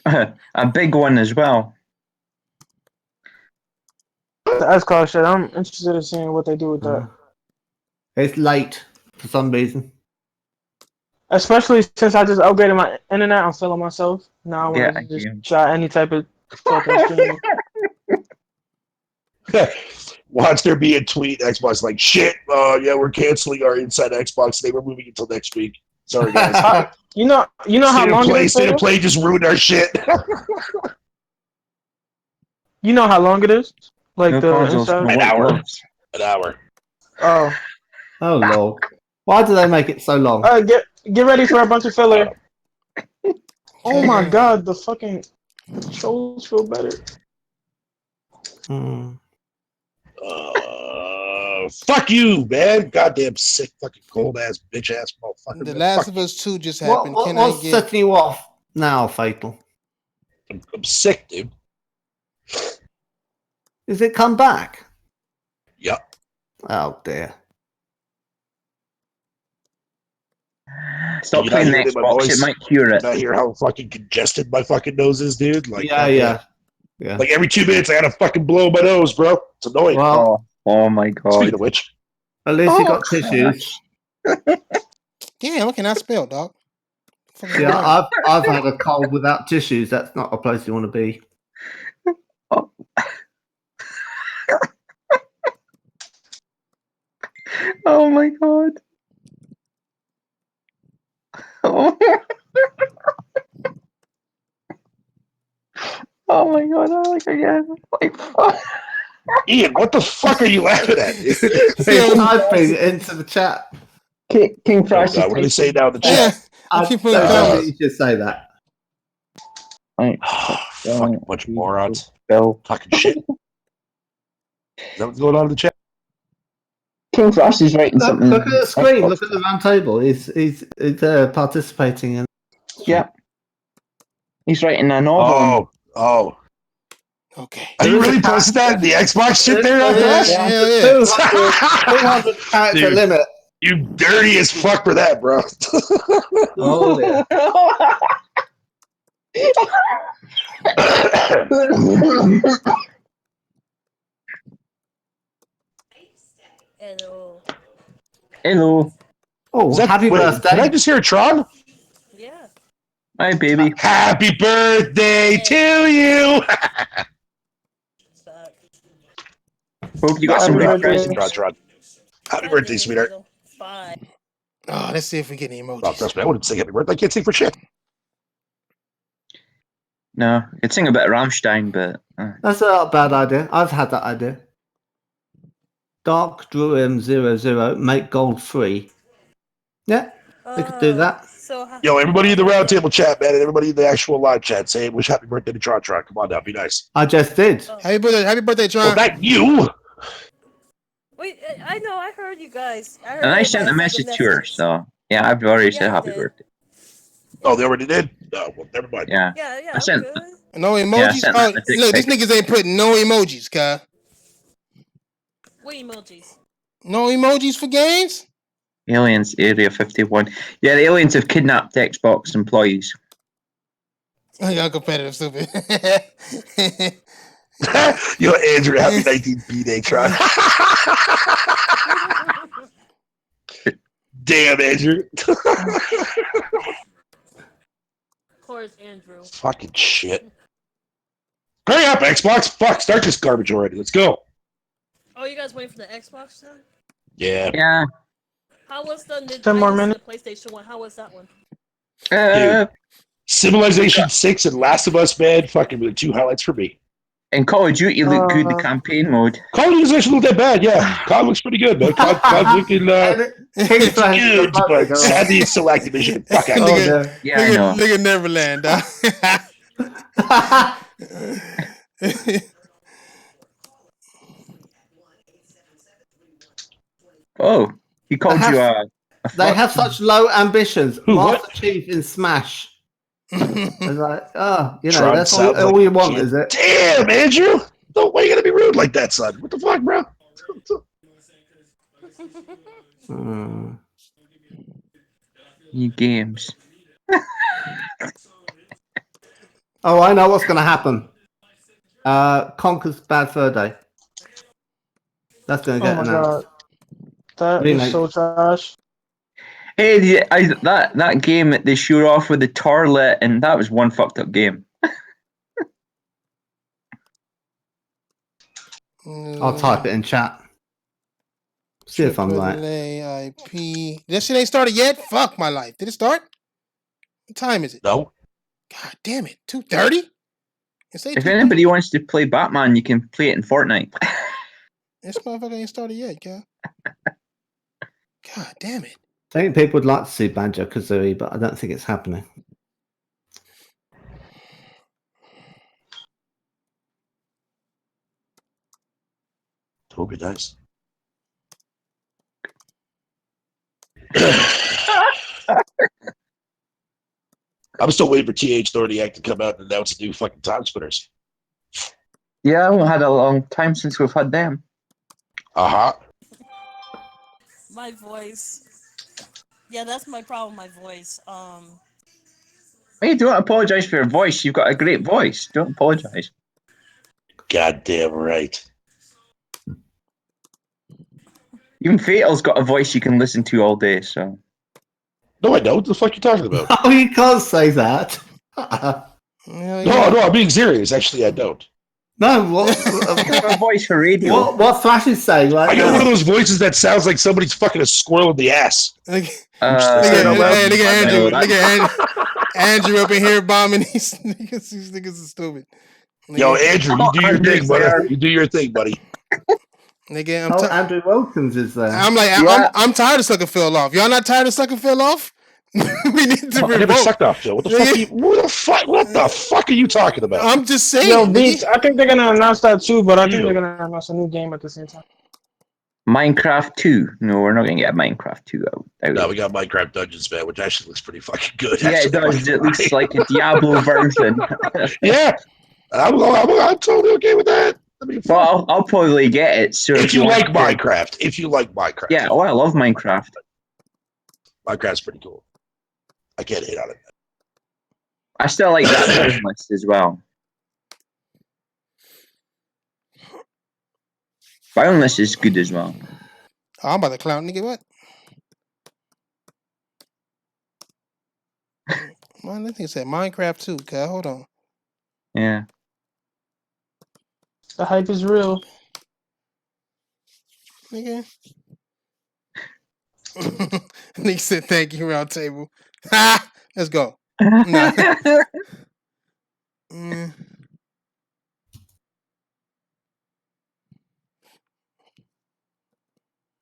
them. A big one as well. The Xcloud shit. I'm interested in seeing what they do with that. It's late for some reason. Especially since I just upgraded my internet, I'm feeling myself. Now I want to just try any type of fucking streaming. Watch there be a tweet, Xbox like, shit, yeah, we're canceling our Inside Xbox today. We're moving until next week. Sorry, guys. You know how long it is? State of Play just ruined our shit. You know how long it is? Like the Inside? An hour. Oh. Oh, Lord. Why do they make it so long? Get ready for a bunch of filler. Oh my god, the fucking controls feel better. Fuck you, man. Goddamn sick, fucking cold ass, bitch ass motherfucker. The Last of Us 2 just happened. What's setting you off now, Fatal? I'm sick, dude. Is it come back? Yep. Oh, dear. Stop playing the Xbox, it might cure it. I hear how fucking congested my fucking nose is, dude. Like, Yeah. Like every 2 minutes, I gotta fucking blow my nose, bro. It's annoying. Well, oh my god. Speaking of which, at least you got tissues. Damn, what can I spell, dog? Yeah, I've had a cold without tissues. That's not a place you want to be. Oh my god. Oh. Oh my god, I like again. Like, Ian, what the fuck are you laughing at? They're typing into the chat. King Crash. What do they say now in the chat? You just say that. Fucking bunch of morons. Talking shit. Is that what's going on in the chat? King Crash is writing something. Look at the screen. Look at the round table. He's participating in. Yeah. He's writing a novel. Oh. Okay. Are you really posting that in the Xbox shit there? Yeah. 200 character limit. You dirty as fuck for that, bro. Oh, yeah. Hello. Hello. Oh, happy birthday. Did I just hear Tron? Yeah. Hi, baby. Happy birthday to you! Hope you got some good presents. Tron. Happy birthday, sweetheart. Fine. Oh, let's see if we get any emojis. Oh, trust me, I wouldn't say happy birthday. I can't sing for shit. No, I'd sing a bit of Rammstein, but... That's not a bad idea. I've had that idea. Dark Druim 00, make gold free. Yeah, we could do that. Yo, everybody in the roundtable chat, man, and everybody in the actual live chat, say wish happy birthday to Tron. Come on now, be nice. I just did. Happy birthday, Tron. Well, not you. Wait, I know, I heard you guys. And I sent a message to her, so... Yeah, I've already said happy birthday. Oh, they already did? Oh, well, never mind. Yeah. Yeah, I sent... No emojis? Yeah, Look, these niggas ain't putting no emojis, Kyle. What emojis? No emojis for games? Aliens, Area 51. Yeah, the aliens have kidnapped Xbox employees. Oh, y'all competitive, stupid. Yo, Andrew, happy 19th B-Day, Tron. Damn, Andrew. Course, Andrew. Fucking shit. Hurry up, Xbox. Fuck, start this garbage already. Let's go. Oh, you guys waiting for the Xbox now? Yeah. Yeah. How was the 10 more minutes. The PlayStation 1? How was that one? Dude, Civilization 6 and Last of Us, man. Fucking really 2 highlights for me. And Call of Duty looked good, the campaign mode. Call of Duty's actually not that bad, yeah. COD looks pretty good, man. COD looking good, but sadly it's still Activision. Fuck Activision. Yeah, I know. Nigga Neverland, dog. Oh, he called you a They have such low ambitions. Who, Master what? Chief in Smash. It's like, oh, you know, Tron that's sounds all like you want, shit. is it? Damn, Andrew. No, why you gotta be rude like that, son? What the fuck, bro? new games. Oh, I know what's going to happen. Conker's Bad Fur Day. That's going to get announced. That is so trash. Hey, that game that they showed off with the toilet, and that was one fucked up game. I'll type it in chat. See if I'm right. AIP. This shit ain't started yet? Fuck my life. Did it start? What time is it? No. God damn it. 2:30? If anybody wants to play Batman, you can play it in Fortnite. This motherfucker ain't started yet, God. God damn it. I think people would like to see Banjo-Kazooie, but I don't think it's happening. That would be nice. I'm still waiting for TH30Act to come out and announce new fucking time spinners. Yeah, we had a long time since we've had them. Uh-huh. My voice. Yeah, that's my problem, my voice. Hey, don't apologise for your voice. You've got a great voice. Don't apologise. Goddamn right. Even Fatal's got a voice you can listen to all day, so... No, I don't. What the fuck are you talking about? Oh, you can't say that. No, I'm being serious. Actually, I don't. No, what? A voice for radio. What Thrash is saying right I got now? one of those voices that sounds like somebody's fucking a squirrel in the ass. Look at Andrew. Look at Andrew up in here bombing these niggas. These niggas are stupid. Yo, Andrew, you do your thing, buddy. You do your thing, buddy. Nigga, Andrew Wilkins is there. I'm like, I'm tired of sucking Phil off. Y'all not tired of sucking Phil off? We need to I never sucked off, Phil. What the fuck are you talking about? I'm just saying. Yo, Beats, I think they're gonna announce that too, but I think they're gonna announce a new game at the same time. Minecraft 2. No, we're not gonna get Minecraft 2 out. No, we got Minecraft Dungeons, man, which actually looks pretty fucking good. Yeah, it does. It looks like a Diablo version. Yeah, I'm totally okay with that. Well, I'll probably get it. So if you like Minecraft, yeah. Oh, I love Minecraft. Minecraft's pretty cool. I can't hate on it. I still like that list as well. Boundless is good as well. Oh, I'm about to clown nigga. What? Man, that thing said Minecraft too. Okay, hold on. Yeah. The hype is real. Nigga. Nigga said thank you, round table. Ha! Let's go. Nah. Mm.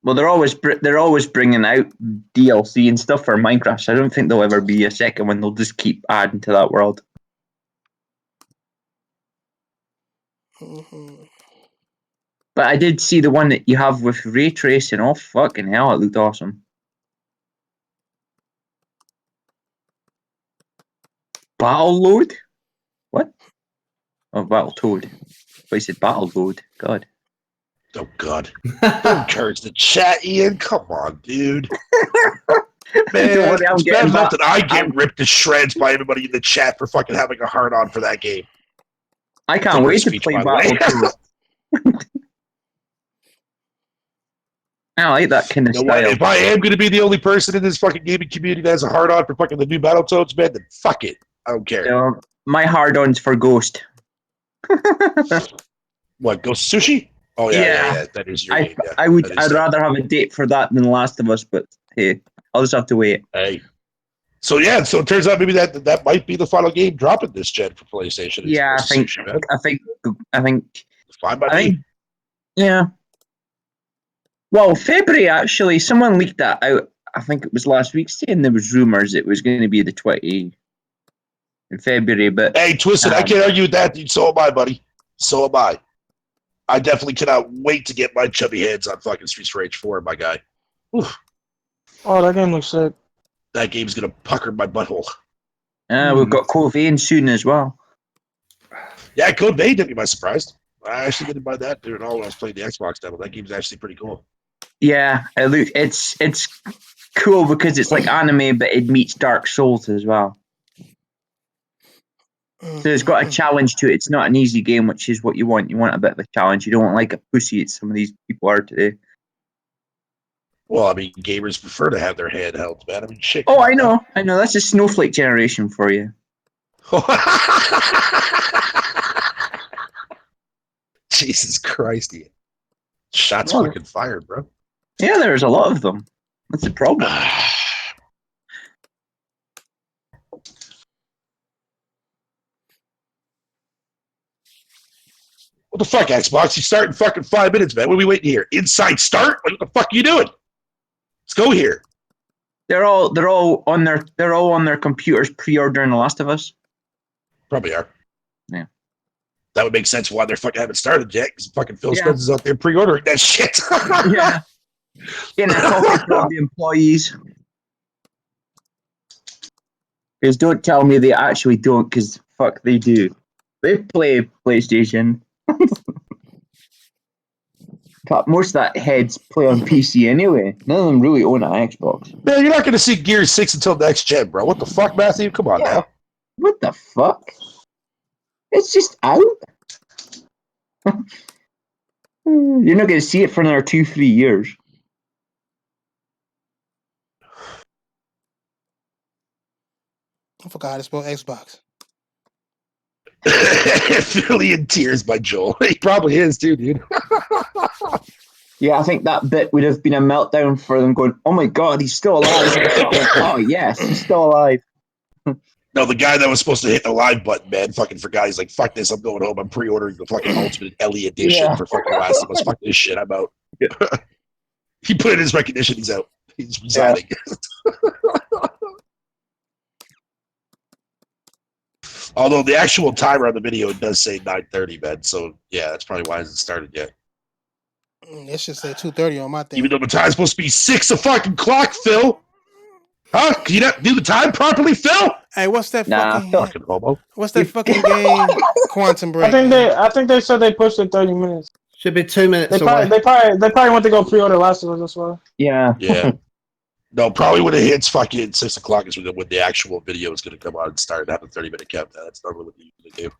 Well, they're always bringing out DLC and stuff for Minecraft. So I don't think there'll ever be a second one. They'll just keep adding to that world. Mm-hmm. But I did see the one that you have with ray tracing. Oh fucking hell! It looked awesome. Battle load? What? Oh, battle toad. But he said battle load. God. Oh God! Don't encourage the chat, Ian. Come on, dude. Man, Don't worry, I'm it's getting bad enough back. that I get ripped to shreds by everybody in the chat for fucking having a hard on for that game. I can't wait to play Battle Toad. I like that kind of You know what? style. If I am going to be the only person in this fucking gaming community that has a hard on for fucking the new Battletoads, man, then fuck it. I don't care. My hard on's for Ghost. What, Ghost Sushi? Oh yeah. That is your game. Yeah. I'd rather have a date for that than Last of Us, but hey, I'll just have to wait. Hey. So it turns out maybe that might be the final game dropping this gen for PlayStation. Yeah, I think. Fine by me. Yeah. Well, February actually, someone leaked that out. I think it was last week, saying there was rumors it was going to be the 20 in February. But hey, Twisted, I can't argue with that, dude. So am I, buddy. So am I. I definitely cannot wait to get my chubby hands on fucking Streets of Rage 4, my guy. Oof. Oh, that game looks sick. That game's gonna pucker my butthole. We've got Code Vein soon as well. Yeah, Code Vein didn't be my surprise. I actually didn't buy that during all when I was playing the Xbox demo. That game's actually pretty cool. Yeah, it's cool because it's like anime, but it meets Dark Souls as well. So it's got a challenge to it. It's not an easy game, which is what you want. You want a bit of a challenge. You don't want like a pussy as some of these people are today. Well, I mean, gamers prefer to have their handheld, man. I mean, shit. Oh, I know. That's a snowflake generation for you. Jesus Christ, Ian. Shots fucking fired, bro. Yeah, there's a lot of them. That's the problem. What the fuck, Xbox? You start in fucking 5 minutes, man. What are we waiting here? Inside start? What the fuck are you doing? Let's go here. They're all on their computers pre-ordering The Last of Us. Probably are. Yeah. That would make sense why they're fucking haven't started yet, because fucking Phil Spencer's out there pre-ordering that shit. Yeah. Getting a copy for all the employees. Because don't tell me they actually don't, because fuck, they do. They play PlayStation. But most of that heads play on PC anyway. None of them really own an Xbox. Man, you're not going to see Gears 6 until next gen, bro. What the fuck, Matthew? Come on now. What the fuck? It's just out. You're not going to see it for another 2-3 years. I forgot how to spell Xbox. Philly in tears by Joel. He probably is too, dude. Yeah, I think that bit would have been a meltdown for them going, oh my god, he's still alive. Oh yes, he's still alive. No, the guy that was supposed to hit the live button, man, fucking forgot. He's like, fuck this, I'm going home. I'm pre-ordering the fucking Ultimate Ellie edition for fucking Last of Us. Fuck this shit, I'm out. He put in his recognition, he's out. He's resigning. Although the actual timer on the video does say 9:30, man. So yeah, that's probably why it hasn't started yet. It should say 2:30 on my thing. Even though the time's supposed to be 6 o'clock, Phil. Huh? Can you not do the time properly, Phil? Hey, what's that fucking homo? What's that fucking game? Quantum Break. I think they said they pushed it 30 minutes. Should be 2 minutes They probably went to go pre-order Last of Us as well. Yeah. Yeah. No, probably when it hits fucking 6 o'clock is when the actual video is going to come on and start and have a 30-minute countdown. That's normally what they usually do.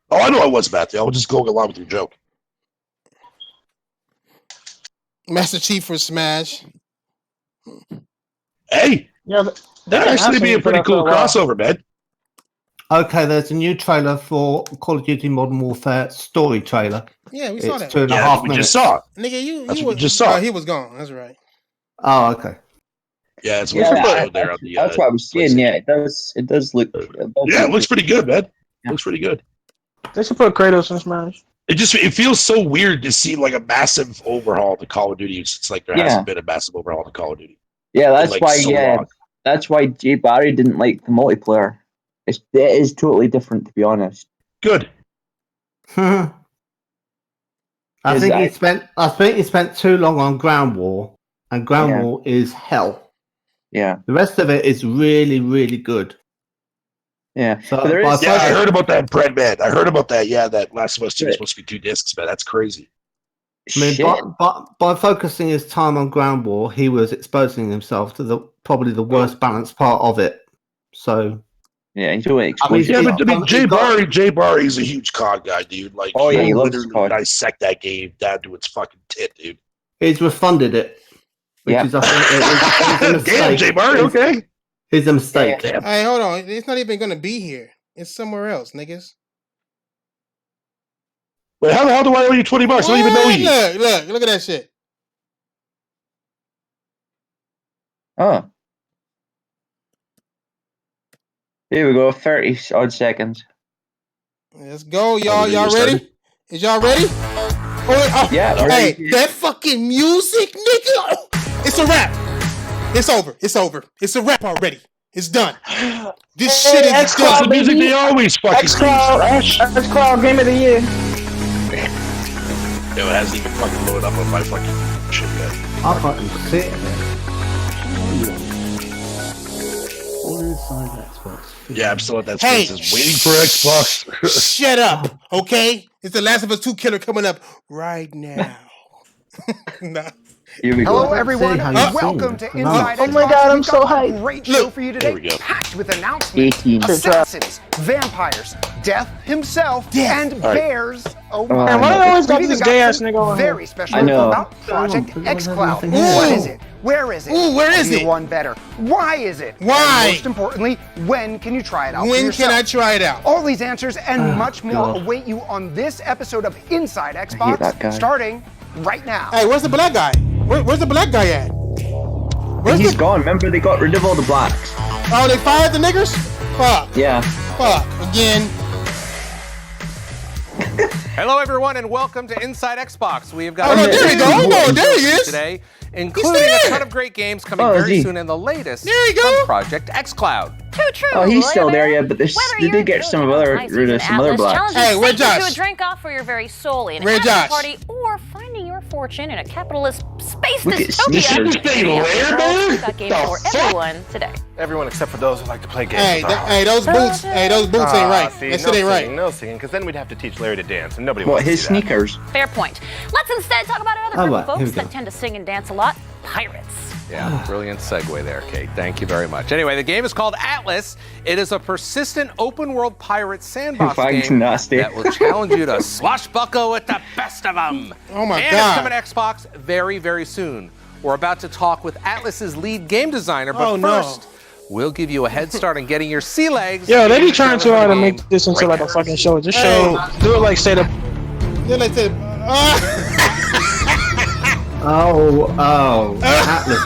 Oh, I know I was, Matthew. I was just going along with your joke. Master Chief for Smash. Hey, Yeah, that actually be a pretty cool crossover, man. Okay, there's a new trailer for Call of Duty Modern Warfare story trailer. Yeah, we saw that. It's 2.5 minutes. We just saw it. Nigga, you That's what was, we just saw. he was gone. That's right. Oh, okay. Yeah, it's what showed there on the. That's what I was saying. Yeah, it does look. Yeah, it looks pretty good, man. Looks pretty good. They should put Kratos in Smash. It feels so weird to see like a massive overhaul to Call of Duty. It's like there hasn't been a massive overhaul to Call of Duty. Yeah, that's why. so Yeah, long. that's why Jay Barry didn't like the multiplayer. It is totally different, to be honest. Good. I think he spent too long on Ground War, and Ground War is hell. Yeah. The rest of it is really, really good. Yeah. So I heard about that, Brent, man. I heard about that. Yeah, that Last of Us 2 is supposed to be 2 discs, man. That's crazy. I mean, by focusing his time on Ground War, he was exposing himself to probably the worst balanced part of it. So. Yeah, he's doing Jay Barry's a huge COD guy, dude. Like, he literally dissect that game down to its fucking tit, dude. He's refunded it. Which is, I think, it was damn, Jay Barry, okay. It's a mistake. Hey, hold on. It's not even gonna be here. It's somewhere else, niggas. Wait, how the hell do I owe you $20? I don't even know you. Look at that shit. Oh. Here we go, 30 odd seconds. Let's go, y'all. Y'all ready? Is y'all ready? Yeah. Hey, that fucking music, nigga. It's a wrap. It's over. It's over. It's a wrap already. It's done. This shit is done. The music they always fucking Xcloud Game of the Year. Yo, it hasn't even fucking loaded up on my fucking shit yet. I fucking sit there. Inside Xbox. Yeah, I'm still at that space. Just waiting for Xbox. Shut up, okay? It's the Last of Us 2 killer coming up right now. Nah. Here we go. Hello, everyone. Welcome to Inside Xbox. Oh my god, I'm so hyped. Great show for you today. Packed with announcements, assassins, vampires, death himself, and bears. Oh my man, why do I always got this gay ass nigga on very special info about Project Xcloud. What is it? Where is it? Where is it? One better. Why is it? Why? And most importantly, when can you try it out? When can I try it out? All these answers and much more await you on this episode of Inside Xbox, starting right now. Hey, where's the black guy? Where's the black guy at? He's gone. Remember, they got rid of all the blacks. Oh, they fired the niggers? Fuck. Yeah. Fuck. Again. Hello, everyone, and welcome to Inside Xbox. We've got there he goes. There he is. Today, including a ton of great games coming very soon in the latest from Project Xcloud. Too true. Oh, he's still there, yeah, but they did get some other blacks. Hey, where's Josh? To a drink off for your very soul in a Josh? party or finding your fortune in a capitalist space Look at dystopia. Sneakers. Got games for everyone today. Everyone except for those who like to play games. Hey, those boots ain't right. See, that shit ain't right. No singing, because then we'd have to teach Larry to dance, and nobody What, wants to his see that. sneakers? Fair point. Let's instead talk about another group of folks that tend to sing and dance a lot. Pirates. Yeah, brilliant segue there, Kate. Thank you very much. Anyway, the game is called Atlas. It is a persistent open-world pirate sandbox game that will challenge you to swashbuckle with the best of them. Oh my and God. it's coming to Xbox very, very soon. We're about to talk with Atlas's lead game designer, but first, we'll give you a head start on getting your sea legs. Yo, they be trying too hard to make this into like a fucking show. Just do it like straight up. Do it like that. Atlas.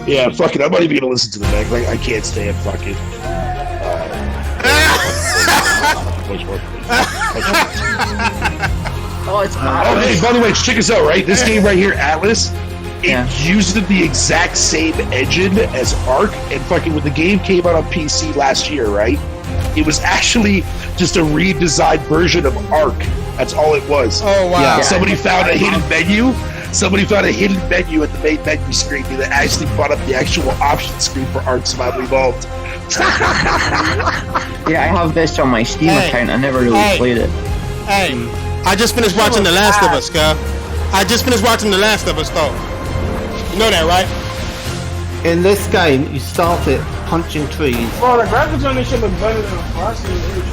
Yeah, fuck it. I'm not even gonna listen to the back. Like, I can't stand fucking. Oh, hey, by the way, check us out, right? This game right here, Atlas, it uses the exact same engine as Ark, and fucking when the game came out on PC last year, right? It was actually just a redesigned version of Ark. That's all it was. Oh, wow. Yeah, somebody found a hidden menu. Somebody found a hidden menu at the main menu screen that actually brought up the actual option screen for Ark Survival Evolved. Yeah, I have this on my Steam account. I never really played it. Hey, I just finished watching The Last of Us, guy. I just finished watching The Last of Us, though. You know that, right? In this game, you start it punching trees. Bro, the graphics on this shit look better than the last season.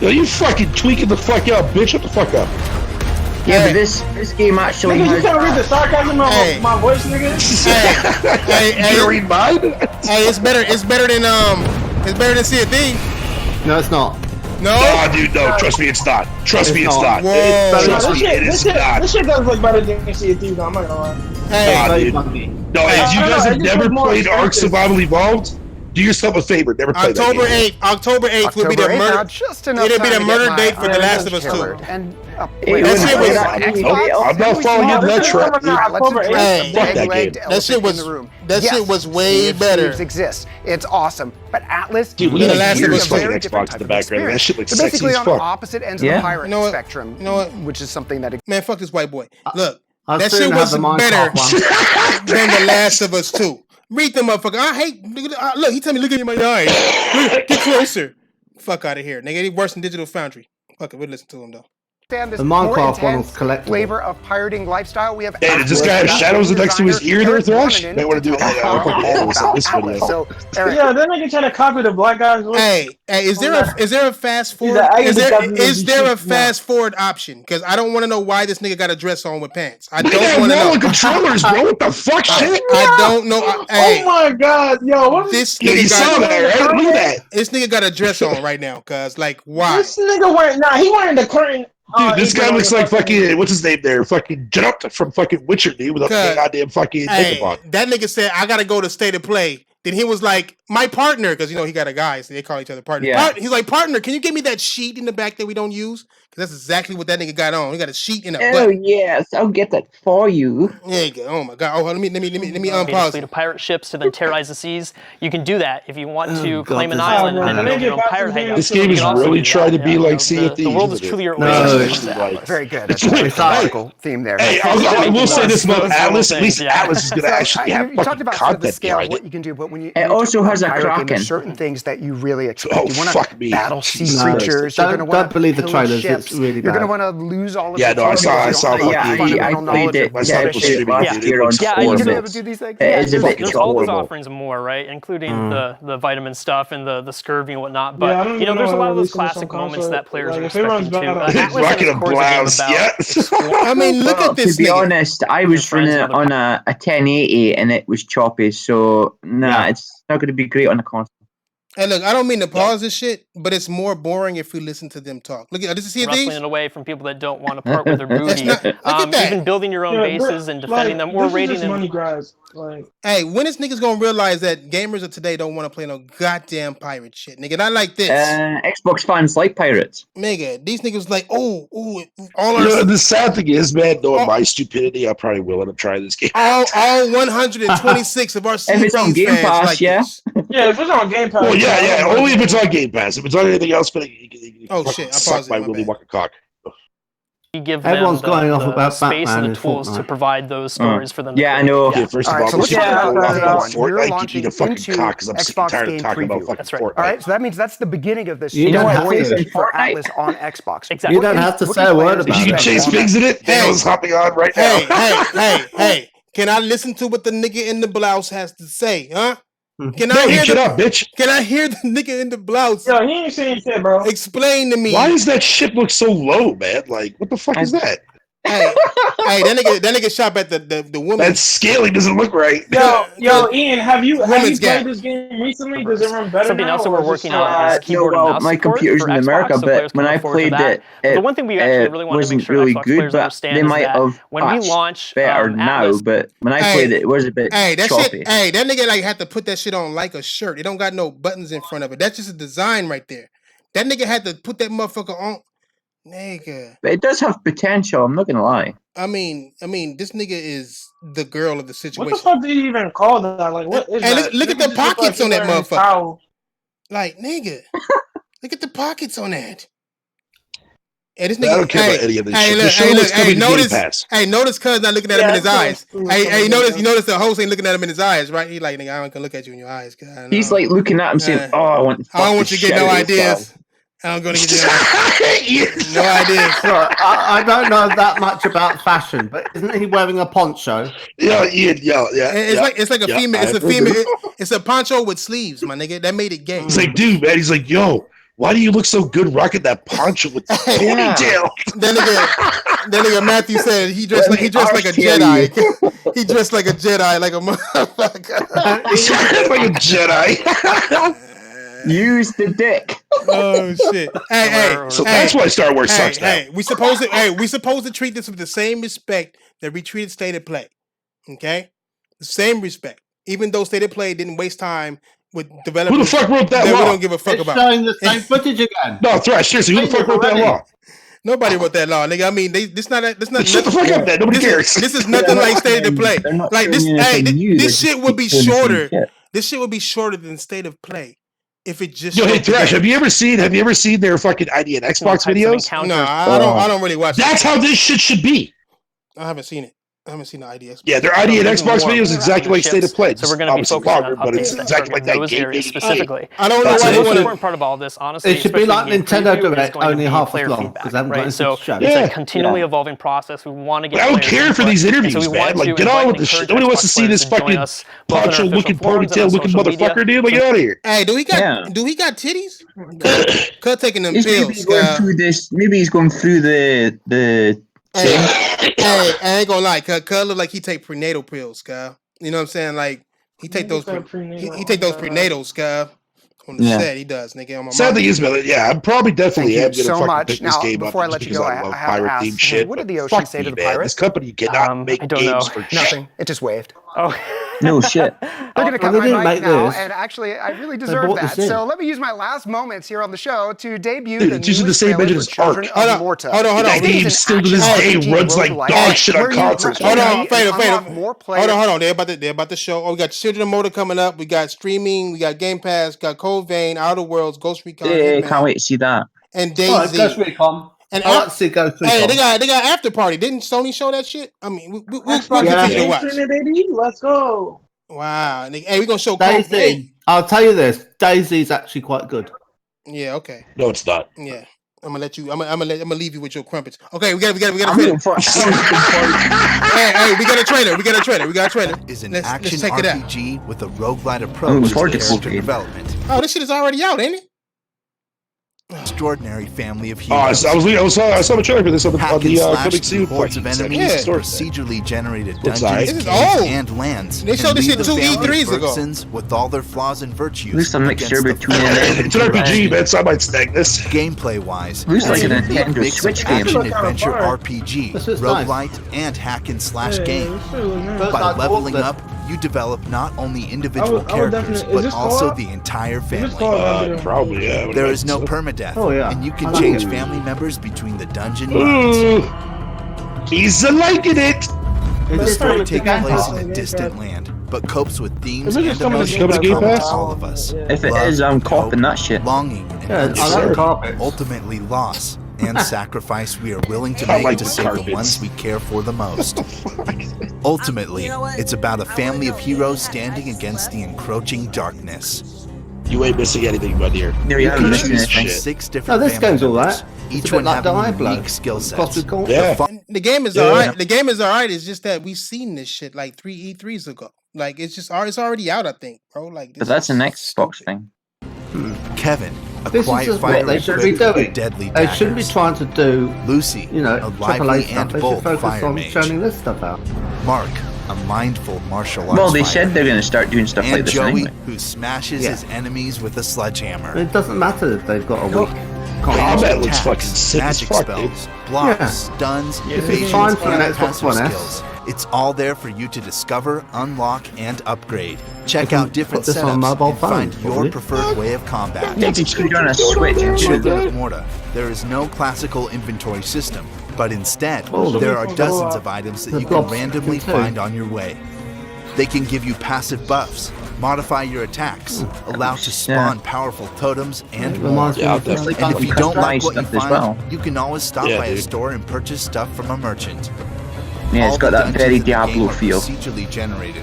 Yo, you fucking tweaking the fuck out, bitch. Shut the fuck up. Yeah, but this game actually Nigga, you has... can't read the sarcasm of my voice, nigga. Hey, you read mine? Hey, it's better than Sea of Thieves. No, it's not. No? Nah, dude, no. Trust me, it's not. Trust me, it's not. Whoa. Trust me, it is not. This shit does look better than Sea of Thieves, I'm not gonna lie. Hey, Nah, dude. No, if you guys have never played Ark Survival Evolved, do yourself a favor. Never play October that game. 8th. October 8th will be the murder. Just enough it'll be the time to murder get date my for The Last of Us 2. And I'm not following into that trap. Hey, that shit was way better. Exists. It's awesome. But Atlas, Dude, we The had Last of years Us playing 2. Xbox in the background. That shit looks They're sexy basically as on the fuck. opposite ends of the pirate You know what? spectrum. You know what? Which is something that Man, fuck this white boy. Look, I'll that soon shit have was the better Minecraft one. than The Last of Us 2. Read them motherfucker. I hate. Look, he tell me, look at my eyes. Look, get closer. Fuck out of here, nigga. He worse than Digital Foundry. Fuck it, we'll listen to him though. This The Minecraft more one was intense collectible. flavor of pirating lifestyle. We have. Hey, does this guy have shadows next to his ear there, Thrash? May want to do this video. So, Eric, Yeah, then nigga trying to copy the black guy's voice. Hey, is there a fast forward? Is there a fast forward option? Because I don't want to know why this nigga got a dress on with pants. I don't want to know. Controllers, bro. What the fuck, shit? I don't know. Hey, Oh my god, yo, what this Yeah, you nigga saw that, right? Look at that. This nigga got a dress on right now. Cause like, why? This nigga wearing he wearing the current. Dude, this guy looks like fucking, what's his name there? Fucking Jumped from fucking Witcher, dude, with a goddamn fucking makeup on. That nigga said, I gotta go to State of Play. Then he was like, my partner, because you know he got a guy, so they call each other partner. Yeah. He's like, partner, can you give me that sheet in the back that we don't use? Because that's exactly what that nigga got on. He got a sheet in a Oh butt. yes, I'll get that for you. There you go. Oh my god. Oh, let me unpause. Fleet of pirate ships to then terrorize the seas. You can do that if you want to God, claim an this- island and then build your own pirate hideout. This game You is can also really do trying that, to be yeah. like Sea of The world is Thieves. truly your No, oyster. it's like- very good. It's That's a like- historical theme there. Hey, I will say this about Atlas. At least yeah. Atlas is going to actually have you talked fucking about sort of the content scale of behind what it. you can do, but when you It also has a pirate game, kraken. there's certain things that you really expect. Oh, you want fuck to me. battle sea Jesus creatures. Christ. You're going to Don't want to believe the pillage trailers, ships. it's really You're going to bad. want to lose all of Yeah, your no, I saw targets. You don't fucking have I fundamental played knowledge it. of my what son Yeah, was ships it streaming last it, year it on looks Yeah, you you can be can able to do these things. It is a bit There's all those horrible. offerings and more, right? Including the vitamin stuff and the scurvy and whatnot. Yeah, I But don't you know, even there's a know lot of how those to listen to classic some moments concert. that players Like, are if it runs expecting too. bad, Atlas Rocking is, a of course, a game blouse, about yeah. I mean, look at this To be nigga. honest, I was friends running it and other on a 1080 and it was choppy, so it's not going to be great on the console. Hey, look, I don't mean to pause this shit, but it's more boring if we listen to them talk. Look at this. Is wrestling these? it away from people that don't want to part with their booty. Look at that. Even building your own bases and defending them or raiding them. money grabs. Like, Hey, when is niggas gonna realize that gamers of today don't want to play no goddamn pirate shit, nigga? Not like this, Xbox fans like pirates. nigga. These niggas like, all You our know, the sad thing is, man, knowing my stupidity, I probably will end up trying this game. all 126 of our If it's on CPs Game fans Pass, like yeah. this. yeah, if it's on Game Pass. Well, yeah, only if it's on Game Pass. If it's on anything else, but Oh shit, I suck paused my it. My Willy bad. Wonka cock. You give Everyone's them going off the about space Batman and in the tools to Fortnite. provide those stories for them. Yeah, to I know. Yeah, first of All right, all, so we let's should talk talk about about that one. Fortnite. You're You launching need a fucking into cock because I'm sick and Xbox tired game of talking about preview. fucking That's right. Fortnite. All right, so that means that's the beginning of this. You don't have voice to. for Atlas on Xbox. Exactly. You don't have to say a word about You can it. chase pigs in it? Dale's hopping on right now. Hey, can I listen to what the nigga in the blouse has to say, huh? Can No, I you hear shut up, bitch. Can I hear the nigga in the blouse? Yo, he ain't saying shit, bro. Explain to me. Why does that ship look so low, man? Like, what the fuck is that? Hey, that nigga shot at the woman. That scaling doesn't look right. Yo, Ian, have you Women's gap. played this game recently? Does it run better Something now? else that or we're is it working on is keyboard and mouse my support computer's for in Xbox, America, so but players can when I look forward to played that. it, The one thing we actually really want to wasn't make sure really Xbox good, players but understand they is might that have when we patched launch better now. Atlas, But when I played it, it was a bit that choppy. shit. Hey, that nigga like had to put that shit on like a shirt. It don't got no buttons in front of it. That's just a design right there. That nigga had to put that motherfucker on. Nigga. But it does have potential. I'm not gonna lie. I mean, this nigga is the girl of the situation. What the fuck do you even call that? Like, what is Hey, that? look at the Nigga just look pockets like on that he wearing a motherfucker. towel. Like, nigga, look at the pockets on that. Hey, this I nigga. don't care about any of this shit. Look, The show is coming to Game notice. Pass. Hey, notice cuz not looking at him in his eyes. cool. Hey, you notice the host ain't looking at him in his eyes, right? He like, nigga, I don't gonna look at you in your eyes. He's like looking at him saying, "Oh, I want." I don't want you to get no ideas. I'm going to get you. No idea. Sorry, I don't know that much about fashion, but isn't he wearing a poncho? Yeah. It's like a female. It's a female. It's a poncho with sleeves, my nigga. That made it gay. He's like, dude, man. He's like, yo, why do you look so good rocking that poncho with the ponytail? That nigga Matthew said he dressed like a Jedi. He dressed like a Jedi, like a motherfucker. He's like a Jedi. Use the dick. Oh shit! Hey, so that's why Star Wars sucks now. We supposed to treat this with the same respect that we treated State of Play. Okay, the same respect. Even though State of Play didn't waste time with developing. Who the fuck wrote that law? We don't give a fuck about. Showing the same footage again. No, Thrash. Seriously, who the fuck wrote that law? Nobody wrote that law, nigga. I mean, this not shut the fuck up, man. Nobody cares. This is nothing like State of Play. Like this. Hey, this shit would be shorter. This shit would be shorter than State of Play. If it just hey Thrash, have you ever seen their fucking ID and Xbox videos? No, I don't really watch. That's how this shit should be. I haven't seen it. I haven't seen the ID Xbox. Yeah, their ID and Xbox videos exactly like State of Play. So we're going to be focusing on but it's exactly like that game specifically. I don't know why the most important part of all this, honestly. It should be like Nintendo Direct, only half as long because I haven't got so show. it's a continually evolving process. We want to get. I don't care for these interviews, man. Like, get on with the shit. Nobody wants to see this fucking poncho-looking, ponytail-looking motherfucker, dude. Like, get out of here. Hey, do he got titties? Cut taking them pills. Maybe he's going through the. Hey, I ain't gonna lie, cuz look like he take prenatal pills, cuz. You know what I'm saying? Like he take those prenatals, cuz. On the set, he does, nigga. On my sad thing is, man, yeah, I'm probably definitely Thank you gonna so fucking much. pick this Now, game up before I just let you because go, I love I have to pirate ask, themed shit. what did the but ocean fuck say me, to the man. pirates? This company cannot make games for nothing. It just waved. Oh. No shit. They're going to cut they my didn't mic make now, this. and actually, I really They deserve bought that. this in. So let me use my last moments here on the show to debut Dude, the it's using the newest same trailer engine for as Children Ark. of Morta. Hold on. That game still to this day runs like dog shit on consoles. Hold on, fade. More players. Hold on. They're about to show. Oh, we got Children of Morta coming up. We got streaming. We got Game Pass. Got Code Vein, Outer Worlds, Ghost Recon. Yeah, can't wait to see that. And DayZ. Ghost Recon. And Ghost Recon. Hey, they got After Party. Didn't Sony show that shit? I mean, we'll continue to watch. Let's go. Wow. Hey, we're gonna show Code DayZ. Vein. I'll tell you this. DayZ's actually quite good. Yeah. Okay. No, it's not. Yeah. I'm gonna let you. I'm gonna leave you with your crumpets. Okay, we got. Hey, we got a trailer. We got a trailer. Is an let's action check it out. RPG with a roguelite approach to character development. Oh, this shit is already out, ain't it? Extraordinary family of Oh, heroes. I saw the trailer for this on the coming soon. Hordes of enemies, procedurally generated It's dungeons, alright. games, and lands. They showed this shit 2 E3s ago. Bergsons with all their flaws and virtues. Looks like a mixture between It's an RPG, man, so I might snag this. Gameplay-wise, Looks like a it's unique Nintendo mix of Switch game. action-adventure RPG, This is roguelite, and hack-and-slash game. But By I leveling bought up, you develop not only individual I would characters, definitely- is but this also co-op? the entire family. Probably, yeah. There is no permadeath, Oh, yeah. and you can I like change it. family members between the dungeon lines. Ooh, he's liking it. The story It's takes Game place Pass. in a distant land, but copes with themes Is it and just coming to emotions Game common to Pass? all of us. If it Love, is, I'm hope, copping that shit. longing, and Yeah, I uncertainty. like carpets. Ultimately, loss and sacrifice we are willing to I make like to the save the carpets. ones we care for the most. Ultimately, it's about a family of heroes standing against the encroaching darkness. You ain't missing anything, my dear. No, you haven't missed anything. Shit. 6 No, different this family game's all members, right. each It's a one bit like having Diablo. unique skill sets. Possible. Yeah. The game is alright. The game is alright. It's just that we've seen this shit like 3 E3s ago. Like it's already out, I think, bro. Like, But that's an Xbox thing. Kevin, a This quiet is what fighter they should be equipped with doing. deadly They shouldn't be daggers. trying to do, Lucy, you know, a AAA lively stuff. and They should bold focus fire on mage. churning this stuff out. Mark, a mindful martial arts Well, they fighter. said they're going to start doing stuff and like this Joey, anyway. who smashes Yeah. his enemies with a sledgehammer. It doesn't matter if they've got a weak Combat Ranged looks attacks, fucking sick as magic fuck, dude. spells, blocks, Yeah. stuns, This is evasions, fine for an and Xbox passive One S. skills. It's all there for you to discover, unlock, and upgrade. Check can out different put this on setups mobile and find phone, your probably. preferred way of combat. Yeah, if you're on a Switch, In it's Children good. of Morta, there is no classical inventory system, but instead, Oh, there are dozens of items that the you can blobs randomly can too. find on your way. They can give you passive buffs, modify your attacks, allow to spawn powerful totems, and more. Reminds me Yeah, of definitely. And if you don't like what you Stuff as find, well. you can always stop Yeah, by a dude. store and purchase stuff from a merchant. Yeah, it's All got the that dungeons very in the game Diablo are feel. procedurally generated,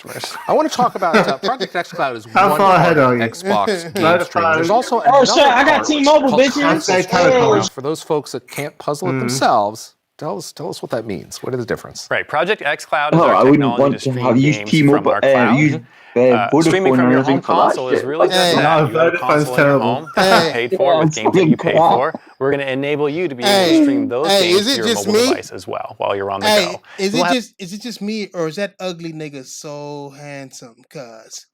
customers. $100. I want to talk about Project Xcloud is How one far part ahead of are you? Xbox game streaming. There's also Oh another shit! I got part T-Mobile, called bitches. console. For those folks that can't puzzle it themselves, tell us what that means. What is the difference? Right, Project Xcloud is Oh, our I wouldn't technology want to to stream have used games T-Mobile, from our cloud. use Streaming Vodafone from or your anything home for that console is shit. really just Hey. that. You have a Vodafone's console in your terrible. home that you paid for with games that you paid for. We're going to enable you to be able to stream those games to your mobile device as well while you're on the go. Is it just me or is that ugly nigga so handsome? Cuz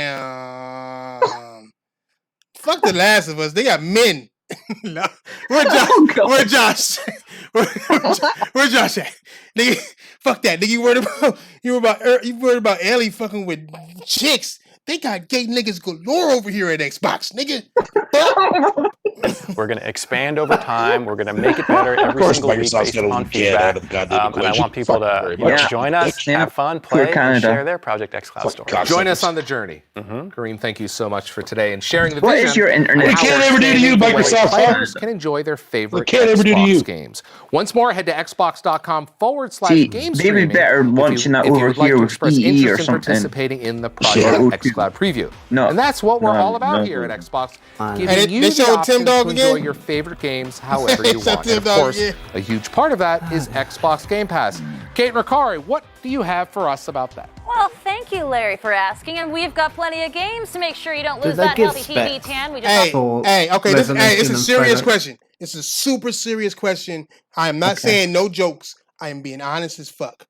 damn. Fuck The Last of Us. They got men. No. Where Josh? Where Josh at? Nigga, fuck that. Nigga, you worried about Ellie fucking with chicks. They got gay niggas galore over here at Xbox, nigga. We're going to expand over time. We're going to make it better every single week based upon feedback. And I want people to join us, have fun, play, and share their Project Xcloud story. Join us on the journey. Kareem, thank you so much for today and sharing the What vision. is your internet? of We can't ever do to you, Microsoft. Players can enjoy their favorite can't ever do to you. Xbox games. Once more, head to xbox.com/game See, streaming. maybe better watching that if you over would like here to with express EE or interest in something. participating in the Project Xcloud preview. No. And that's what we're all about No. here at Xbox, Fine. giving Hey, you they the showed option Tim Dog to enjoy again? your favorite games however you Showed want. Tim And of Dog course, again. a huge part of that is Xbox Game Pass. Kate Ricari, what do you have for us about that? Well, thank you, Larry, for asking, and we've got plenty of games to make sure you don't Do lose they that give healthy TV specs? tan. We just It's a serious and question. It's a super serious question. I am not saying no jokes. I am being honest as fuck.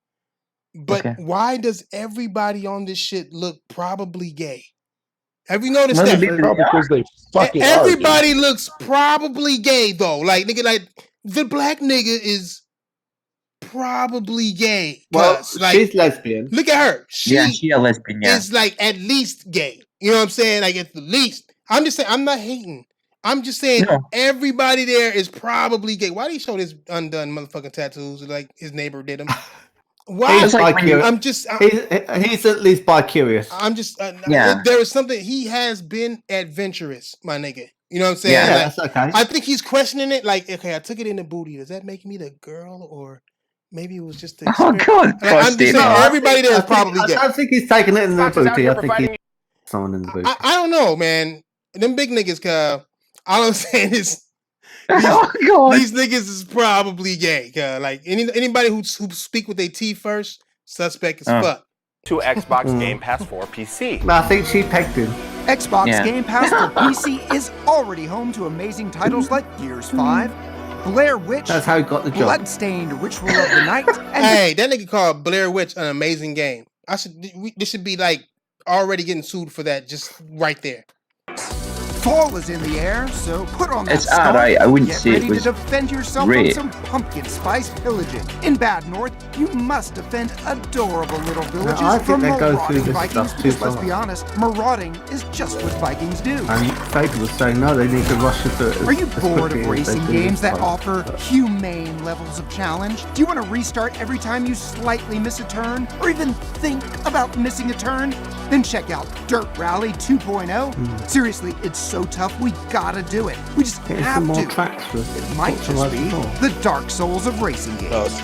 But why does everybody on this shit look probably gay? Have you noticed that? Probably because they fucking Everybody looks probably gay though. Like nigga, like the black nigga is probably gay. Well, Like, she's lesbian. look at her. She a lesbian. Yeah. is like at least gay. You know what I'm saying? Like at the least. I'm just saying. I'm not hating. I'm just saying everybody there is probably gay. Why do you show this undone motherfucking tattoos like his neighbor did them? Why? He's he's at least bi-curious. I'm just there is something. He has been adventurous, my nigga. You know what I'm saying? Yeah, like, that's okay. I think he's questioning it. Like, okay, I took it in the booty. Does that make me the girl, or maybe it was just the? Oh God! Like, I'm just saying, everybody there is probably gay. I don't think he's taking it in the booty. I think he's someone in the booty. I don't know, man. Them big niggas, all I'm saying is these niggas is probably gay. Like anybody who speak with their teeth first, suspect as fuck. To Xbox Game Pass for PC. I think she pegged him. Xbox Game Pass for PC is already home to amazing titles like Gears 5, Blair Witch, That's how he got the job. Bloodstained Ritual of the Night, and Hey, that nigga called Blair Witch an amazing game. This should be like already getting sued for that just right there. fall is in the air, so put on that It's scarf alright, I and wouldn't get say it ready was to defend yourself great. from some pumpkin spice pillaging. In Bad North, you must defend adorable little villages I think from they go through marauding this Vikings stuff too because let's far. be honest, marauding is just what Vikings do. And Faker was saying no, they need to rush into it. Are you as bored quickly of as they racing can. games that But- offer humane levels of challenge? Do you want to restart every time you slightly miss a turn? Or even think about missing a turn? Then check out Dirt Rally 2.0. Seriously, it's so tough, we gotta do it. We just Get have some more to. tracks for It might Forza just be Horizon. the Dark Souls of racing games.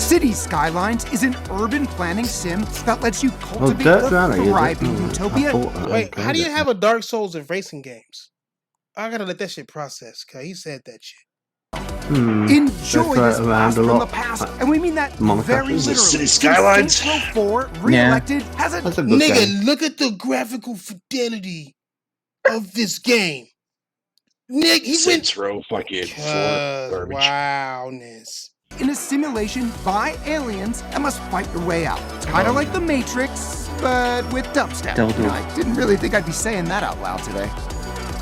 Cities Skylines is an urban planning sim that lets you cultivate Dirt the Rally, is it? thriving I utopia. thought that. Wait, how do you have a Dark Souls of racing games? I gotta let that shit process, cause he said that shit. Enjoy They this throw it around blast a from the lot. past, and we mean that Monica. very Is it literally. City Skylines? Saints Row 4 re-elected has a That's a good Nigga, game. look at the graphical fidelity of this game. Nick, he Saints Row fucking garbage. Wowness. in a simulation by aliens and must fight your way out. Kind of like The Matrix, but with dubstep. Dildo. I didn't really think I'd be saying that out loud today.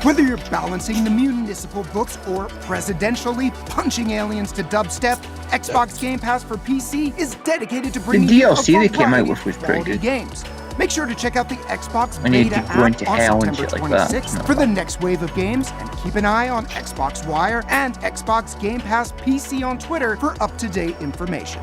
Whether you're balancing the municipal books or presidentially punching aliens to dubstep, Xbox Game Pass for PC is dedicated to bringing you a DLC they came out variety with of was pretty quality good. games. Make sure to check out the Xbox I need Beta to go app into on hell and September shit like that. 26th for the next wave of games, and keep an eye on Xbox Wire and Xbox Game Pass PC on Twitter for up-to-date information.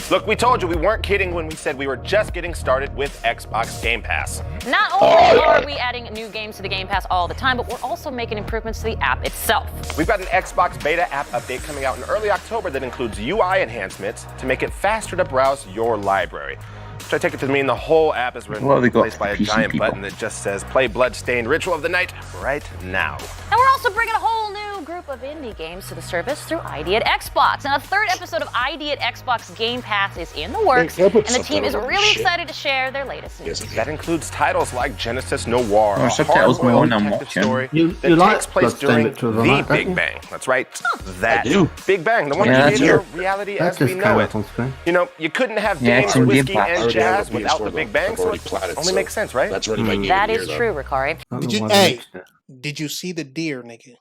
Look, we told you we weren't kidding when we said we were just getting started with Xbox Game Pass. Not only are we adding new games to the Game Pass all the time, but we're also making improvements to the app itself. We've got an Xbox beta app update coming out in early October that includes UI enhancements to make it faster to browse your library. Which I take it to mean the whole app is replaced by a giant button that just says play Bloodstained Ritual of the Night right now. And we're also bringing a whole new group of indie games to the service through ID at Xbox. And a third episode of ID at Xbox Game Pass is in the works, and the team is really excited to share their latest news. That includes titles like Genesis Noire, a subtitles going on, detective story You that like takes place during Bloodstained the Ritual, don't Big you? Bang. That's right, that Big Bang, the one Yeah, that that's created true. our reality That as we just know came it. up on screen. You know, you couldn't have Yeah, games, it's in Game whiskey, Pass. and jazz I've already without the scored Big Bang, I've so already it platted, only so makes sense, right? That's already my game That of the is year, true, Ricari. Did you? Otherwise, Hey, it's- did you see the deer, nigga?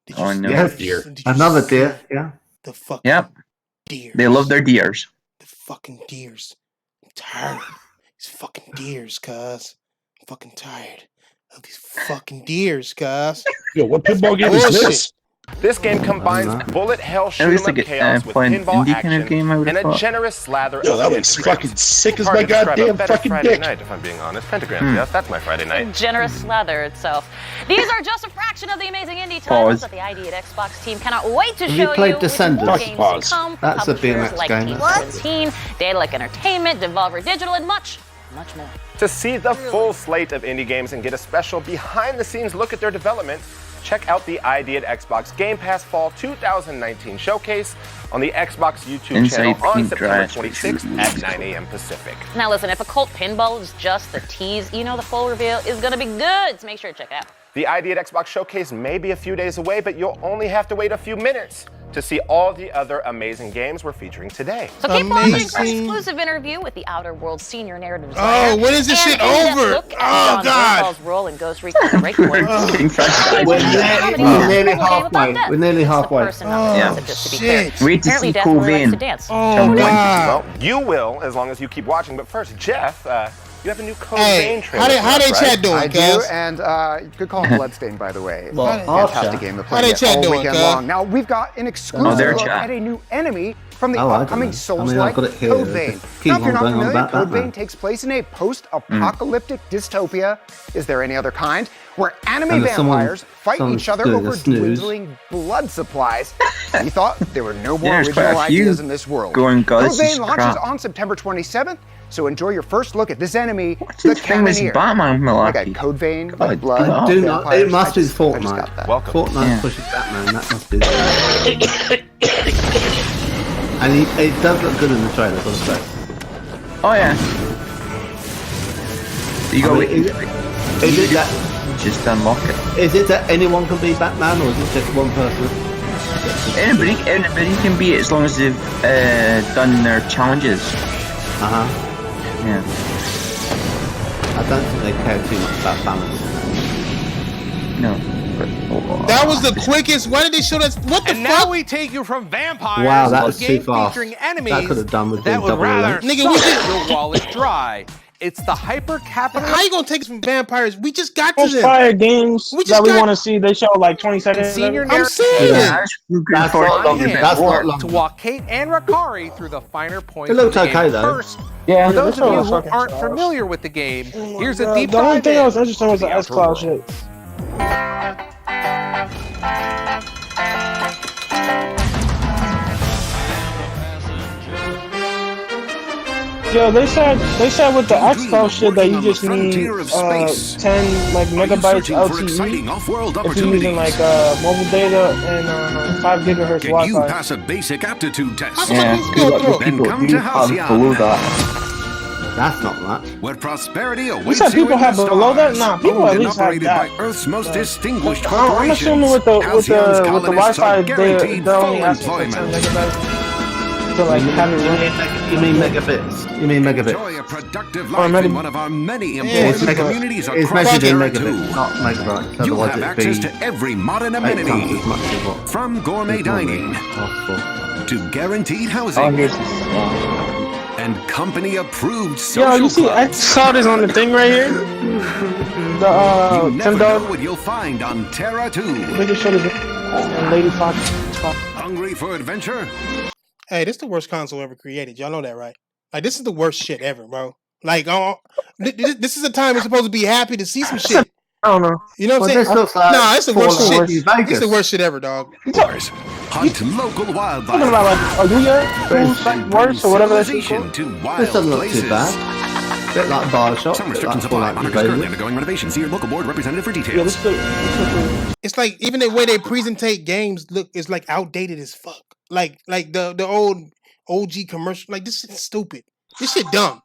Did Oh, see no. Yes, deer. Did you another see deer. Yeah. The fucking Yep. deers. They love their deers. The fucking deers. I'm tired of these fucking deers, cuz. I'm fucking tired of these fucking deers, cuz. Yo, what pinball game is Bullshit. this? This game combines bullet hell At shoot 'em least up like chaos with playing pinball indie action kind of game, I would and have a thought. generous slather Yo, of that looks pentagrams. fucking sick as Hard my to describe a goddamn better fucking Friday dick. night, if I'm being honest. Pentagrams, yes, that's my Friday night. Generous slather itself. These are just a fraction of the amazing indie titles that the ID at Xbox team cannot wait to Have show you played you with Descendants? more Fuck, games pause. to come. That's a Publishers BMX like game. T17, Daedalic Entertainment, Devolver Digital, and much more. To see the full slate of indie games and get a special behind-the-scenes look at their development, check out the ID at Xbox Game Pass Fall 2019 showcase on the Xbox YouTube Inside channel on Pink September Drive. 26th at 9 a.m. Pacific. Now listen, if Occult Pinball is just the tease, you know the full reveal is gonna be good, so make sure to check it out. The ID at Xbox showcase may be a few days away, but you'll only have to wait a few minutes to see all the other amazing games we're featuring today. So keep watching for an Amazing. exclusive interview with the Outer Worlds senior narrative designer. Oh, when is this and shit an in-depth over? look at Oh, John God. Rosenthal's role in Ghost Recon Breakpoint. We're nearly halfway. We're nearly halfway. Person, not the Oh, concept, just to be clear. shit. Wait to Apparently, see Death really likes Cobain. to dance. Oh, God. Well, you will as long as you keep watching. But first, Jeff, you have a new Code Hey, Vein trailer. how they for us, right? chat doing, I do, cuz? and you could call him Bloodstained, by the way. Well, Fantastic Archer. game to How play they it chat all doing, weekend cuz? long. Now, we've got an exclusive their look chat. at a new enemy from the Oh, I don't upcoming know. Souls-like I mean, I've got it here. Code Just Vein. keep Now, if you're on not going on familiar, about Code Batman. Vein takes place in a post-apocalyptic dystopia. Is there any other kind? Where anime And there's vampires fight someone's each other doing a over snooze. dwindling blood supplies. We thought there were no more Yeah, there's quite original a few ideas in this world. going, God, Code this is Vein launches crap. on September 27th, so enjoy your first look at this enemy, What's the this thing with Cannoneer. Batman Like malarkey? a Code Vein, God, like blood, God. Do not. vampires. It must be I just Fortnite. got that. Welcome. Fortnite Yeah. pushes Batman. That must be. And it does look good in the trailer, gotta say. Oh yeah. You go. I mean, is it that? Just unlock it. Is it that anyone can be Batman, or is it just one person? Anybody can be it as long as they've done their challenges. Yeah. I don't think they care too much about balance. No. That was the quickest. Why did they show that? What the And fuck? now we take you from vampires Wow, to that a was game too fast. featuring enemies That could have done with that being would double rather length. Nigga, we suck just- your wallet dry. It's the hyper-capitalist. How you gonna take us from vampires? We just got to Most them. fire games We just that we got- want to see, they show like 20 seconds. of Senior it. I'm saying. Yeah, That's not long. to walk Kate and Rakari through the finer points It looked of the okay, game. though. First, Yeah. for those They of showed you us who fucking aren't trash. familiar with the game, here's a The deep only dive thing in that was interesting was the the outer Xcloud world. shit. Yo, they said with the Xcloud shit that you just need 10 like megabytes LTE if you're using like mobile data and 5 gigahertz Can you Wi-Fi. pass a basic aptitude test? Yeah. Then come to below Halcyon, that. That's not much. where prosperity You awaits said you people in have the below that? stars. Nah, people Owned at and least have operated that. by Earth's most distinguished I'm corporations. assuming with the Halcyon's Wi-Fi, colonists are they're guaranteed only full asking for 10 employment. megabytes to like have it running. You mean megabits? You mean megabits? Enjoy a productive Or life in mega- one of our many It's, important communities it's across measured in Terra 2. megabits, not megabytes. You'll Otherwise have it'd access be to every modern 8 times amenity, as much as what. from gourmet dining Possible. to guaranteed Oh, housing here's this. and company-approved Yo, social you see clubs. Xcloud is on the thing right here? The You never $10 know what you'll find on Terra 2. biggest shit is and Lady Fox. Hungry for adventure? Hey, this is the worst console ever created. Y'all know that, right? Like, this is the worst shit ever, bro. Like, this is a time we're supposed to be happy to see some shit. I don't know. You know what I'm saying? This looks like Nah, it's the worst Fallout shit. New This is the Vegas. worst shit ever, dog. Hunt local wildlife. Talking about like Aaliyah, who's like worse or whatever that shit's Civilization called. to wild This doesn't look places. too bad. Bit like Bioshock. Some Bit restrictions like apply. Fallout New Monarch is currently Vegas. undergoing renovation. See your local board representative for Yeah, details. It's like even the way they presentate games is like outdated as fuck. Like the old OG commercial. Like, this shit's stupid. This shit dumb.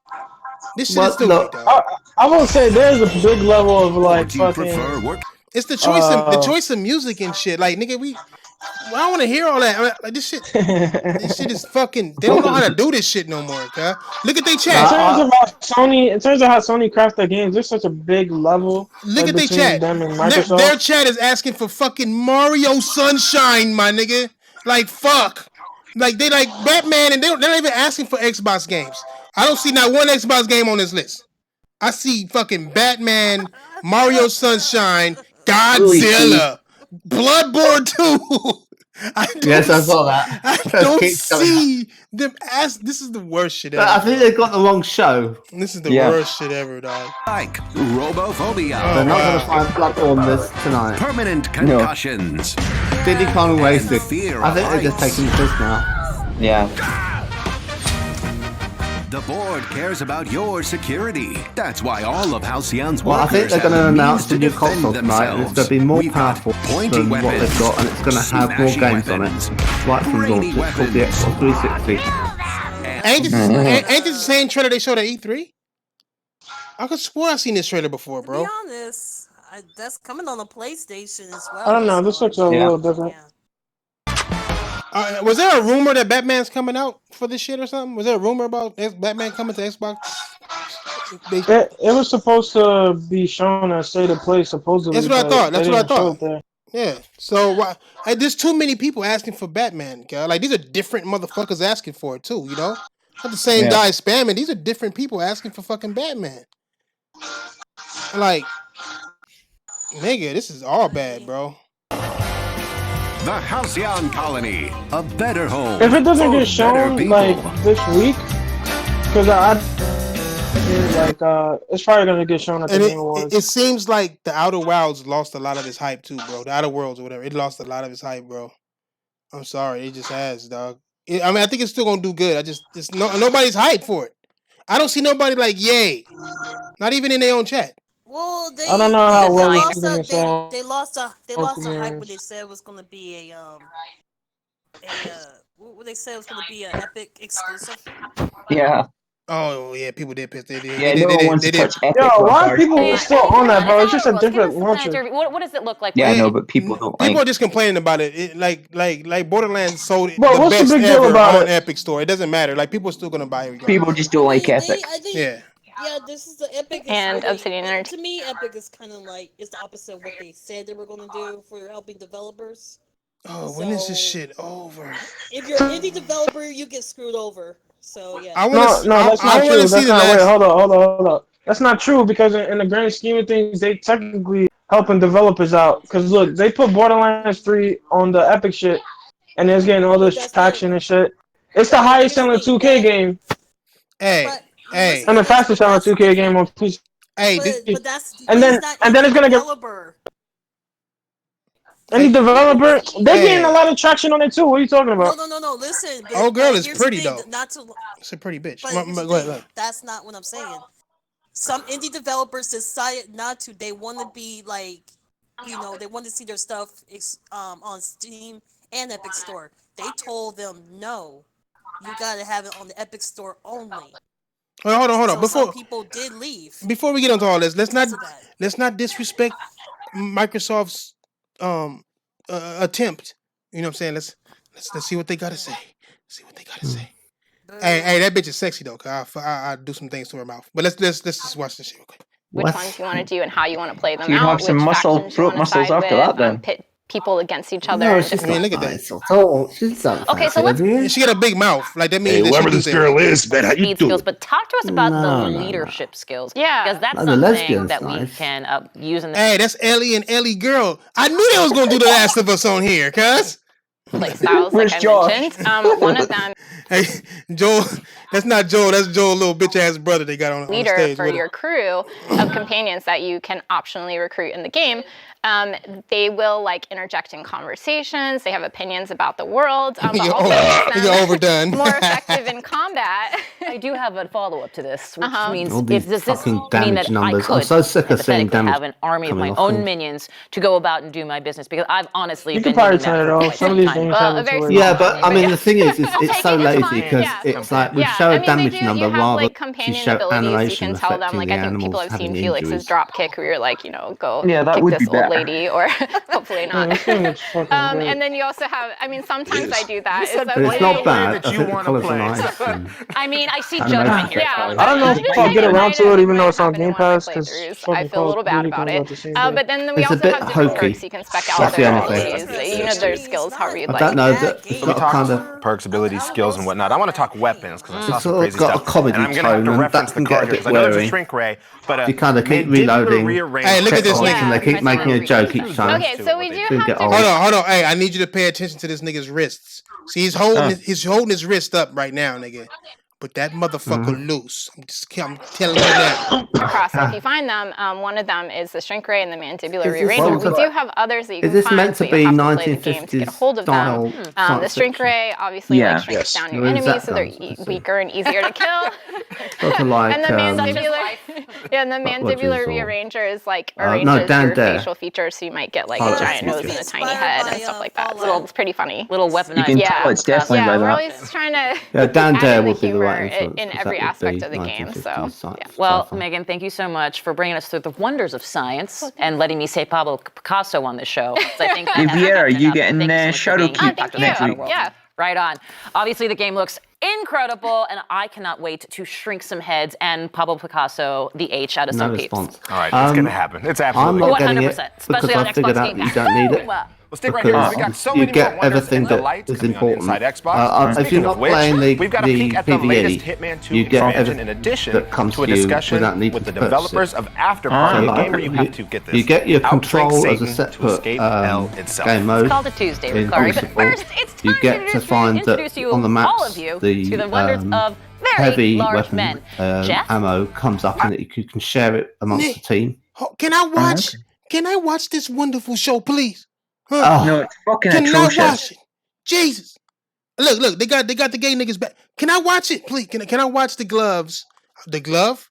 This shit is stupid, look, dog. I will say there's a big level of like Do you fucking. prefer work? It's the choice of music and shit. Like, nigga, I don't want to hear all that. Like, this shit is fucking. They don't know how to do this shit no more. Cuz. Look at their In chat. terms of how Sony crafts their games, there's such a big level. Look at their between chat. them and Microsoft. Their chat is asking for fucking Mario Sunshine, my nigga. Like, fuck. Like, they like Batman, and they're not even asking for Xbox games. I don't see not one Xbox game on this list. I see fucking Batman, Mario Sunshine, Godzilla, Bloodborne 2. Yes, I saw that. I don't see them ask. This is the worst shit ever. But I think they've got the wrong show. This is the worst shit ever, dog. Like Robophobia. They're not going to find Bloodborne this tonight. Permanent concussions. Diddy Kong wasted. Fear I think of they're just heights. taking this now. Yeah. The board cares about your security. That's why all of Halcyon's Well, I think workers they're going to have the announce means the to new defend console tonight, and it's going to be more We've got powerful pointy than what weapons, they've got, and it's going to have more smashy games weapons, on it. Right from launch, brainy it's called the weapons. Xbox 360. Ain't this the same trailer they showed at E3? I could swear I've seen this trailer before, To bro. be honest, that's coming on the PlayStation as well. I don't know. This looks a little different. Was there a rumor that Batman's coming out for this shit or something? Was there a rumor about Batman coming to Xbox? It was supposed to be shown at State of Play, supposedly. That's what I thought. That's what I thought. There. Yeah. So why? There's too many people asking for Batman, girl. Like, these are different motherfuckers asking for it too. You know, not the same guy spamming. These are different people asking for fucking Batman. Like, nigga, this is all bad, bro. The Halcyon Colony, a better home. If it doesn't for get shown better like people. this week, because it's probably gonna get shown at the And Game Awards. it seems like the Outer Wilds lost a lot of its hype too, bro. The Outer Worlds or whatever, it lost a lot of its hype, bro. I'm sorry, it just has, dog. I mean, I think it's still gonna do good. Nobody's hyped for it. I don't see nobody like yay, not even in their own chat. Well, I don't know how well lost it's gonna sound. they lost the hype years. when they said it was gonna be what they said it was gonna be an Epic exclusive. Yeah. Oh yeah, people did piss. They Yeah, no one wants to touch Epic. Yo, why are people Yeah. still on that, bro? It's just a different Give us launcher. an idea. What does it look like? Yeah, I Hey, know, but people don't People like. are just complaining about it. Like Borderlands sold it Bro, the what's the best big deal ever about on it? Epic Store. It doesn't matter. Like, people are still gonna buy it. Regardless. People just don't like Epic. I think, Yeah. Yeah, this is the Epic. And Obsidian Energy. To me, Epic is kind of like it's the opposite of what they said they were going to do for helping developers. Oh, when is this shit over? If you're an indie developer, you get screwed over. So yeah. I No, wanna, that's I not true. wanna That's see the not. Wait, last. hold up. That's not true because in the grand scheme of things, they technically helping developers out. Because look, they put Borderlands 3 on the Epic shit, and it's getting all this traction and shit. It's the highest selling 2K game. Hey, And the fastest selling 2K game on PC. Hey, and then it's gonna get any developer. They're getting a lot of traction on it too. What are you talking about? No. Listen. Oh, girl is here's the pretty thing, though. Not to. It's a pretty bitch. But Go here's the ahead. thing, that's not what I'm saying. Some indie developers decided not to. They want to be like, they want to see their stuff on Steam and Epic Store. They told them no, you gotta have it on the Epic Store only. Wait, hold on. So some people did leave. Before we get into all this, let's not disrespect Microsoft's attempt. You know what I'm saying? Let's see what they gotta say. Hey, that bitch is sexy though. Cause I do some things to her mouth. But let's just watch this shit real quick. Which ones you want to do and how you want to play them You out. have some which muscle, factions you wanna muscles side after with, that then. Pit people against each other. No, and she's just- not look at that. nice at all. She's not Okay, so fancy, let's- have you? She got a big mouth. Like that means Hey, that whoever she this do girl things. is, man, how you speed doing? skills, but talk to us about No, the no, leadership skills. Yeah, because that's No, the something lesbian's that we nice. can use in the Hey, that's Ellie and Ellie girl. I knew they was gonna do The Last of Us on here, cuz. play styles, Where's like I Josh? mentioned. One of them Hey, Joel, that's not Joel. That's Joel's little bitch ass brother they got on the leader stage. for your crew of companions that you can optionally recruit in the game. They will like interject in conversations. They have opinions about the world. But also makes them overdone. more effective in combat. I do have a follow-up to this, which means All these does this fucking mean damage that numbers. I I'm could so sick of seeing hypothetically damage have an army of coming my off own them. minions to go about and do my business? Because I've honestly You been can probably needing that turn it for off. quite Some of some these time. games But have a it to very where small Yeah, but I mean, the thing is, it's We'll so take it, it's lazy fine. because Yeah. it's like we Yeah, show I a mean, damage they do, number you have rather like than companion show abilities. You animation can tell them, affecting like the I think people animals have seen having Felix's injuries. drop kick where you're like, you know, go Yeah, that kick would this be old better. lady, or hopefully not. this game is fucking great. And then you also have, I mean, sometimes I do that. But it's not bad. I think the colours are nice. I mean, I see Animation judgment here. Yeah, I don't know if I'll get around to it, even though it's on Game Pass, because I feel a little bad about it. But then we It's a also bit have different hokey. perks you can spec out That's the their only thing. abilities. You know, their skills, however you'd I like. don't know that it's We got a talk kind of perks, abilities, skills, and whatnot. I want to talk weapons because I saw It's some sort of crazy got a stuff. comedy And I'm gonna have to tone, and reference that the can get card a here bit because I know there's a wearing. shrink ray, but You kind of keep mandibular reloading. rearrangement. Hey, look at this checkpoints, nigga. and they keep making a joke each time. Okay, so we do Could have get old. Hold on. Hey, I need you to pay attention to this nigga's wrists. See, he's holding his wrist up right now, nigga. But that motherfucker loose. I'm telling you now. Across, so if you find them, one of them is the shrink ray and the mandibular Is this rearranger. meant We to- do have others that you Is can this find, meant so to be you'll have to play the game to 1950s get a hold of them. style The shrink science ray obviously Yeah. like shrinks down your Where is enemies, that so they're from? weaker and easier to kill. Sort of like, And the mandibular, and the what mandibular is all- rearranger is like no, arranges down your there. facial features, so you might get like Oh, a that's giant nose easier. and a tiny head and stuff like that. So it's pretty funny. Little You weaponized. can Yeah. tell it's definitely Yeah, by we're that. always trying to Yeah, down add there in the would be the right humor influence. in 'cause every that would aspect be of the game. 1950s So sci- Well, sci-fi. Megan, thank you so much for bringing us through the wonders of science and letting me say Pablo Picasso on the show. 'Cause I think that Hey, hasn't Vieira, happened you enough. getting Thank you so much for Shadow being Keep Dr. next Shadow week? World. Yeah. Right on. Obviously, the game looks incredible, and I cannot wait to shrink some heads and Pablo Picasso the H out of No some peeps. response. All right, it's gonna happen. It's I'm absolutely. not getting it 100%, because especially on I figured Xbox out Game you Pass. don't need it. Well, stick right here. Because We got so you many get more wonders everything and that delights is coming on important. inside Xbox. If you're Speaking not of which, playing we've got a peek at the PvE, latest Hitman 2 you get expansion everything in addition that comes to a to you discussion without needing with the to purchase developers it. of Afterparty, So, a like, game where you have to get this. You get your outrank control as a Satan to separate escape hell itself. game mode. It's called a Tuesday, in Ricari, but Crucible. first, it's time You get to find introduce that you, on the all maps of you, the to the wonders of very heavy large weapon men. Jeff? ammo comes up and you can share it amongst the team. Can I watch? Can I watch this wonderful show, please? Oh. No, it's fucking Can I watch atrocious. it? Jesus! Look, they got the gay niggas back. Can I watch it, please? Can I watch the gloves? The glove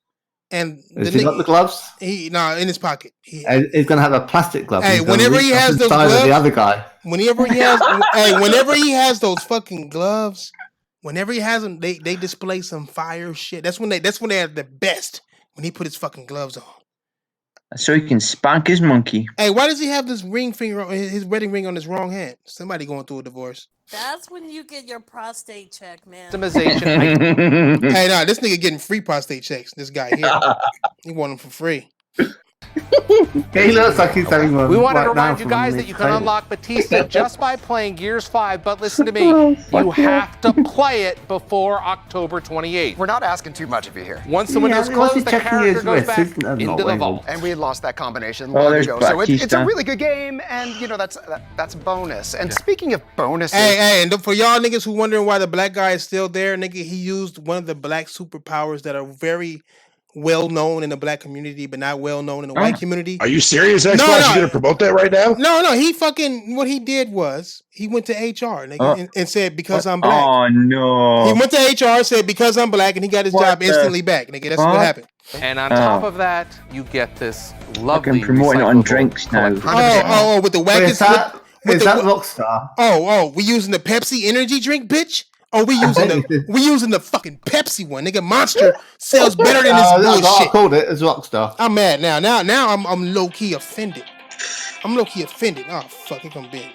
and Has he got the gloves? In his pocket. And he's going to have a plastic glove. Hey, He's gonna whenever reach he up has those inside of gloves, the other guy. whenever he has those fucking gloves, whenever he has them, they display some fire shit. That's when they are the best. When he put his fucking gloves on. So he can spank his monkey. Hey, why does he have this ring finger, his wedding ring on his wrong hand? Somebody going through a divorce. That's when you get your prostate check, man. Hey, nah, this nigga getting free prostate checks. This guy here, he want them for free. He looks like he's having one. We want to right now remind you from guys the that you can table. unlock Batista just by playing Gears 5, but listen to me, you have to play it before October 28th. We're not asking too much of you here. Once the window's closed, the character goes back into the way vault. And we had lost that combination Oh, long there's ago. So it's a Batista. really good game, and you know that's a bonus. And speaking of bonuses, Hey, and for y'all niggas who wondering why the black guy is still there, nigga, he used one of the black superpowers that are very well known in the black community, but not well known in the white community. Are you serious, Xbox? No. You gonna promote that right now? No, he fucking, what he did was, he went to HR, nigga, and said, because I'm black. Oh no. He went to HR, said, because I'm black, and he got his job instantly back, nigga. That's what happened. And on top of that, you get this lovely Fucking promoting it on recyclable drinks now. Oh, with the wackets. Is that Rockstar? Oh, we using the Pepsi energy drink, bitch? Oh, we using the fucking Pepsi one, nigga. Monster sells better than this That's what I bullshit. called it as Rockstar. I'm mad now. Now I'm low key offended. Oh fuck, here come Ben.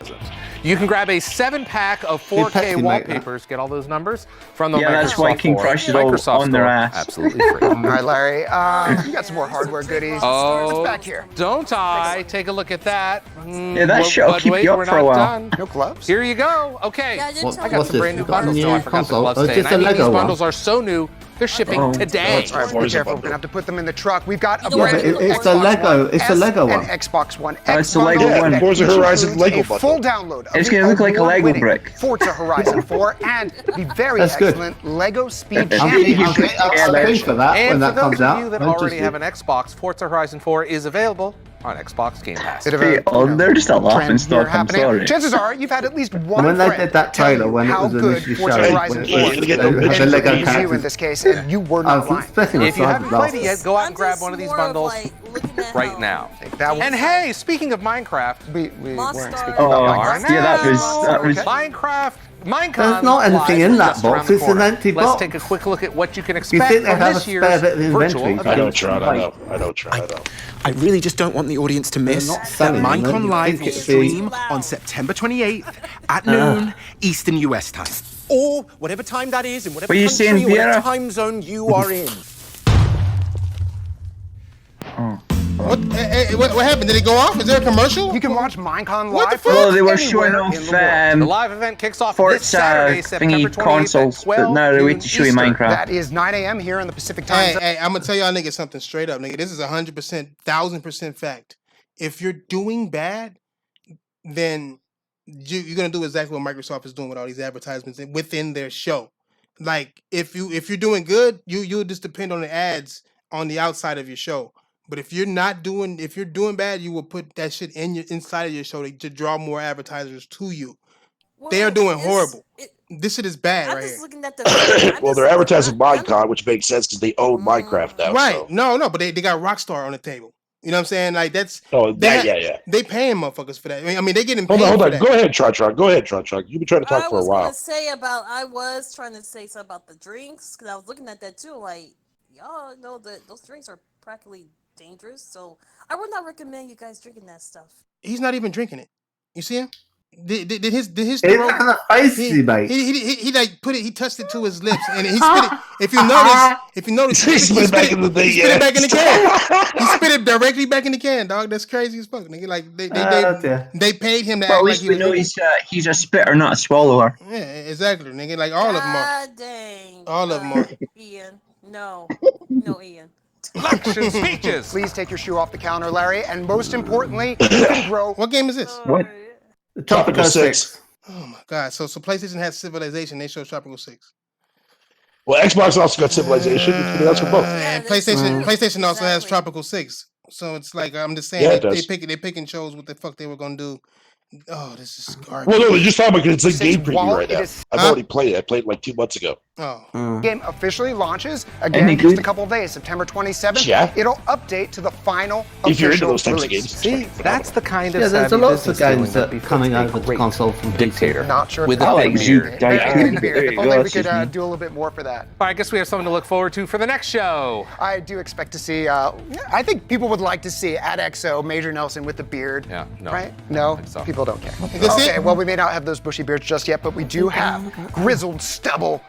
You can grab a 7-pack of 4K wallpapers, get all those numbers from the Yeah, Microsoft that's why King Store. Crush is all Microsoft on their Store, ass. absolutely free. all right, Larry, you got some more hardware goodies. Oh, What's back here? don't I? Take a look at that. Yeah, that shit'll keep you up we're for a not while. done. No gloves? Here you go. Okay. Yeah, I didn't tell I you. got What's some this? brand new You've got a bundles. new No, I forgot the console? gloves Oh, today. just And a I mean, Lego these one. bundles are so new. They're shipping today. All right, be careful. We're gonna have to put them in the truck. We've got a Yeah, brand but new it's the Lego. It's the Lego and one. Xbox One. It's the Lego one. Forza Horizon Lego a full download. Of It's the gonna look like a Lego award-winning brick. Forza Horizon 4 and the very That's good. excellent Lego Speed I'm Championship. paying for that And when for that those comes of out. you that I'm already just- have an Xbox, Forza Horizon 4 is available on Xbox Game Pass. They're just a laughing trend stock. here I'm happening. sorry. Chances are you've had at least one When they friend did that tell trailer, you when it how was good initially Forza shown, Horizon when 4 it is, was the and Lego it was you characters. in this case, and you were I not was lying. expecting If you haven't played it yet, go out and I'm grab just one of these more of, bundles like, looking at right how now. That was, And hey, speaking of Minecraft, we weren't Monster. speaking Oh, about Minecraft. yeah, that was. Minecraft. Minecon There's not anything in that just around box. the It's an corner. empty Let's box. take a quick look at what you can You expect think they from have a this spare year's bit of virtual inventory? I know, event. Tron. I know. I really just don't want the audience to miss not that selling them, Minecon you Live think will it'd stream be- on September 28th at noon Eastern US time. Or whatever time that is in whatever What are you country saying, or whatever Vera? time zone you are in. What happened? Did it go off? Is there a commercial? You can watch Minecon What the Live. fuck? Well, they were anywhere showing in off the world. The live event kicks off this Forza Saturday, September thingy 28th consoles, at but 12 now they're noon waiting to show you Eastern. Minecraft. That is 9 a.m. here in the Pacific time Hey, zone. hey, I'm gonna tell y'all niggas something straight up, nigga. This is 100%, 1000% fact. If you're doing bad, then you're gonna do exactly what Microsoft is doing with all these advertisements within their show. Like if you're doing good, you'll just depend on the ads on the outside of your show. But if you're doing bad, you will put that shit inside of your show to draw more advertisers to you. They are doing horrible. This shit is bad right here. Looking at the Well, they're advertising Minecon, which makes sense because they own Minecraft now. Right? So. No, but they got Rockstar on the table. You know what I'm saying? Like that's Oh, yeah. They paying motherfuckers for that. I mean, they getting paid. Hold for on. that. Go ahead, Tron. Go ahead, Tron. You've been trying to talk for a while. I was trying to say something about the drinks because I was looking at that too. Like y'all know that those drinks are practically dangerous, so I would not recommend you guys drinking that stuff. He's not even drinking it. You see him? Did his It's throat? kind of spicy, mate. He like put it. He touched it to his lips, and he spit it. If you notice, He spit it back in the thing. He spit it back in the can. He spit it directly back in the can, dog. That's crazy as fuck, nigga. Like they paid him to Well, act at like least he we was. know he's a spitter, not a swallower. Yeah, exactly, nigga. Like all of them are. God dang. All of them are. Ian, no, Ian. Action speeches. Please take your shoe off the counter, Larry. And most importantly, you can grow. What game is this? What? Tropical 6. Oh my god! So PlayStation has Civilization. They show Tropical 6. Well, Xbox also got Civilization. That's for both. And PlayStation also has Tropical 6. So it's like I'm just saying Yeah, it they does. pick and chose what the fuck they were gonna do. Oh, this is garbage. Well, no, they're just talking about it's a Since game preview while right it now. is- I've already played it. I played it like 2 months ago. Oh. Game officially launches Any again just good? a couple of days, September 27th. Yeah. It'll update to the final If you're into official those types of release. games. See, that's the kind of Yeah, there's a savvy lot of business games doing that are befits coming a over to great console from dictator. Not sure with if a that big was beard. If Thank only we you. could do a little bit more for that. All right, I guess we have something to look forward to for the next show. I do expect to see. I think people would like to see at XO Major Nelson with the beard. Yeah, no. Right? No, so. people don't care. this Okay, it? well, we may not have those bushy beards just yet, but we do have grizzled stubble.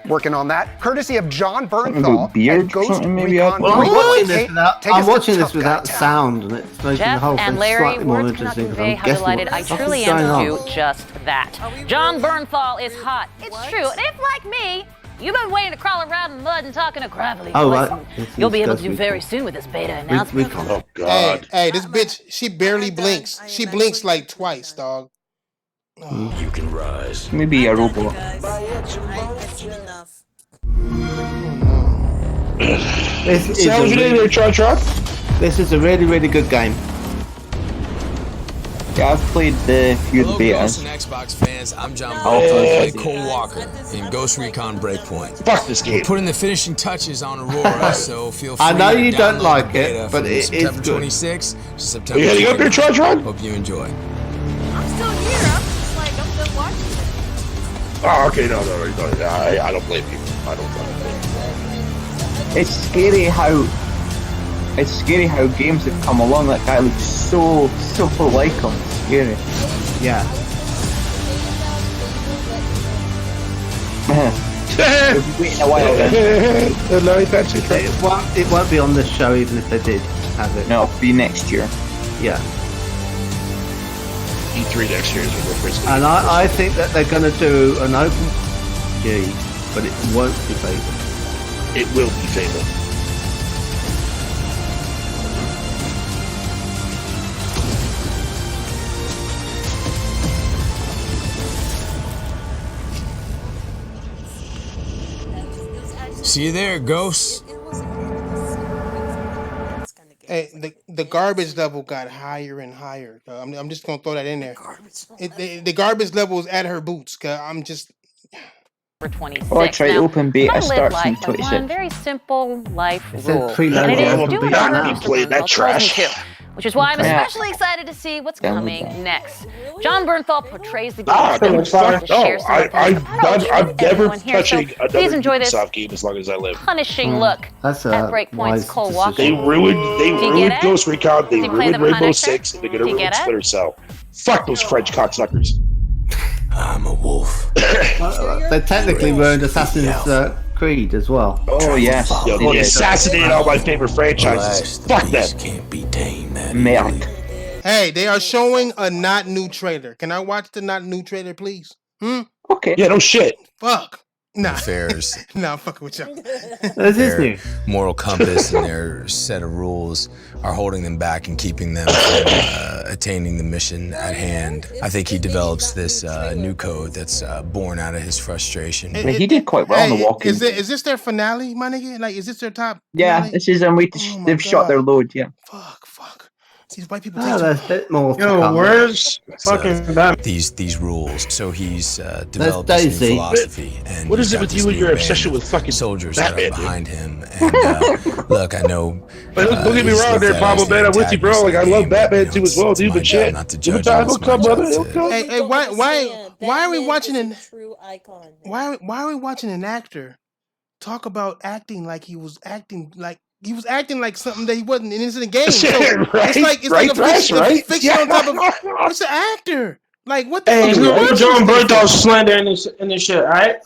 Working on that, courtesy of John Bernthal beard and Ghost something maybe Recon. Well, I'm watching this Take without, us I'm to watching Tough this Guy without Town. sound, and it's making the Jeff whole and thing Larry, slightly more words cannot interesting. convey I'm how guessing delighted what I the fuck truly is am going to on. do just that. John Bernthal is hot. It's true. And if, like me, you've been waiting to crawl around in the mud and talk in a gravelly Oh, voice, right. Yes, you'll be yes, able to do we very can. soon with this beta We announcement. can't. Oh, God. Hey, this bitch, she barely blinks. She blinks like twice, dog. You can rise. Maybe a robot. I've seen enough. This is Sounds a your name really- there, Tron. This is a really, really good game. Yeah, I've played the few Hello, Ghost betas. and Xbox fans. I'm John Oh, Bernthal, yeah. Cole Walker in Ghost Recon Breakpoint. Fuck this game. We're putting the finishing touches on Aurora, so feel free I know to you don't download like the it, beta but from it is September good. 26th to September You heading up here, 29th. Tron? Hope you enjoy. I'm still here. I'm just like I'm still watching it. Oh, okay, no. I don't blame you. I don't blame you. It's scary how games have come along. That guy looks so like him. It's scary. Yeah. We'll be waiting a while then. Larry Patsy. It won't be on this show even if they did have it. No, it'll be next year. Yeah. E3 next year is when we're first. And I think that they're going to do an open G, but it won't be beta. It will be Fable. See you there, Ghost. Hey, the garbage level got higher and higher. I'm just gonna throw that in there. The garbage level is at her boots. Cause I'm just. For 26. Oh, I tried Now, open beta I live starts in life by 26. one very simple life It rule, said preload and it is open do beta whatever now. Mr. Play that Bernthal tells me trash. to, which is why I'm Yeah. especially excited to see what's Download coming that. next. John Bernthal portrays the game Ah, as no, fuck to no. share some of his approach I'm with never everyone here. touching So another please enjoy this Ubisoft game as long as I live. punishing look That's at a Breakpoint's wise Cole decision. They Walker. ruined Do you get it? Ghost Recon, they Does he play ruined the Rainbow Punisher? Six, and they're gonna Do you ruin get it? Splinter Cell. Fuck those French cocksuckers. I'm a wolf. They technically ruined Assassin's Creed as well. Oh, yes. Yo, they assassinated all my favorite franchises. Fuck them. Can't be tamed that Merde. Hey, they are showing a not new trailer. Can I watch the not new trailer, please? Okay. Yeah, no shit. Fuck. Nah. Affairs. Nah, I'm fucking with y'all. This is Their new. moral compass and their set of rules are holding them back and keeping them from attaining the mission at hand. I think he develops this new code that's born out of his frustration. I mean, he did quite well on the walking. Is this their finale, my nigga? Like, is this their top? Yeah, finale? this is a way to. Oh my They've shot God. their load. Yeah. Fuck. These white people Oh, take there's a bit more to Yo, come. where's fucking Batman? These rules. So he's developed There's this new Daisy. philosophy. And What he's is it got with this you and new your band obsession of with fucking soldiers Batman, that are dude? behind him? And look, I know. But don't get me he's wrong looked there, at Pablo, as the man. I'm with you, bro. antagonist Like, of I the love game, Batman but, too as well, it's dude. my But job shit. not to Give judge it time. him, It'll it's my come, job brother. It'll to- come. Hey, why are we watching an true icon? why are we watching an actor talk about acting like he was acting like something that he wasn't, and it's in a game. So Right? it's Right, like a Thrash, fiction, right? fiction on top of it's an actor. Like what the Hey, fuck? no is John Bernthal slander in this shit, alright?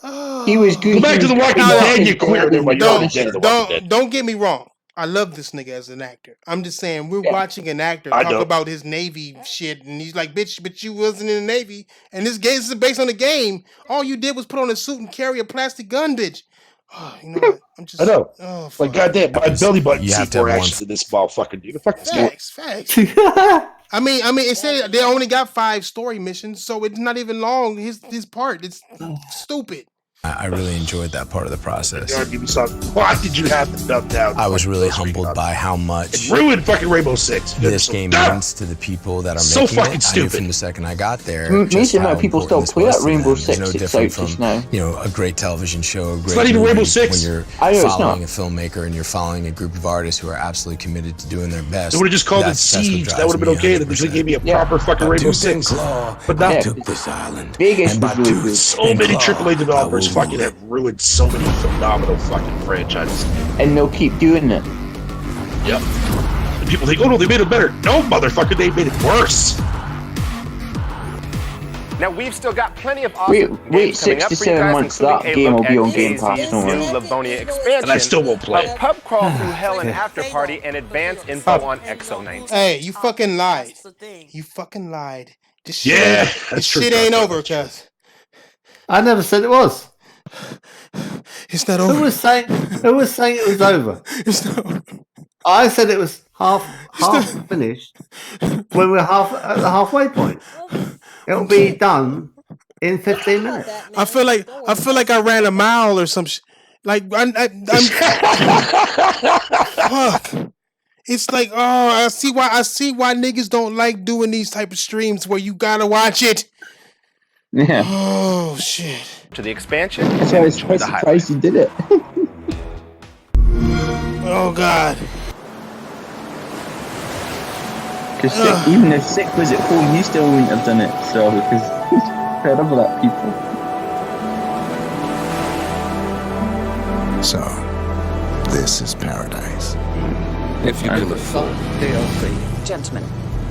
He was good. Go back to the Walking Dead, you queer. There, you're already dead to the Walking Dead. Don't get me wrong. I love this nigga as an actor. I'm just saying we're watching an actor I talk know. about his Navy shit, and he's like, "Bitch, but you wasn't in the Navy." And this game is based on the game. All you did was put on a suit and carry a plastic gun, bitch. Oh, you know what? I'm just. I know. Oh, fuck. Like, goddamn, my belly button You have to have C4 one- actions in this motherfucker, dude. Fucking Facts. I mean, it said they only got 5 story missions, so it's not even long. His part, it's stupid. I really enjoyed that part of the process. Why did you have to dump down? I was really humbled by how much It ruined fucking Rainbow Six. this So game dumb. means to the people that are So making fucking it. I knew stupid. from the second I got there. Amazing just amount how of people important still this play was that to Rainbow them. It's Six. no It's different out from just now. a great television show, a great not even movie, Rainbow Six. when you're I know it's following not. a filmmaker and you're following a group of artists who are absolutely committed to doing their best. They would have just called it That's what Siege. That drives would have been me okay. They just 100%. gave me a proper fucking Rainbow Six. But not Yeah. Took this island. Vegas and was by really tooth good. so and many claw, AAA developers I will fucking have ruined so many phenomenal fucking franchises. And they'll keep doing it. Yep. And people think, oh no, they made it better. No, motherfucker, they made it worse. Now we've still got plenty of awesome Wait, games coming 6 up to for you 7 guys, months, including that a game look will be at on Game Daisy's Pass, don't new worry. Livonia expansion, And I still won't play a it. pub crawl through hell and after party, and advanced info on XO19. Hey, you fucking lied. That's the thing. You fucking lied. This shit, Yeah, this that's true. shit ain't over, cuz. I never said it was. It's not Who over. was saying it was over? It's not over. I said it was half finished when we're at the halfway point. It'll be done in 15 minutes. I feel like I ran a mile or some shit. Like I'm fuck. It's like, oh, I see why niggas don't like doing these type of streams where you gotta watch it. Yeah. Oh shit. To the expansion, So I was enjoy quite the highlights. surprised you did it. Oh god. Because even if Sick was at home, you still wouldn't have done it. So, because he's incredible at people. So, this is paradise. If you can afford. DLC. Gentlemen,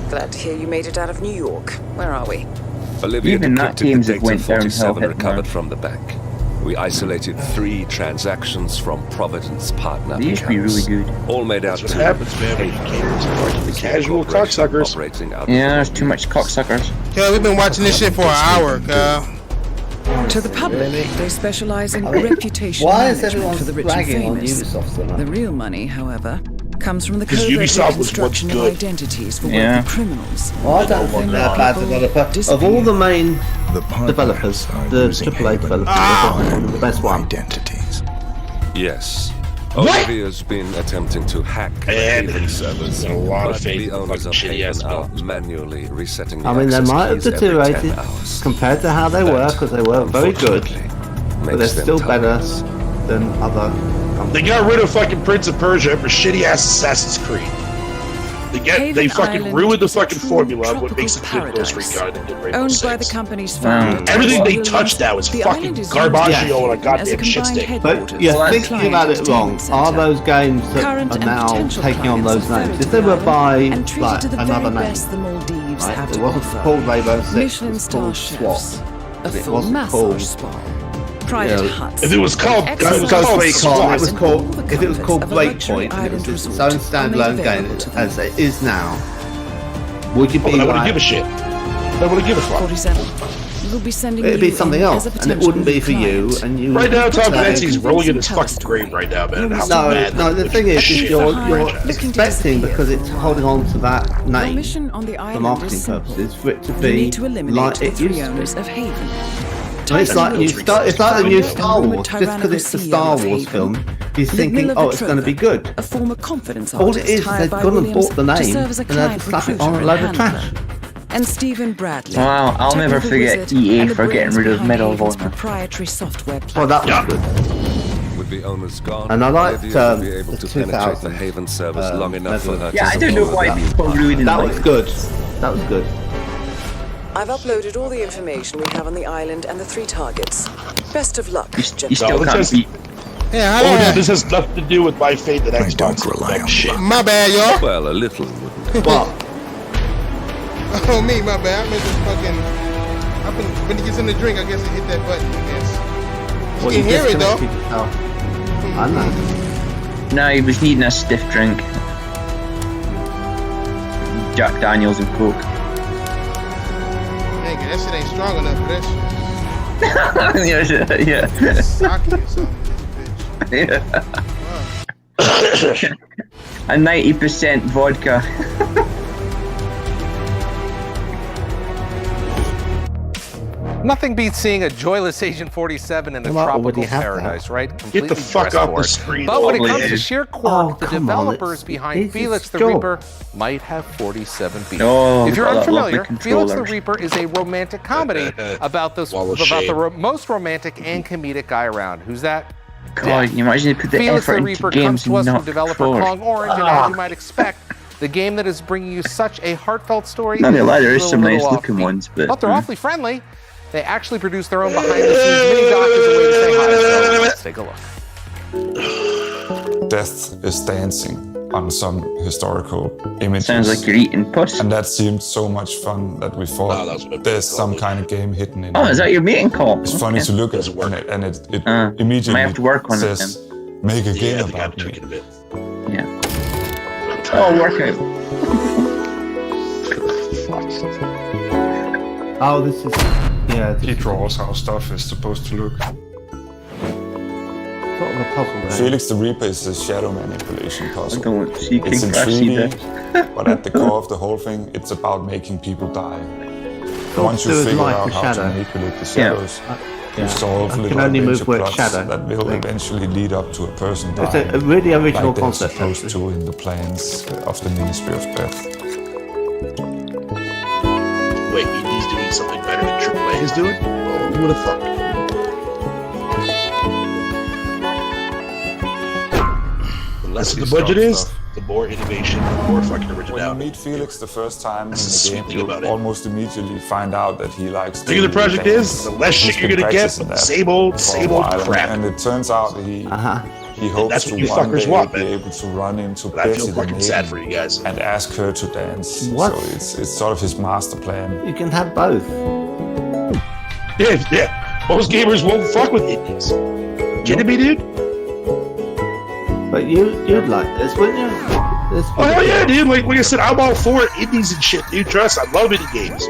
glad to hear you made it out of New York. Where are we? Olivia Even that decrypted the games have data went downhill 47 hitting recovered her. from the bank. We isolated 3 transactions from Providence partner They used to be really accounts. good. All made out That's to what happens, man. When you cater to the casual cocksuckers. operating out of Yeah, there's too much cocksuckers. Yeah, we've been watching this shit for an hour, cuz. To the public, they specialize in reputation Why is management everyone for the rich and bragging on famous. Ubisoft so much? The real money, however, comes from the Because covert Ubisoft was once reconstruction of good. identities for Yeah. wealthy criminals. Well, I don't think they're a bad developer. Of all the main developers, the AAA developers, they're the best one. Yes. Olivia's been attempting to hack the Haven servers, a lot of but faith the in owners of fucking Haven shitty-ass are developers. manually resetting the I mean, they access might have keys every 10 deteriorated hours. compared to how they were, because they were very good, but they're Makes them still better targets. than other companies. They got rid of fucking Prince of Persia for shitty ass Assassin's Creed. They fucking Island ruined the is a fucking true formula of what makes a tropical good Ghost paradise. Recon and good Rainbow Owned Six. by the company's founder. Everything they Williams, touch now is the fucking island is garbaggio used and a goddamn as a shit combined stick. headquarters But you're for thinking client about it wrong. entertainment Are centre. those games that Current are and now potential taking on clients those are names? ferreted If they were to by and treated like to the another very name, best the Maldives right? have It to wasn't offer. called Rainbow Six. Michelin It was star called chefs, SWAT. a It full wasn't massage called. spa, private Yeah. huts. If it was called Excellent Ghost called Recon, SWAT. it was called. If it was called of a luxury Breakpoint, and it was island just its resort own are made standalone game available to as it is now, would you Oh, be I wouldn't like? give a shit. I wouldn't give a fuck. 47. We'll be sending It'd be you something in else, as a and it potential wouldn't be for you. client. And you Right now, would Tom say- Clancy's rolling in his fucking grave right now, man. How mad No, the that thing is, shit you're franchise. expecting, because it's holding on to that Your name mission on the for island marketing is simple. purposes, for it to You be need to eliminate like the it three used to owners be. of Haven. No, it's like Tyson it's like the new Williams, Star Roman Wars. Just because it's the Tyrannosaurus Star of Wars Haven, film, he's thinking, Ludmilla oh, it's going to be good. A former confidence All it artist is, hired they've by gone and Williams bought the to name serve as a and they've client slapped it on a recruiter load and of trash. handler. And Stephen Bradley. Wow, I'll never technical forget wizard EA and the for getting brains rid of behind Medal of Haven's Honor. proprietary software Oh, that platform. was good. With the owners gone, And I liked Olivia will be able the to penetrate the 2000 Haven servers long enough for her Yeah, I to don't know secure why that. people ruined That it. was good. That was good. I've uploaded all the information we have on the island and the 3 targets. Best of luck, You gentlemen. still this can't has- beat. Yeah, how Oh, that? this has nothing to do with my faith in Xbox. Like shit. My bad, y'all. Well, a little wouldn't. What? Oh, me, my bad. I meant to fucking. I've been when he gets in the drink, I guess he hit that button. I guess. Well, You can hear it though. disconnected yourself. I know. No, he was needing a stiff drink. Jack Daniels and Coke. Dang it, that shit ain't strong enough for that shit. yeah. Sake or something. Yeah. A 90% vodka. Nothing beats seeing a joyless Agent 47 in a Well, tropical already have paradise, that. right? Get Completely the fuck dressed off for the it. screen. But when it comes Please. to sheer Oh, quirk, the come on, developers it's behind Felix the job. Reaper might have 47 beats. Oh, if you're got that unfamiliar, lovely Felix the controllers. Reaper is a romantic comedy about the Wall of shame. most romantic and comedic guy around. Who's that? God, you imagine they put the Felix effort the into Reaper games comes to and us from not developer controllers. Kong Orange, and as you might expect, the game that is bringing you such a heartfelt story. Not gonna lie, there is a some little nice looking offbeat. ones, but They're awfully friendly. They actually produce their own behind-the-scenes mini-doc as a way to say hi. So let's take a look. Death is dancing on some historical images. sounds like you're eating puss. And that seemed so much fun that we thought there's some kind of game hidden in Oh, it. is that your meeting call? It's funny Okay. to look at and it might immediately have to work on it says, make a game I think about I'm me. taking a bit. Yeah. Oh, workout. Oh, this is. Yeah. He draws how stuff is supposed to look. Sort of a puzzle game. Felix the Reaper is a shadow manipulation puzzle. I don't see King It's in Crash 3D, either. but at the core of the whole thing, it's about making people die. Got Once to you do with figure light out and how shadow. to manipulate the Yeah. shadows, Yeah. you solve I little can only move adventure where plots shadow. that will eventually lead up to a person It's dying. a really original like they're concept. supposed to in the plans of the Ministry of Death. Wait, he's doing something better than AAA is doing? Oh, who would have thought? The less the budget is, the more innovation, the more fucking When you originality. meet Felix the first time in That's the the sweet game, thing you about it. almost immediately find out that he likes Bigger the project is, the less shit He's you're been gonna get, practicing but that same old for a while, crap. And it turns out that he hopes That's to what you one fuckers day want, be man. able to run into But I feel Bessie the fucking sad maiden for you guys. and ask her to dance. What? So it's sort of his master plan. You can have both. Yeah. Most gamers won't fuck with indies. Kidding me, dude? But you'd like this, wouldn't you? This Oh hell yeah, dude! Like I said, I'm all for indies and shit, dude. Trust, I love indie games.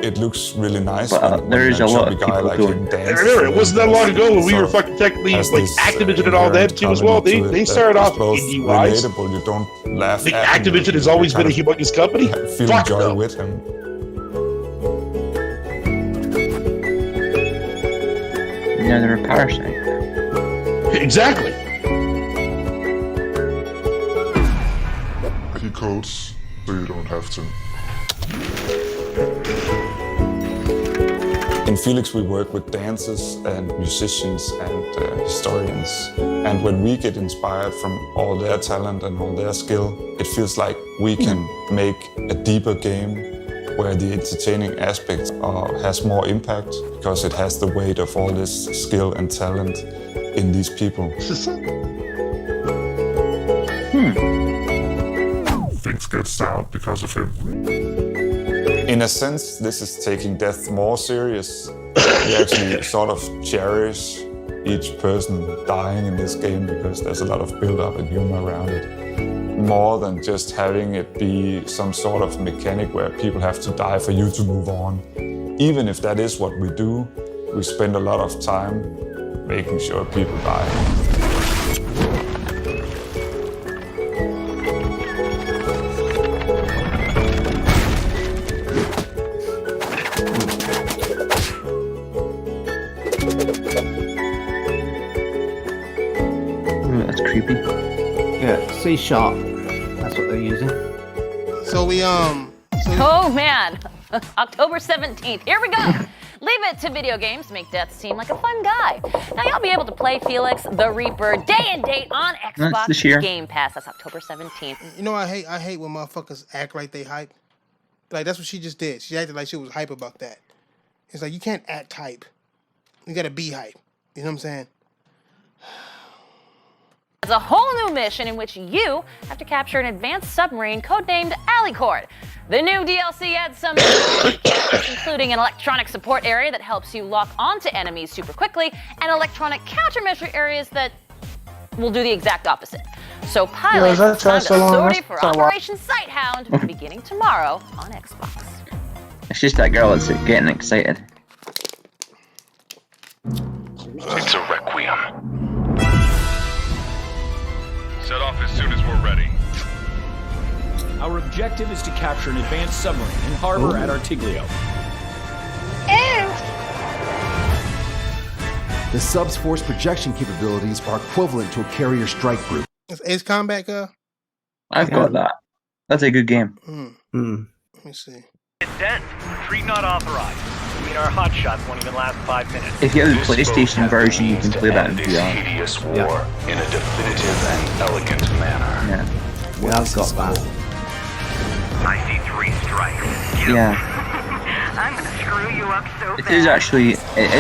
it looks really nice. But there is a lot of people doing. Remember, it wasn't that long ago when we were fucking technically like Activision and all that too as well. They started off indie wise. You don't laugh. The Activision has always been a humongous company. Feel joy with him. Yeah, they're a parasite. Exactly. He codes, so you don't have to. In Felix, we work with dancers and musicians and historians. And when we get inspired from all their talent and all their skill, it feels like we can make a deeper game where the entertaining aspect has more impact because it has the weight of all this skill and talent in these people. Things get sound because of him. In a sense, this is taking death more serious. We actually sort of cherish each person dying in this game because there's a lot of build-up and humor around it. More than just having it be some sort of mechanic where people have to die for you to move on. Even if that is what we do, we spend a lot of time making sure people die. That's creepy. Yeah, C#. That's what they're using. So we Oh man, October 17th. Here we go. Leave it to video games to make death seem like a fun guy. Now you'll be able to play Felix the Reaper day and date on Xbox this year. Game Pass. That's October 17th. You know, I hate when motherfuckers act like they hype. Like that's what she just did. She acted like she was hype about that. It's like you can't act hype. You gotta be hype. You know what I'm saying? It's a whole new mission in which you have to capture an advanced submarine codenamed Alicord. The new DLC adds some features, including an electronic support area that helps you lock onto enemies super quickly, and electronic countermeasure areas that will do the exact opposite. So pilots, it's time to sortie for Operation Sighthound, beginning tomorrow on Xbox. It's just that girl that's getting excited. It's a requiem. Set off as soon as we're ready. Our objective is to capture an advanced submarine in harbor at Artiglio. The sub's force projection capabilities are equivalent to a carrier strike group. Is Ace Combat go? I've got that. That's a good game. Let me see. Intent. Retreat not authorized. I mean, our hotshots won't even last 5 minutes. If you have the PlayStation version, you can play that in VR. Hideous war in a definitive and elegant manner. Yeah. Yeah, I've got that. I see 3 strikes. Yeah. I'm gonna screw you up so It is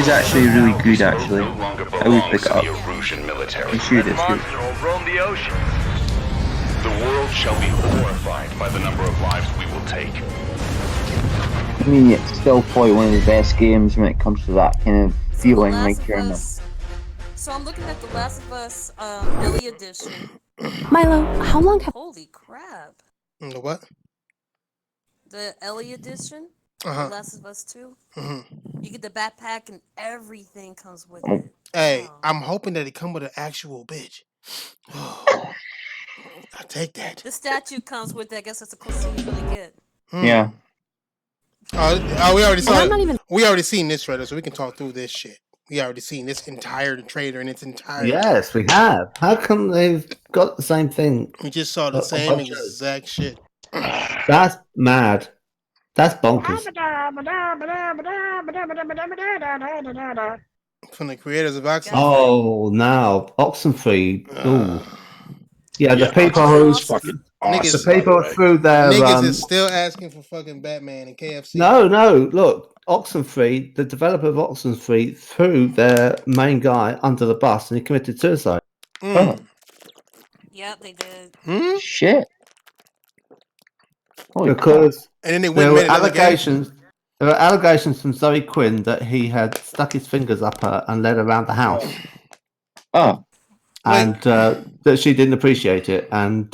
actually really good actually. I would pick it up. You should, it's good. Monster will roam the ocean. The world shall be horrified by the number of lives we will take. I mean, it's still probably one of the best games when it comes to that kind of feeling like you're in So I'm looking at The Last of Us Ellie edition. Milo, how long have... Holy crap. The what? The Ellie edition? Uh-huh. The Last of Us 2? You get the backpack and everything comes with Oh. it. Hey, I'm hoping that it come with an actual bitch. I take that. The statue comes with it. I guess that's the closest you really get. Yeah. Oh, we already saw it. We already seen this trailer, so we can talk through this shit. We already seen this entire trailer in its entirety. Yes, we have. How come they've got the same thing? We just saw the same exact shit. That's mad. That's bonkers. From the creators of Xcloud. Oh, now Oxenfree. Ooh. Yeah, the people who's fucking Niggas, the people through their niggas is still asking for fucking Batman and KFC. No, look, Oxenfree, the developer of Oxenfree threw their main guy under the bus and he committed suicide. Oh. Yep, they did. Shit. Because and then they there went were allegations. There were allegations from Zoe Quinn that he had stuck his fingers up her and led her around the house. Oh. And that she didn't appreciate it and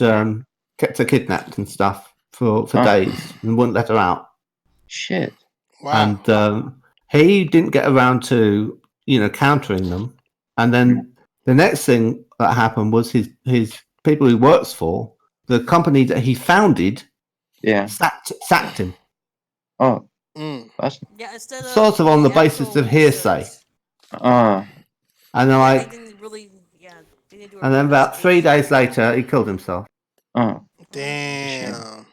kept her kidnapped and stuff for days and wouldn't let her out. Shit. Wow. And he didn't get around to, countering them. And then the next thing that happened was his people he works for, the company that he founded, sacked him. Oh. That's sort of on the basis of hearsay. And then and then about 3 days later, he killed himself. Oh. Damn.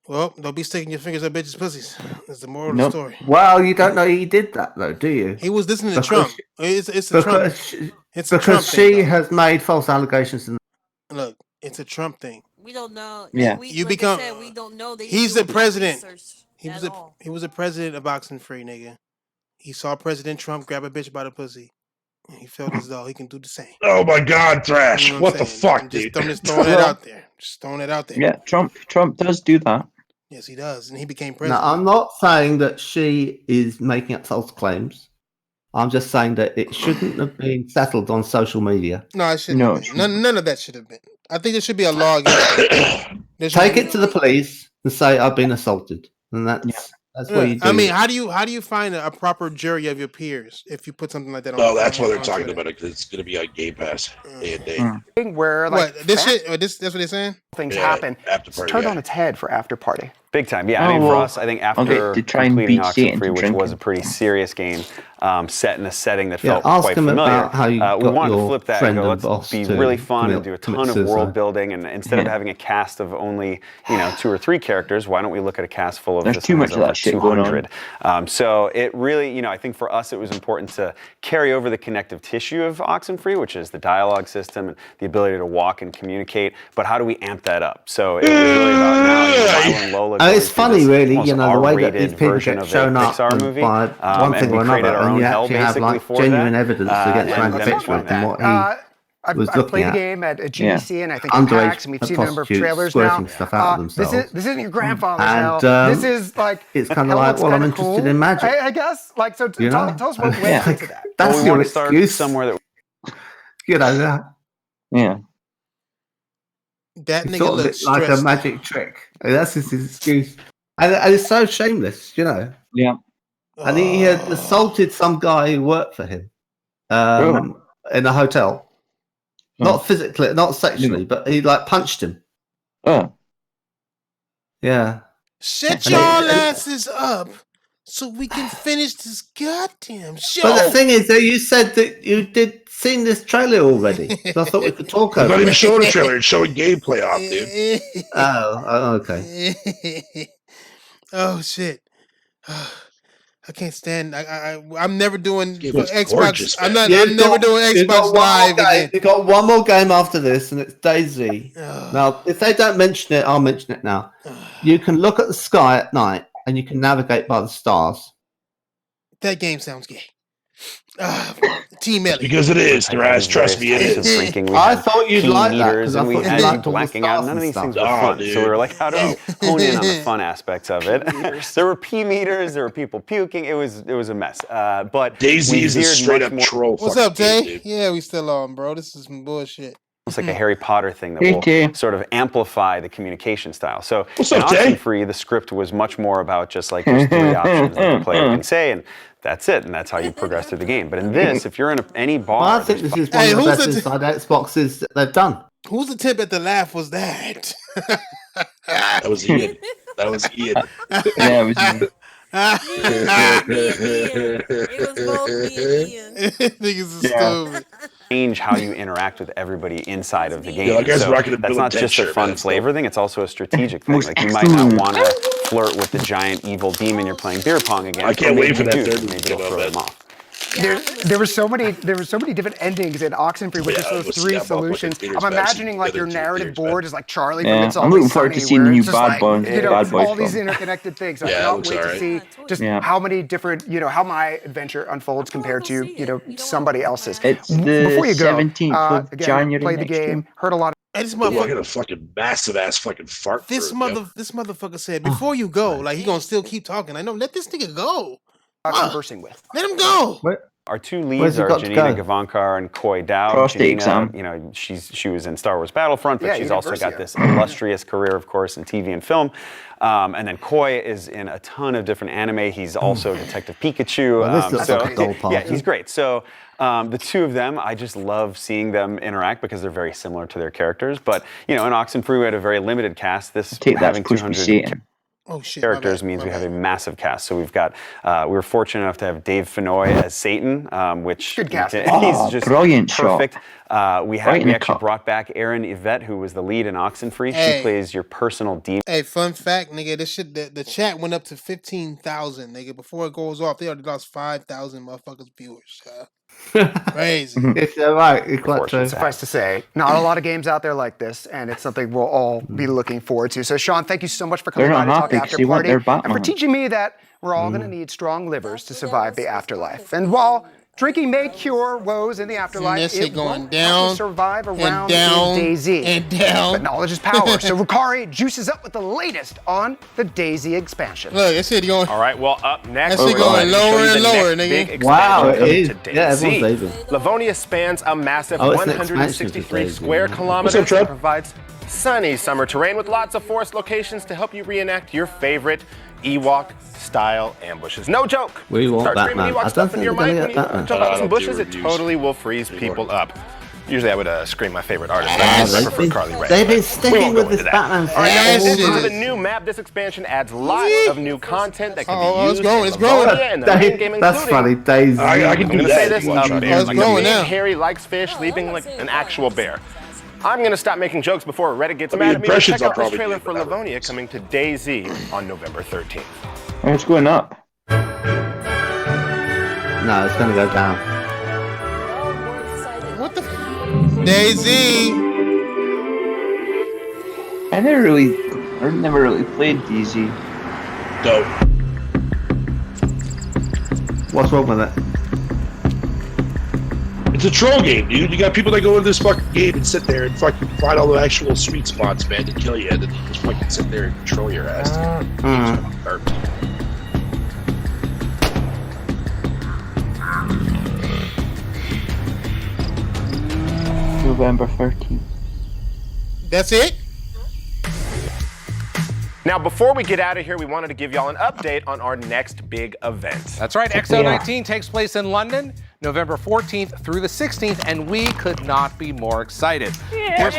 Well, don't be sticking your fingers up bitches' pussies. That's the moral of the story. Well, you don't know he did that, though, do you? He was listening to Trump. It's a Trump. It's a Trump because thing, she has made false allegations. Look, it's a Trump thing. We don't know. Yeah. You become. We don't know. He's the president. He was the president of Oxenfree, nigga. He saw President Trump grab a bitch by the pussy. And he felt as though he can do the same. Oh my God, Thrash! You know what the fuck, dude? I'm just throwing it out there. Just throwing it out there. Yeah, Trump does do that. Yes, he does, and he became president. Now, I'm not saying that she is making up false claims. I'm just saying that it shouldn't have been settled on social media. No, it shouldn't have been. None of that should have been. I think there should be a law against it. Take it to the police and say I've been assaulted, and that's what you do. I mean, how do you find a proper jury of your peers if you put something like that on? Oh, that's why they're talking about it, because it's going to be on Game Pass day and day. Where like this shit? That's what they're saying. Things happen. After party, Turned on its head for after party. Big time, yeah. I mean, for us, I think after completing Oxenfree, which was a pretty serious game, set in a setting that felt quite familiar, we wanted to flip that and go, let's be really fun and do a ton of world building. And instead of having a cast of only 2 or 3 characters, why don't we look at a cast full of There's too much of that shit going on. 200? So it really, I think for us, it was important to carry over the connective tissue of Oxenfree, which is the dialogue system and the ability to walk and communicate. But how do we amp that up? So it was really about now, Milo and Lola. It's funny, really, the way that these people version get of shown a up Pixar movie, by one thing or another, and you actually have like genuine evidence to get around the picture and what he was I've played looking the at. game at GDC, and I think at PAX, and we've seen a number of trailers now. Stuff out of themselves. This isn't your grandfather's And, hell. This is like it's kind of like, well, I'm interested in magic. I guess. Like, so tell us what went into that. That's your excuse. Somewhere that yeah. That He nigga sort of looks like a stressed. magic trick. That's his excuse. And it's so shameless, Yeah. And he had assaulted some guy who worked for him in a hotel. Not physically, not sexually, but he like punched him. Oh. Yeah. Shut your asses up so we can finish this goddamn show. But the thing is that you said that you did seen this trailer already. So I thought we could talk I'm over not even it. showing a trailer; it's showing gameplay off, dude. Oh, okay. Oh shit! I can't stand. I'm never doing was Xbox. gorgeous, I'm man. not. I'm never doing Xbox Live again. You got one more game after this, and it's DayZ. Now, if they don't mention it, I'll mention it now. You can look at the sky at night, and you can navigate by the stars. That game sounds gay. Team Ellie. Because it is, Thrash. Trust me, it is. I thought you'd like that because I and we thought had you you liked all the blacking out. stars None of and these stuff. things were fun. So we were like, how do we hone in on the fun aspects of it? There were P meters. There were people puking. It was a mess. But DayZ is a straight up troll. What's up, Tay? Yeah, we still on, bro. This is some bullshit. It's like a Harry Potter thing that will sort of amplify the communication style. So What's in up, Tay? Oxenfree, the script was much more about just like there's 3 options that the player can say, and that's it, and that's how you progress through the game. But in this, if you're in any bar, Well, I think this is one of the best inside Xboxes that they've done. Whose attempt at the laugh was that? That was Ian. That was Ian. Yeah, it was Ian. Niggas are stupid. Change how you interact with everybody inside of the game. Yeah, that guy's So rocking a that's Bill not and Ted just a shirt, fun man. flavor thing, it's also a strategic thing. Like you might not want to flirt with the giant evil demon you're playing beer pong against. I can't or maybe wait for you that do, third maybe movie to it'll come throw out, them off. There were so many different endings in Oxenfree with just Yeah, those we'll see 3 how Bob solutions. fucking I'm Peter's imagining like back, your the other two narrative Peter's board back. is like Charlie Yeah, from It's I'm Always looking forward to Sunny, seeing where the it's new just Bad like, Boys- Bad Boys all these film. interconnected things. I Yeah, it cannot looks wait to alright. see just how many different, how my adventure unfolds compared to, somebody else's. It's the Before you go, 17th of again, January played the next year. game, heard a lot of Hey, this Look motherfucker. at a fucking massive ass fucking fart. This fruit, yo. motherfucker said, before you go, like he gonna still keep talking. I know, let this nigga go. conversing with. Let him go. Our two leads are Janina Gavankar and Koi Dao. Janina, she was in Star Wars Battlefront, but she's also got this illustrious career, of course, in TV and film. And then Koi is in a ton of different anime. He's also Detective Pikachu. Yeah, he's great. So the two of them, I just love seeing them interact because they're very similar to their characters. But in Oxenfree, we had a very limited cast. This having 200 characters means we have a massive cast. So we've got, we were fortunate enough to have Dave Fennoy as Satan, which he's just perfect. We actually brought back Erin Yvette, who was the lead in Oxenfree. She plays your personal demon. Hey, fun fact, nigga, this shit, the chat went up to 15,000, nigga. Before it goes off, they already lost 5,000 motherfuckers viewers. Crazy. It's right. It's quite true. Suffice to say, not a lot of games out there like this, and it's something we'll all be looking forward to. So, Sean, thank you so much for coming by to talk After Party, and for teaching me that we're all going to need strong livers to survive the afterlife. And while drinking may cure woes in the afterlife, it won't help us survive around DayZ. And down. But knowledge is power. So Rukari juices up with the latest on the DayZ expansion. Look, this shit going. All right, well, up next, that shit going lower and lower, nigga. Wow, it is. Yeah, Livonia spans a massive 163 square kilometers and provides sunny summer terrain with lots of forest locations to help you reenact your favorite Ewok-style ambushes. No joke. We want Start Batman. screaming Ewok I don't stuff in think your we're going mind to when get you Batman. jump out of some bushes. It totally will freeze people up. Usually I would scream my favorite artist. I prefer Carly Rae. They've been sticking with this Batman. All right, the new map. This expansion adds lots of new content that can be used. It's growing. In the main game, That's funny. DayZ. I'm going to say this, a bear. Like a big, hairy, likes fish, leaping like an actual bear. I'm going to stop making jokes before Reddit gets mad at me. Check out this trailer for Livonia coming to DayZ on November 13th. Oh, it's going up. No, it's going to go down. What the DayZ? I've never really played DayZ. Dope. What's wrong with it? It's a troll game, dude. You got people that go into this fucking game and sit there and fucking find all the actual sweet spots, man, to kill you, and then you just fucking sit there and control your ass. November 13th. That's it? Now, before we get out of here, we wanted to give y'all an update on our next big event. That's right. XO19 takes place in London, November 14th through the 16th, and we could not be more excited. We're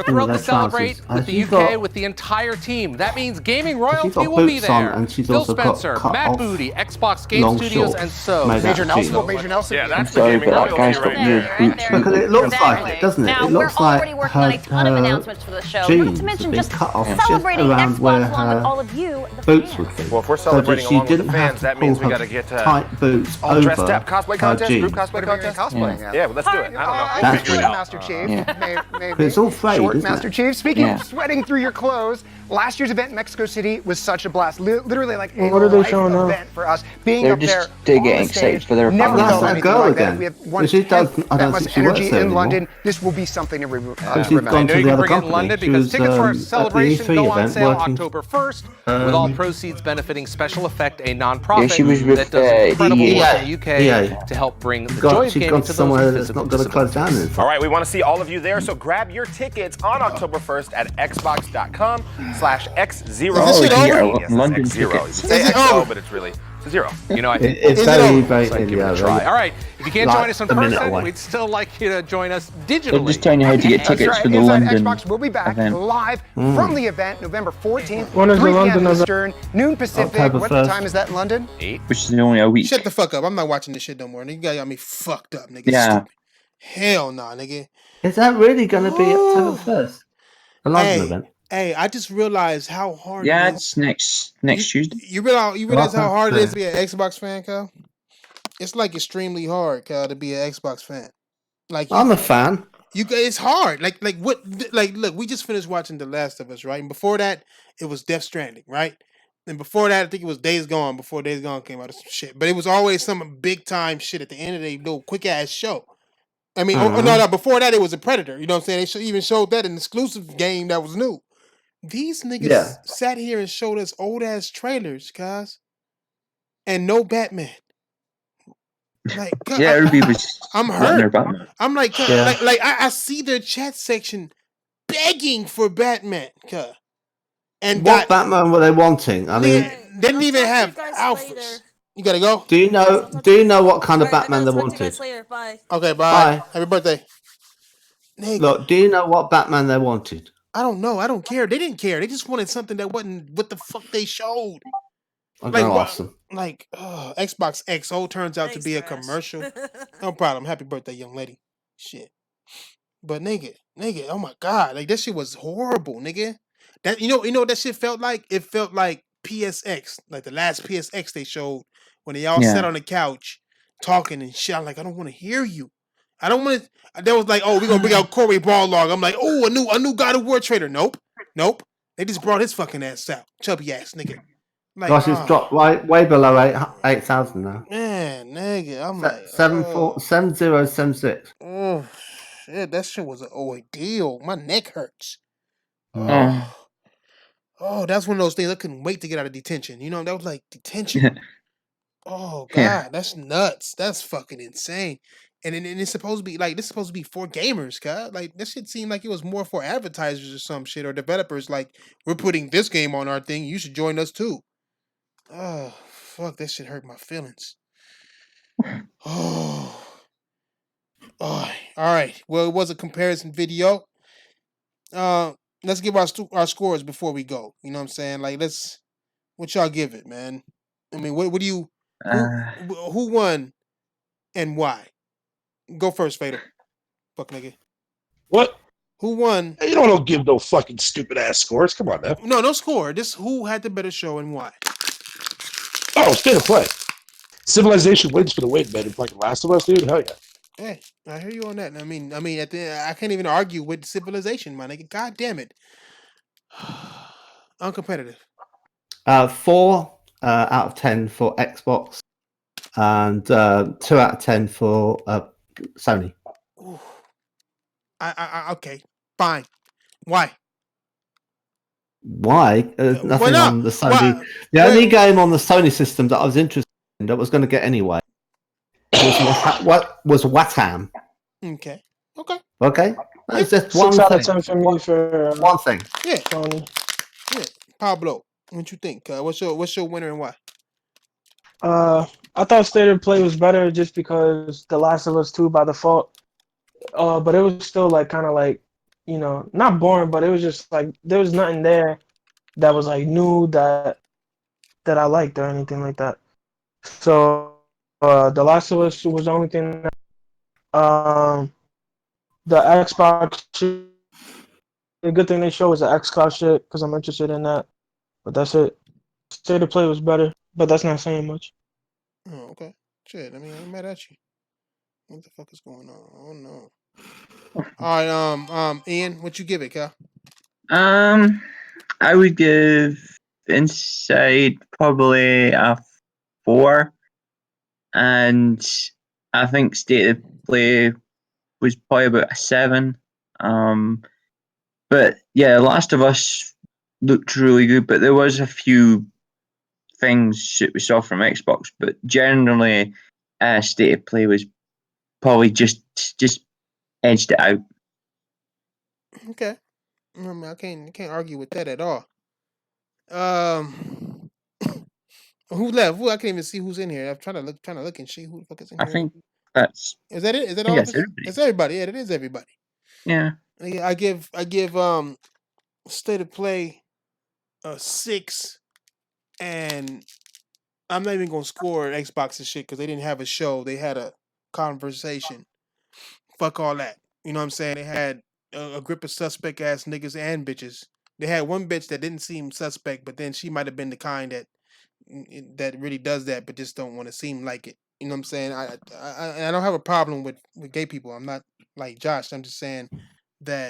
thrilled to celebrate with the UK with the entire team. That means gaming royalty will be there. Phil Spencer, Matt Booty, Xbox Game Studios, and so Major Nelson. Yeah, that's the gaming royalty right there. Because it looks like it, doesn't it? Now, It looks we're like already working on a ton of announcements for the show. Not to mention just celebrating around where Xbox along with all of you. boots would be. Well, if we're celebrating along with the fans, that means we got to get tight boots all over dressed up. Cosplay contest? Group cosplay contest? Yeah, well, let's do it. I don't know. That's Figure it out. Master Chief. But it's all frayed, Short isn't Master it? Chief. Speaking of sweating through your clothes, last year's event in Mexico City was such a blast. Literally like a life event for us. Being up there, they're getting excited for their never felt that anything girl like again. that. We have one She does- I that don't much think she works energy there in anymore. London. This will be something to remember. She's gone to you the can other bring it in company. London She because was, tickets for our at the celebration E3 go on event sale working- October 1st, with all proceeds benefiting Special Effect, a non-profit she was with, that does incredible EA. work in the UK to help bring the joy of She's gaming gone to to those somewhere with that's physical not going to close down. All right, we want to see all of you there, so grab your tickets on October 1st at xbox.com/x0. London X0. tickets. You say XO, but it's really zero. You know, I think It's very, very, it's like giving it a try. All right, if you can't like join us in a minute person, away. we'd still like you to join us digitally. They're just telling you how to get That's tickets right. for the Inside London Xbox will be back event. live from the event November 14th, When is the 3 p.m. London event? Eastern, noon Pacific. October What 1st. time is that in London? 8. which is only a week. Shut the fuck up. I'm not watching this shit no more. Nigga, you got me fucked up, nigga. Yeah. Stupid. Hell nah, nigga. Is that really going to be October 1st? A London event? Hey, I just realized how hard Yeah, it is. it's next Tuesday. You realize how hard it is to Yeah. be an Xbox fan, Kyle? It's like extremely hard, Kyle, to be an Xbox fan. Like I'm a fan. it's hard. Like look, we just finished watching The Last of Us, right? And before that, it was Death Stranding, right? And before that, I think it was Days Gone. Before Days Gone came out, or some shit. But it was always some big time shit at the end of the little quick ass show. I mean, no. Before that, it was a Predator. You know what I'm saying? They even showed that an exclusive game that was new. These niggas sat here and showed us old ass trailers, guys, and no Batman. Like, yeah, everybody was. I'm hurt. I'm like, I see their chat section begging for Batman. And what Batman were they wanting? I mean, they didn't even have alphas. You gotta go. Do you know what kind of Batman they wanted? Okay, bye. Happy birthday. Nigga. Look, do you know what Batman they wanted? I don't know. I don't care. They didn't care. They just wanted something that wasn't what the fuck they showed. I'm gonna ask them. Like, Xbox XO turns out to be a commercial. No problem. Happy birthday, young lady. Shit. But nigga, oh my god, like that shit was horrible, nigga. That you know what that shit felt like? It felt like PSX, like the last PSX they showed when they all sat on the couch talking and shit. I'm like, I don't want to hear you. I don't want to. That was like, oh, we gonna bring out Corey Barlog. I'm like, oh, a new God of War trailer. Nope. They just brought his fucking ass out, chubby ass nigga. Like, gosh, it's dropped way below 8,000 now. Man, nigga, I'm like 7076. Oh shit, that shit was an ordeal. My neck hurts. Oh, that's one of those things I couldn't wait to get out of detention. You know, that was like detention. Oh god, that's nuts. That's fucking insane. And it's supposed to be like this is supposed to be for gamers, god. Like this shit seemed like it was more for advertisers or some shit or developers. Like we're putting this game on our thing. You should join us too. Oh fuck, that shit hurt my feelings. Oh, all right. Well, it was a comparison video. Let's give our scores before we go. You know what I'm saying? Like, what y'all give it, man? I mean, what do you? Who won and why? Go first, Fatal. Fuck nigga. What? Who won? You don't give no fucking stupid ass scores. Come on, man. No score. Just who had the better show and why? Oh, state of play. Civilization wins for the win, man. In fucking Last of Us, dude. Hell yeah. Hey, I hear you on that. I mean, at the end, I can't even argue with Civilization, my nigga. God damn it. Uncompetitive. 4 out of 10 for Xbox, and 2 out of 10 for Sony. Ooh. I okay, fine. Why? Nothing on the Sony. The only game on the Sony system that I was interested in that was going to get anyway was Watam. Okay. That's just 6 out of 10 for me for one thing. Yeah. Sony. Yeah. Pablo, what you think? What's your winner and why? I thought State of Play was better just because The Last of Us 2 by default. But it was still like kind of like, you know, not boring, but it was just like there was nothing there that was like new that I liked or anything like that. So The Last of Us was the only thing that, the Xbox shit, the good thing they showed was the Xcloud shit because I'm interested in that. But that's it. State of Play was better, but that's not saying much. Oh, okay. Shit, I mean, I'm mad at you. What the fuck is going on? Oh no. All right, Ian, what you give it, Cal? I would give Inside probably a 4, and I think State of Play was probably about a 7. But yeah, Last of Us looked really good, but there was a few things that we saw from Xbox, but generally, State of Play was probably just edged it out. Okay, I mean, I can't argue with that at all. Who left? I can't even see who's in here. I'm trying to look and see who the fuck is in here. I think that's. Is that it? Is that all? It's everybody. Yeah, it is everybody. Yeah. I give State of Play a 6, and I'm not even gonna score Xbox's shit because they didn't have a show. They had a conversation. Fuck all that. You know what I'm saying? They had a grip of suspect ass niggas and bitches. They had one bitch that didn't seem suspect, but then she might have been the kind that really does that, but just don't want to seem like it. You know what I'm saying? I don't have a problem with gay people. I'm not like Josh. I'm just saying that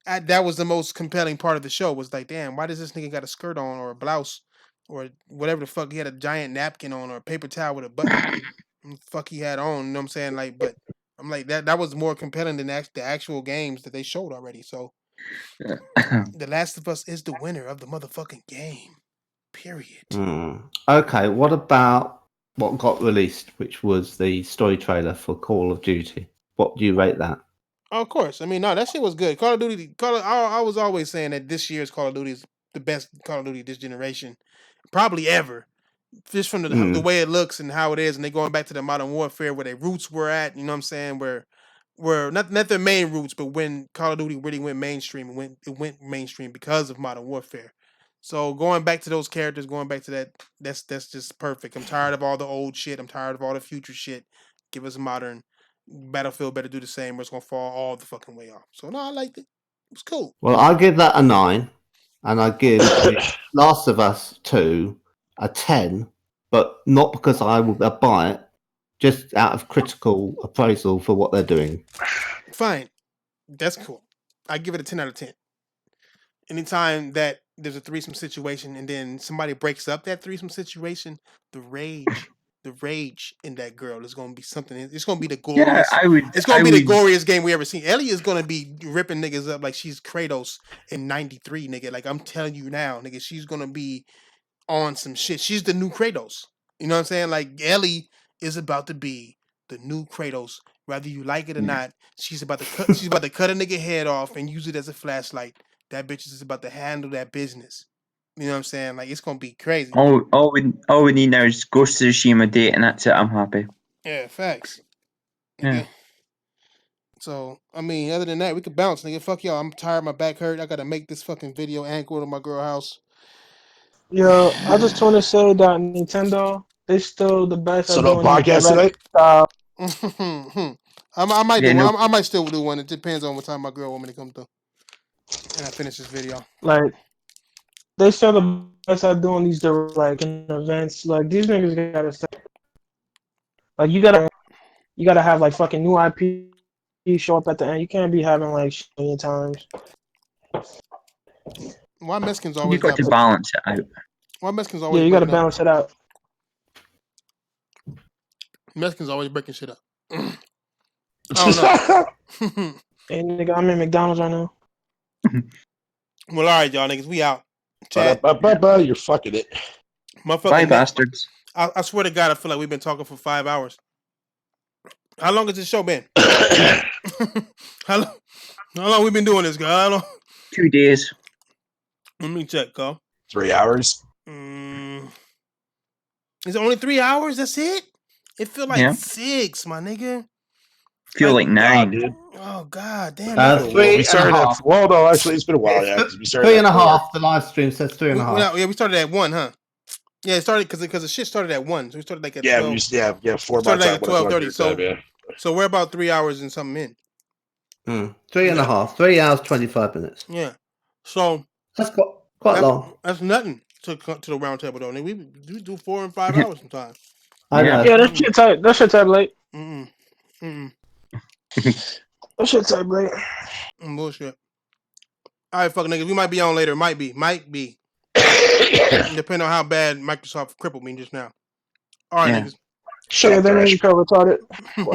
that was the most compelling part of the show. Was like, damn, why does this nigga got a skirt on or a blouse or whatever the fuck? He had a giant napkin on or a paper towel with a button. Fuck he had on. You know what I'm saying? Like, but I'm like that was more compelling than the actual games that they showed already. So The Last of Us is the winner of the motherfucking game. Period. Okay, what about what got released, which was the story trailer for Call of Duty. What do you rate that? Oh, of course. I mean, no, that shit was good. Call of Duty. I was always saying that this year's Call of Duty is the best Call of Duty this generation, probably ever. Just from the way it looks and how it is, and they going back to the Modern Warfare where their roots were at. You know what I'm saying? Where not their main roots, but when Call of Duty really went mainstream, it went mainstream because of Modern Warfare. So going back to those characters, going back to that's just perfect. I'm tired of all the old shit. I'm tired of all the future shit. Give us a modern. Battlefield better do the same, or it's gonna fall all the fucking way off. So no, I liked it. It was cool. Well, I give that a 9, and I give Last of Us 2 a 10, but not because I will buy it, just out of critical appraisal for what they're doing. Fine, that's cool. I give it a 10 out of 10. Anytime that there's a threesome situation and then somebody breaks up that threesome situation, the rage in that girl is going to be something. It's going to be the goriest. It's going to be the goriest game we ever seen. Ellie is going to be ripping niggas up like she's Kratos in '93, nigga. Like I'm telling you now, nigga, she's going to be on some shit. She's the new Kratos. You know what I'm saying? Like Ellie is about to be the new Kratos, whether you like it or not. She's about to cut a nigga head off and use it as a flashlight. That bitch is about to handle that business. You know what I'm saying? Like it's gonna be crazy. All we need now is Ghost of Tsushima date, and that's it. I'm happy. Yeah, facts. Yeah. Okay. So I mean, other than that, we could bounce, nigga. Fuck y'all. I'm tired. My back hurt. I gotta make this fucking video and go to my girl house. Yo, I just want to say that Nintendo, they still the best. So no podcast today. I might still do one. It depends on what time my girl want me to come through, and I finish this video. Like. They still the best at doing these like events. Like these niggas gotta say, like you gotta have like fucking new IP show up at the end. You can't be having like million times. Why Mexicans always you got to balance it out. Why Mexicans always you gotta balance it out. Mexicans always breaking shit up. I don't know. Hey nigga, I'm in McDonald's right now. Well, all right, y'all niggas, we out. Chat. You're fucking it. Bye, bastards. I swear to God, I feel like we've been talking for 5 hours. How long has this show been? How long we been doing this, guy? 2 days. Let me check, Carl. 3 hours. Is it only 3 hours? That's it? It feel like 6, my nigga. Feel like 9, dude. Oh God, damn! 3 and a half. Well, no, actually, it's been a while. Yeah, we started 3 and a half. The live stream says 3 and a half. Yeah, we started at 1, huh? Yeah, it started because the shit started at 1, so we started like at 12. 4 started like at 12:30. So we're about 3 hours and something in. 3 and a half. 3 hours 25 minutes. Yeah, so that's quite long. That's nothing to the round table though. We do 4 and 5 hours sometimes. I know. Yeah, that shit type. That shit type late. That shit type late. Bullshit. All right, fuck niggas. We might be on later. Might be. Depending on how bad Microsoft crippled me just now. All right, niggas. Shit, that ain't retarded.